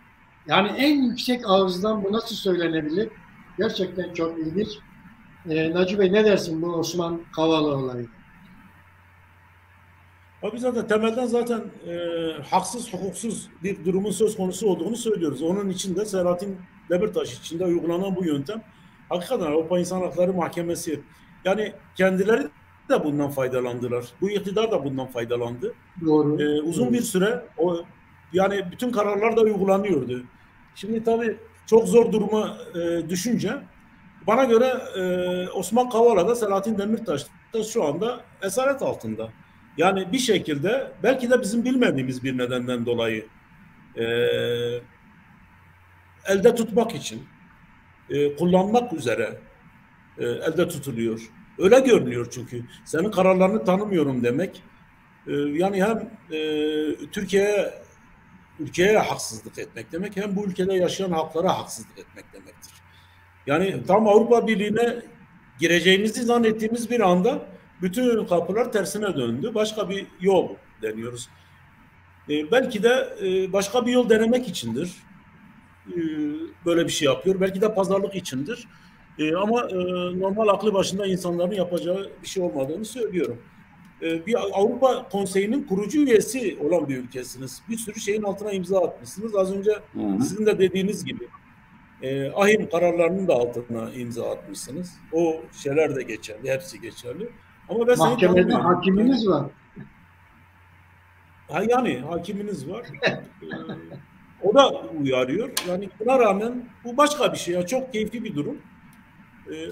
Yani en yüksek ağızdan bu nasıl söylenebilir? Gerçekten çok ilginç. Naci Bey ne dersin bu Osman Kavala olayı? Abi zaten haksız, hukuksuz bir durumun söz konusu olduğunu söylüyoruz. Onun için de Selahattin Demirtaş için de uygulanan bu yöntem hakikaten Avrupa İnsan Hakları Mahkemesi, yani kendileri de bundan faydalandılar. Bu iktidar da bundan faydalandı. Doğru. Uzun bir süre yani bütün kararlar da uygulanıyordu. Şimdi tabii çok zor duruma düşünce bana göre Osman Kavala da Selahattin Demirtaş da şu anda esaret altında. Yani bir şekilde belki de bizim bilmediğimiz bir nedenden dolayı elde tutmak için kullanmak üzere elde tutuluyor. Öyle görünüyor çünkü. Senin kararlarını tanımıyorum demek. Yani hem ülkeye haksızlık etmek demek, hem bu ülkede yaşayan halklara haksızlık etmek demektir. Yani tam Avrupa Birliği'ne gireceğimizi zannettiğimiz bir anda bütün kapılar tersine döndü. Başka bir yol deniyoruz. Belki de başka bir yol denemek içindir. Böyle bir şey yapıyor. Belki de pazarlık içindir. Ama normal aklı başında insanların yapacağı bir şey olmadığını söylüyorum. Bir Avrupa Konseyi'nin kurucu üyesi olan bir ülkesiniz. Bir sürü şeyin altına imza atmışsınız. Az önce sizin de dediğiniz gibi ahim kararlarının da altına imza atmışsınız. O şeyler de geçerli. Hepsi geçerli. Ama ben mahkemede hakiminiz var. Yani hakiminiz var. O da uyarıyor. Yani buna rağmen bu başka bir şey. Yani çok keyifli bir durum.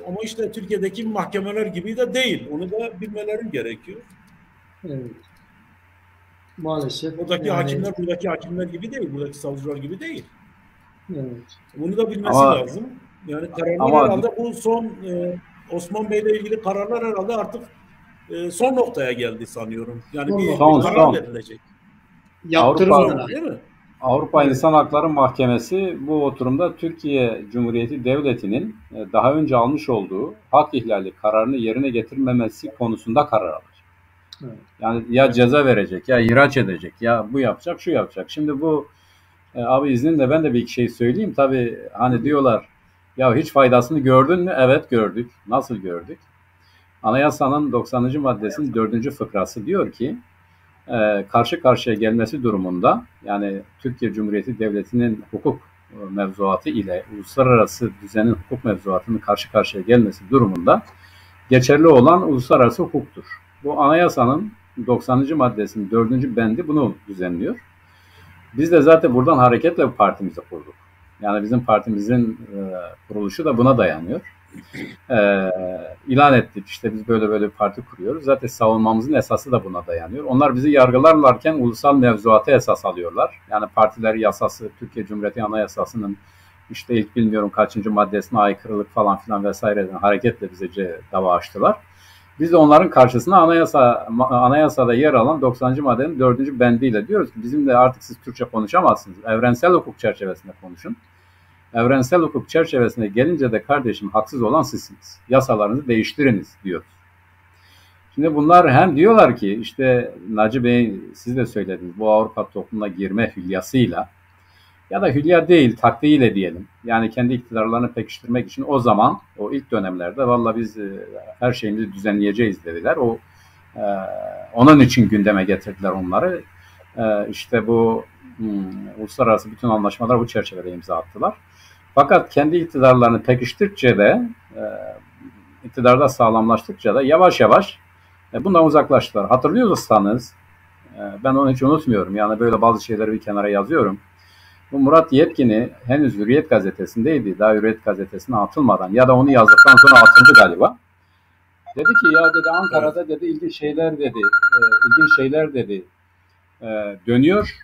Ama işte Türkiye'deki mahkemeler gibi de değil. Onu da bilmeleri gerekiyor. Evet. Maalesef. Buradaki hakimler gibi değil. Buradaki savcılar gibi değil. Evet. Bunu da bilmesi lazım. Yani kararlar herhalde bu son Osman Bey'le ilgili kararlar herhalde artık son noktaya geldi sanıyorum. Yani bir karar verilecek. Yaptırım değil mi? Avrupa İnsan Hakları Mahkemesi bu oturumda Türkiye Cumhuriyeti Devleti'nin daha önce almış olduğu hak ihlali kararını yerine getirmemesi konusunda karar alır. Evet. Yani ya ceza verecek, ya ihraç edecek, ya bu yapacak, şu yapacak. Şimdi bu abi izninle ben de bir iki şey söyleyeyim. Tabii hani diyorlar ya hiç faydasını gördün mü? Evet gördük. Nasıl gördük? Anayasanın 90. maddesinin 4. fıkrası diyor ki karşı karşıya gelmesi durumunda, yani Türkiye Cumhuriyeti Devleti'nin hukuk mevzuatı ile uluslararası düzenin hukuk mevzuatının karşı karşıya gelmesi durumunda geçerli olan uluslararası hukuktur. Bu anayasanın 90. maddesinin 4. bendi bunu düzenliyor. Biz de zaten buradan hareketle bu partimizi kurduk. Yani bizim partimizin kuruluşu da buna dayanıyor. İlan ettik, işte biz böyle bir parti kuruyoruz. Zaten savunmamızın esası da buna dayanıyor. Onlar bizi yargılarlarken ulusal mevzuatı esas alıyorlar. Yani partiler yasası, Türkiye Cumhuriyeti Anayasası'nın işte ilk bilmiyorum kaçıncı maddesine aykırılık falan filan vesaireden hareketle bize dava açtılar. Biz de onların karşısına anayasada yer alan 90. maddenin 4. bendiyle diyoruz ki bizimle artık siz Türkçe konuşamazsınız. Evrensel hukuk çerçevesinde konuşun. Evrensel hukuk çerçevesine gelince de kardeşim haksız olan sizsiniz. Yasalarınızı değiştiriniz diyoruz. Şimdi bunlar hem diyorlar ki işte Naci Bey siz de söylediniz bu Avrupa toplumuna girme hülyasıyla ya da hülya değil taktiğiyle diyelim. Yani kendi iktidarlarını pekiştirmek için o zaman o ilk dönemlerde valla biz her şeyimizi düzenleyeceğiz dediler. Onun için gündeme getirdiler onları. İşte bu uluslararası bütün anlaşmalar bu çerçevede imza attılar. Fakat kendi iktidarlarını pekiştirdikçe de iktidarda sağlamlaştıkça da yavaş yavaş bundan uzaklaştılar. Hatırlıyorsanız ben onu hiç unutmuyorum. Yani böyle bazı şeyleri bir kenara yazıyorum. Bu Murat Yetkin'i henüz Hürriyet gazetesindeydi. Daha Hürriyet gazetesine atılmadan ya da onu yazdıktan sonra atıldı galiba. Dedi ki ya dedi Ankara'da dedi ilginç şeyler dedi dönüyor.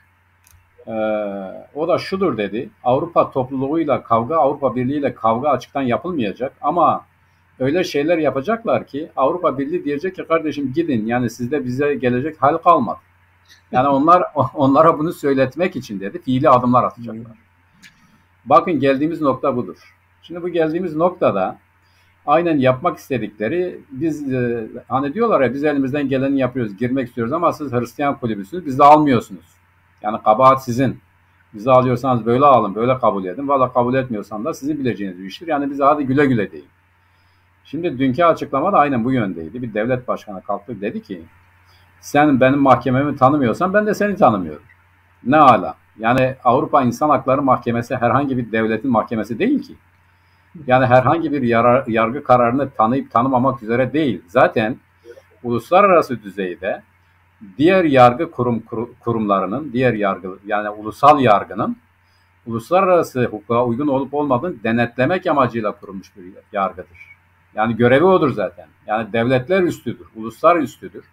O da şudur dedi. Avrupa topluluğuyla kavga, Avrupa Birliği ile kavga açıktan yapılmayacak ama öyle şeyler yapacaklar ki Avrupa Birliği diyecek ki kardeşim gidin yani sizde bize gelecek hal kalmadı. Yani onlara bunu söyletmek için dedi fiili adımlar atacaklar. Bakın geldiğimiz nokta budur. Şimdi bu geldiğimiz noktada aynen yapmak istedikleri biz hani diyorlar ya biz elimizden geleni yapıyoruz, girmek istiyoruz ama siz Hristiyan kulübüsünüz, bizi almıyorsunuz. Yani kabahat sizin. Bizi alıyorsanız böyle alın, böyle kabul edin. Valla kabul etmiyorsan da sizin bileceğiniz bir iştir. Yani bize hadi güle güle deyin. Şimdi dünkü açıklama da aynen bu yöndeydi. Bir devlet başkanı kalktı dedi ki sen benim mahkememi tanımıyorsan ben de seni tanımıyorum. Ne ala? Yani Avrupa İnsan Hakları Mahkemesi herhangi bir devletin mahkemesi değil ki. Yani herhangi bir yargı kararını tanıyıp tanımamak üzere değil. Zaten uluslararası düzeyde diğer yargı kurumlarının, diğer yargı yani ulusal yargının uluslararası hukuka uygun olup olmadığını denetlemek amacıyla kurulmuş bir yargıdır. Yani görevi odur zaten. Yani devletler üstüdür, uluslar üstüdür.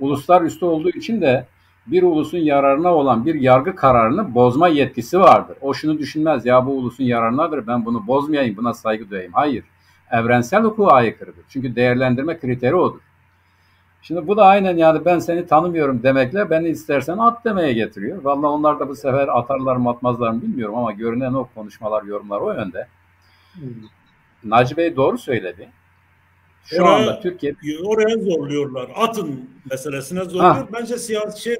Uluslar üstü olduğu için de bir ulusun yararına olan bir yargı kararını bozma yetkisi vardır. O şunu düşünmez ya bu ulusun yararınadır ben bunu bozmayayım buna saygı duyayım. Hayır. Evrensel hukuka aykırıdır. Çünkü değerlendirme kriteri odur. Şimdi bu da aynen yani ben seni tanımıyorum demekle beni istersen at demeye getiriyor. Vallahi onlar da bu sefer atarlar mı atmazlar mı bilmiyorum ama görünen o konuşmalar, yorumlar o yönde. Naci Bey doğru söyledi. Şu anda Türkiye oraya zorluyorlar. Atın meselesine zorluyor. Bence siyasi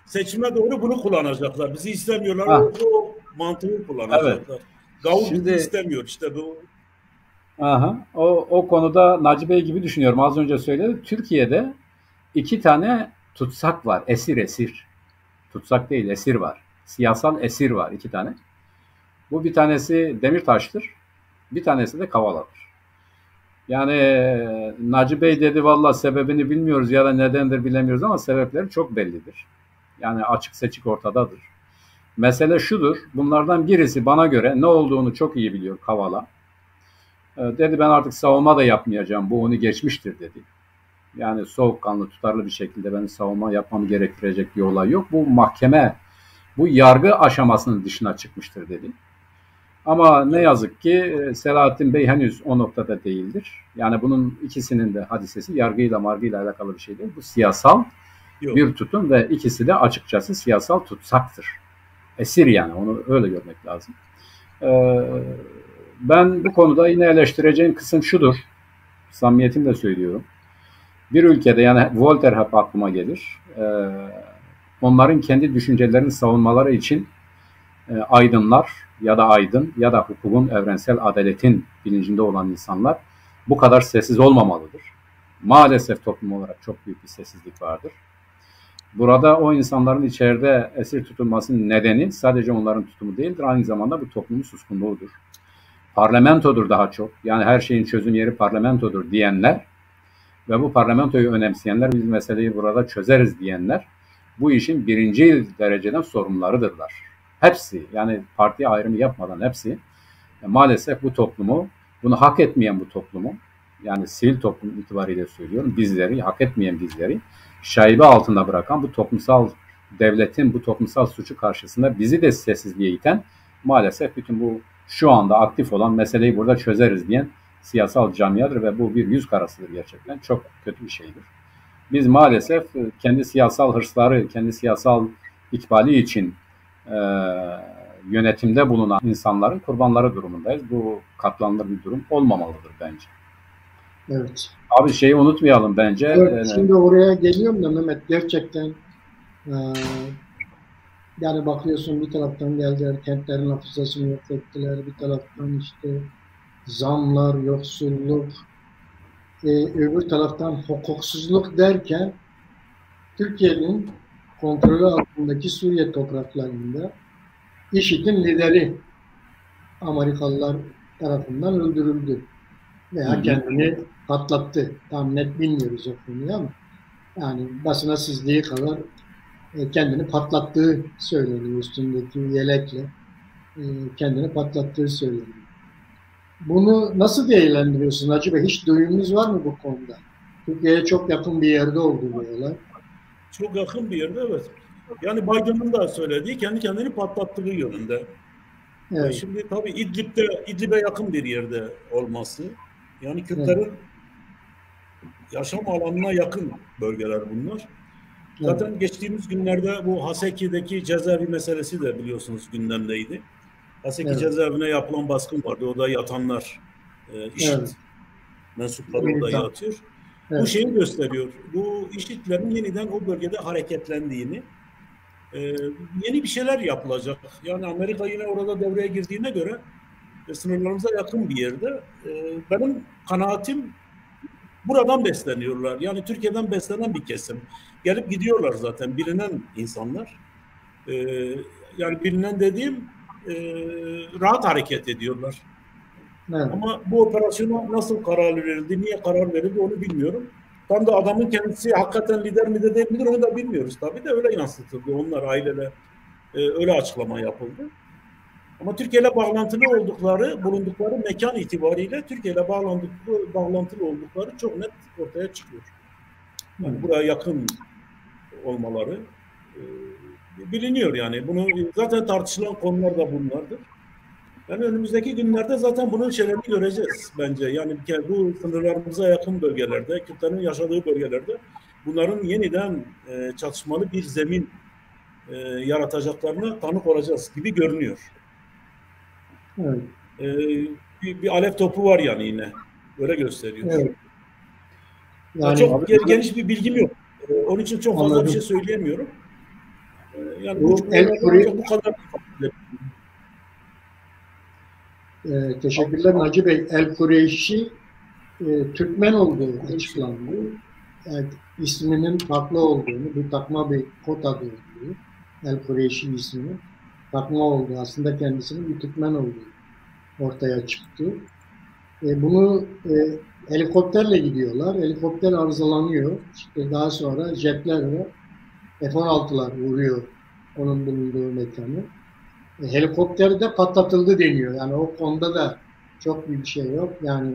seçime doğru bunu kullanacaklar. Bizi istemiyorlar. O mantığı kullanacaklar. Evet. Gavur bizi istemiyor işte bu. O konuda Naci Bey gibi düşünüyorum. Az önce söyledim. Türkiye'de 2 tane tutsak var. Esir. Tutsak değil, esir var. Siyasal esir var 2 tane. Bu bir tanesi Demirtaş'tır. Bir tanesi de Kavala'dır. Yani Naci Bey dedi valla sebebini bilmiyoruz ya da nedendir bilemiyoruz ama sebepleri çok bellidir. Yani açık seçik ortadadır. Mesele şudur. Bunlardan birisi bana göre ne olduğunu çok iyi biliyor Kavala. Dedi ben artık savunma da yapmayacağım. Bu onu geçmiştir dedi. Yani soğukkanlı, tutarlı bir şekilde benim savunma yapmamı gerektirecek bir olay yok. Bu mahkeme, bu yargı aşamasının dışına çıkmıştır dedi. Ama ne yazık ki Selahattin Bey henüz o noktada değildir. Yani bunun ikisinin de hadisesi yargıyla margıyla alakalı bir şey değil. Bu siyasal bir tutum ve ikisi de açıkçası siyasal tutsaktır. Esir yani onu öyle görmek lazım. Ben bu konuda yine eleştireceğim kısım şudur. Samimiyetimle söylüyorum. Bir ülkede yani Voltaire hep aklıma gelir. Onların kendi düşüncelerini savunmaları için aydınlar ya da aydın ya da hukukun evrensel adaletin bilincinde olan insanlar bu kadar sessiz olmamalıdır. Maalesef toplum olarak çok büyük bir sessizlik vardır. Burada o insanların içeride esir tutulmasının nedeni sadece onların tutumu değildir. Aynı zamanda bu toplumun suskunluğudur. Parlamentodur daha çok. Yani her şeyin çözüm yeri parlamentodur diyenler ve bu parlamentoyu önemseyenler biz meseleyi burada çözeriz diyenler bu işin birinci dereceden sorumlularıdırlar. Hepsi yani parti ayrımı yapmadan hepsi maalesef bu toplumu, bunu hak etmeyen bu toplumu yani sivil toplum itibariyle söylüyorum bizleri, hak etmeyen bizleri şaibe altında bırakan bu toplumsal devletin bu toplumsal suçu karşısında bizi de sessizliğe iten maalesef bütün bu şu anda aktif olan meseleyi burada çözeriz diyen siyasal camiadır ve bu bir yüz karasıdır gerçekten. Çok kötü bir şeydir. Biz maalesef kendi siyasal hırsları, kendi siyasal ikbali için yönetimde bulunan insanların kurbanları durumundayız. Bu katlanılır bir durum olmamalıdır bence. Evet. Abi şeyi unutmayalım bence. Evet, şimdi oraya geliyorum da Mehmet, gerçekten yani bakıyorsun bir taraftan geldiler, kentlerin hafızasını yok ettiler, bir taraftan işte zamlar, yoksulluk, öbür taraftan hukuksuzluk derken Türkiye'nin kontrolü altındaki Suriye topraklarında IŞİD'in lideri Amerikalılar tarafından öldürüldü veya kendini patlattı. Tam net bilmiyoruz o konuyu ama yani basına sızdığı kadar kendini patlattığı söyleniyor, üstündeki yelekle kendini patlattığı söyleniyor. Bunu nasıl değerlendiriyorsun Hacı Bey? Hiç duyumunuz var mı bu konuda? Türkiye'ye çok yakın bir yerde oldu bu olay. Çok yakın bir yerde, evet. Yani Biden'ın da söylediği kendi kendini patlattığı yönünde. Evet. Şimdi tabii İdlib'e yakın bir yerde olması, yani Kürtlerin yaşam alanına yakın bölgeler bunlar. Zaten geçtiğimiz günlerde bu Haseki'deki cezaevi meselesi de biliyorsunuz gündemdeydi. Haseki cezaevine yapılan baskın vardı. Orada yatanlar, IŞİD mensupları orada yatıyor. Bu şeyi gösteriyor. Bu IŞİD'lerin yeniden o bölgede hareketlendiğini, yeni bir şeyler yapılacak. Yani Amerika yine orada devreye girdiğine göre sınırlarımıza yakın bir yerde. Benim kanaatim buradan besleniyorlar. Yani Türkiye'den beslenen bir kesim. Gelip gidiyorlar zaten bilinen insanlar. Yani bilinen dediğim rahat hareket ediyorlar. Evet. Ama bu operasyona nasıl karar verildi, niye karar verildi onu bilmiyorum. Tam da adamın kendisi hakikaten lider mi de değil midir onu da bilmiyoruz tabii de öyle yansıtıldı. Onlar aileler öyle açıklama yapıldı. Ama Türkiye ile bulundukları mekan itibariyle Türkiye ile bağlantılı oldukları çok net ortaya çıkıyor. Yani buraya yakın olmaları biliniyor yani. Bunu zaten tartışılan konular da bunlardır. Yani önümüzdeki günlerde zaten bunun şeylerini göreceğiz bence. Yani bu sınırlarımıza yakın bölgelerde, Kürtlerin yaşadığı bölgelerde bunların yeniden çatışmalı bir zemin yaratacaklarına tanık olacağız gibi görünüyor. Evet. Bir alev topu var yani yine. Öyle gösteriyor. Evet. Yani çok geniş bir bilgim yok. Onun için çok fazla bir şey söyleyemiyorum. Yani bu kadar. Teşekkürler Hacı Bey. El Kureyşi Türkmen olduğu açıklandı. Yani isminin farklı olduğunu, bu takma bir kod adı olduğu, El Kureyşi isminin takma olduğu, aslında kendisinin bir Türkmen olduğu ortaya çıktı. Bunu helikopterle gidiyorlar. Helikopter arızalanıyor. İşte daha sonra jetler ve F-16'lar vuruyor onun bulunduğu mekanı. Helikopter de patlatıldı deniyor. Yani o konuda da çok bir şey yok. Yani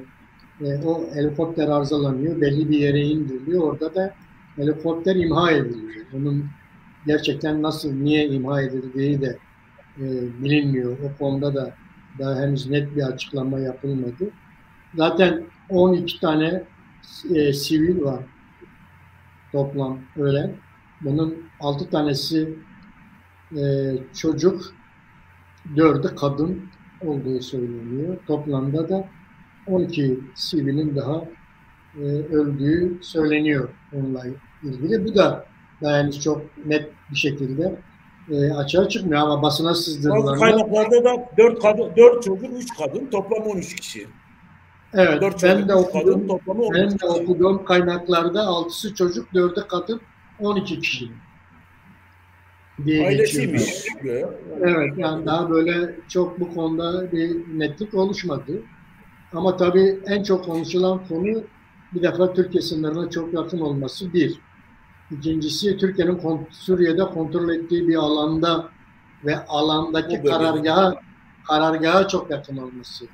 o helikopter arızalanıyor, belli bir yere indiriliyor. Orada da helikopter imha ediliyor. Onun gerçekten nasıl, niye imha edildiği de bilinmiyor. O konuda da daha henüz net bir açıklama yapılmadı. Zaten 12 tane sivil var toplam ölen. Bunun 6 tanesi çocuk, 4'ü kadın olduğu söyleniyor. Toplamda da 12 sivilin daha öldüğü söyleniyor onunla ilgili. Bu da henüz çok net bir şekilde açığa çıkmıyor ama basına sızdırılan. Bazı kaynaklarda da 4 çocuk, 3 kadın, toplam 13 kişi. Evet, ben de okuduğum kaynaklarda 6'sı çocuk, 4'ü kadın, 12 kişi. Ailesiymiş. Evet, yani daha böyle çok bu konuda bir netlik oluşmadı. Ama tabii en çok konuşulan konu bir defa Türkiye sınırına çok yakın olması bir. İkincisi Türkiye'nin Suriye'de kontrol ettiği bir alanda ve alandaki karargaha çok yakın olması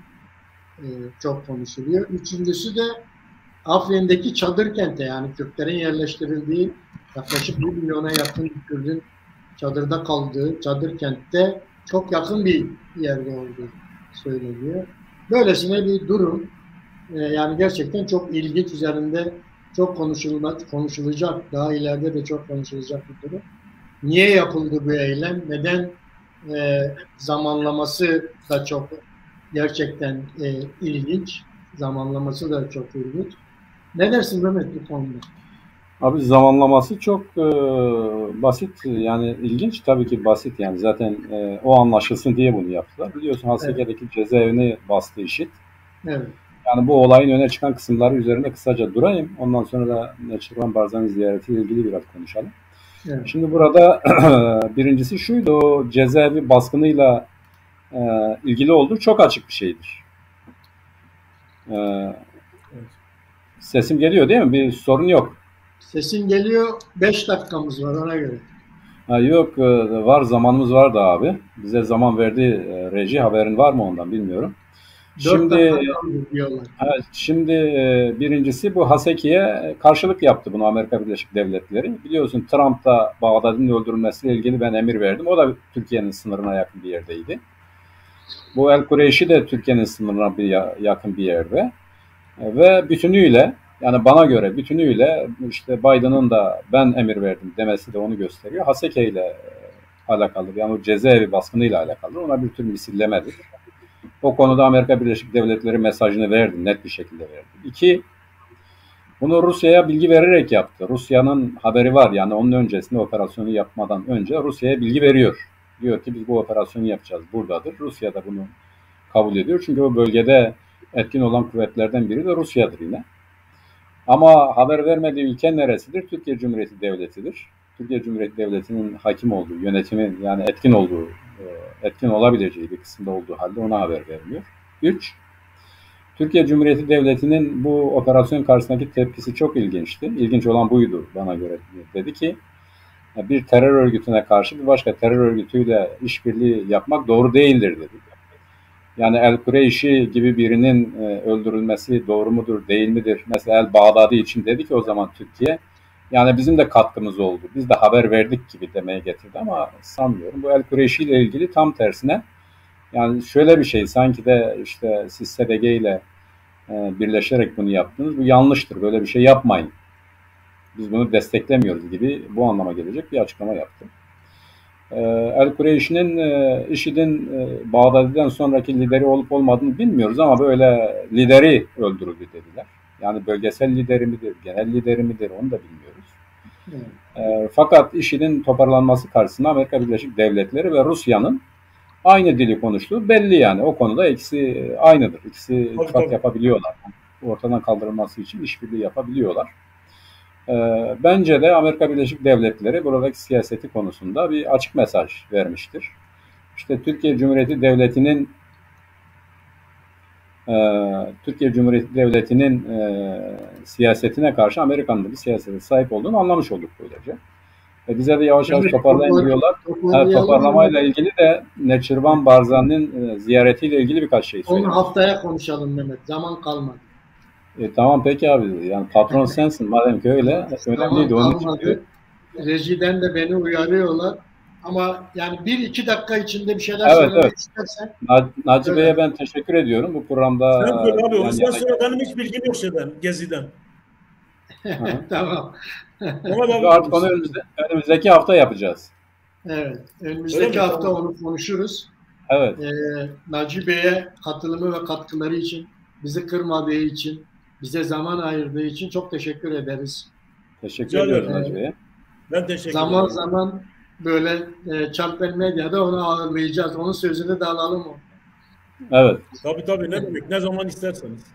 çok konuşuluyor. Üçüncüsü de Afrin'deki çadır kente, yani Kürtlerin yerleştirildiği yaklaşık 1 milyona yakın Kürt'ün çadırda kaldığı çadır kentte çok yakın bir yerde olduğu söyleniyor. Böylesine bir durum. Yani gerçekten çok ilginç, üzerinde çok konuşulacak, daha ileride de çok konuşulacak bir durum. Niye yapıldı bu eylem? Neden? Zamanlaması da çok gerçekten ilginç. Zamanlaması da çok ilginç. Ne dersin Mehmet bu konuda? Abi zamanlaması çok basit, yani ilginç, tabii ki basit, yani zaten o anlaşılsın diye bunu yaptılar. Biliyorsun Haseke'deki cezaevini bastı IŞİD. Evet. Yani bu olayın öne çıkan kısımları üzerinde kısaca durayım. Ondan sonra da Neçirvan Barzani ziyaretiyle ilgili biraz konuşalım. Evet. Şimdi burada birincisi şuydu, o cezaevi baskınıyla ilgili olduğu çok açık bir şeydir. Sesim geliyor değil mi? Bir sorun yok. Sesin geliyor. 5 dakikamız var ona göre. Yok, var, zamanımız var da abi. Bize zaman verdi reji, haberin var mı ondan bilmiyorum. 4 dakika diyorlar. Evet, şimdi birincisi bu Haseki'ye karşılık yaptı bunu Amerika Birleşik Devletleri. Biliyorsun Trump da Bağdadi'nin öldürülmesiyle ilgili ben emir verdim. O da Türkiye'nin sınırına yakın bir yerdeydi. Bu El Kureyşi de Türkiye'nin sınırına yakın bir yerde. Ve bütünüyle, yani bana göre bütünüyle işte Biden'ın da ben emir verdim demesi de onu gösteriyor. Haseke ile alakalı, yani o cezaevi baskınıyla alakalı, ona bir tür misillemedir. O konuda Amerika Birleşik Devletleri mesajını verdi, net bir şekilde verdi. 2, bunu Rusya'ya bilgi vererek yaptı. Rusya'nın haberi var, yani onun öncesinde, operasyonu yapmadan önce Rusya'ya bilgi veriyor. Diyor ki biz bu operasyonu yapacağız, buradadır. Rusya da bunu kabul ediyor. Çünkü o bölgede etkin olan kuvvetlerden biri de Rusya'dır yine. Ama haber vermediği ülke neresidir? Türkiye Cumhuriyeti Devleti'dir. Türkiye Cumhuriyeti Devleti'nin hakim olduğu, yönetimin yani etkin olduğu, etkin olabileceği bir kısımda olduğu halde ona haber vermiyor. 3, Türkiye Cumhuriyeti Devleti'nin bu operasyon karşısındaki tepkisi çok ilginçti. İlginç olan buydu bana göre. Dedi ki bir terör örgütüne karşı bir başka terör örgütüyle işbirliği yapmak doğru değildir dedi. Yani El Kureyşi gibi birinin öldürülmesi doğru mudur, değil midir? Mesela El Bağdadi için dedi ki o zaman Türkiye, yani bizim de katkımız oldu, biz de haber verdik gibi demeye getirdi ama sanmıyorum. Bu El Kureyşi ile ilgili tam tersine, yani şöyle bir şey, sanki de işte siz SDG ile birleşerek bunu yaptınız, bu yanlıştır, böyle bir şey yapmayın. Biz bunu desteklemiyoruz gibi, bu anlama gelecek bir açıklama yaptı. El Kureyşi'nin IŞİD'in Bağdadi'den sonraki lideri olup olmadığını bilmiyoruz ama böyle lideri öldürüldü dediler. Yani bölgesel lideri midir, genel lideri midir onu da bilmiyoruz. Fakat IŞİD'in toparlanması karşısında Amerika Birleşik Devletleri ve Rusya'nın aynı dili konuştuğu belli yani. O konuda ikisi aynıdır. İkisi ittifak yapabiliyorlar. Ortadan kaldırılması için işbirliği yapabiliyorlar. Bence de Amerika Birleşik Devletleri buradaki siyaseti konusunda bir açık mesaj vermiştir. İşte Türkiye Cumhuriyeti Devleti'nin siyasetine karşı Amerika'nın da bir siyasete sahip olduğunu anlamış olduk böylece. Bize de yavaş yavaş toparlayın diyorlar. Toparlamayla ilgili de Neçirvan Barzani'nin ziyaretiyle ilgili birkaç şey söyleyeyim. Onu haftaya konuşalım Mehmet. Zaman kalmadı. Tamam peki abi. Yani patron sensin madem ki öyle. Önemliydi onun için. Rejiden de beni uyarıyorlar. Ama yani 1-2 dakika içinde bir şeyler söylemek istersen. Naci Bey'e ben teşekkür ediyorum bu programda. Sen söyle abi. Ondan sonra benim hiç bilgim yok şeyden, Gezi'den. Tamam. Artık onu önümüzdeki hafta yapacağız. Evet. Önümüzdeki hafta onu konuşuruz. Evet. Naci Bey'e katılımı ve katkıları için, bizi kırmadığı için, bize zaman ayırdığı için çok teşekkür ederiz. Teşekkür ediyoruz Naci Bey'e. Ben teşekkür ederim. Zaman zaman böyle Çarpel Medya'da onu ağırlayacağız. Onun sözünü de alalım o. Evet. Tabii ne demek. Ne zaman isterseniz.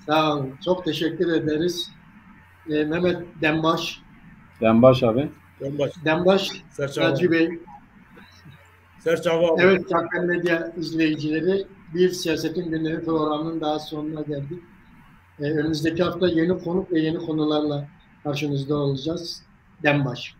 Sağ olun. Çok teşekkür ederiz. Mehmet Dembaş. Dembaş abi. Dembaş. Naci Bey. Serçava abi. Evet Çarpel Medya izleyicileri, bir Siyasetin Gündemi programının daha sonuna geldik. Önümüzdeki hafta yeni konuk ve yeni konularla karşınızda olacağız. Dembaş.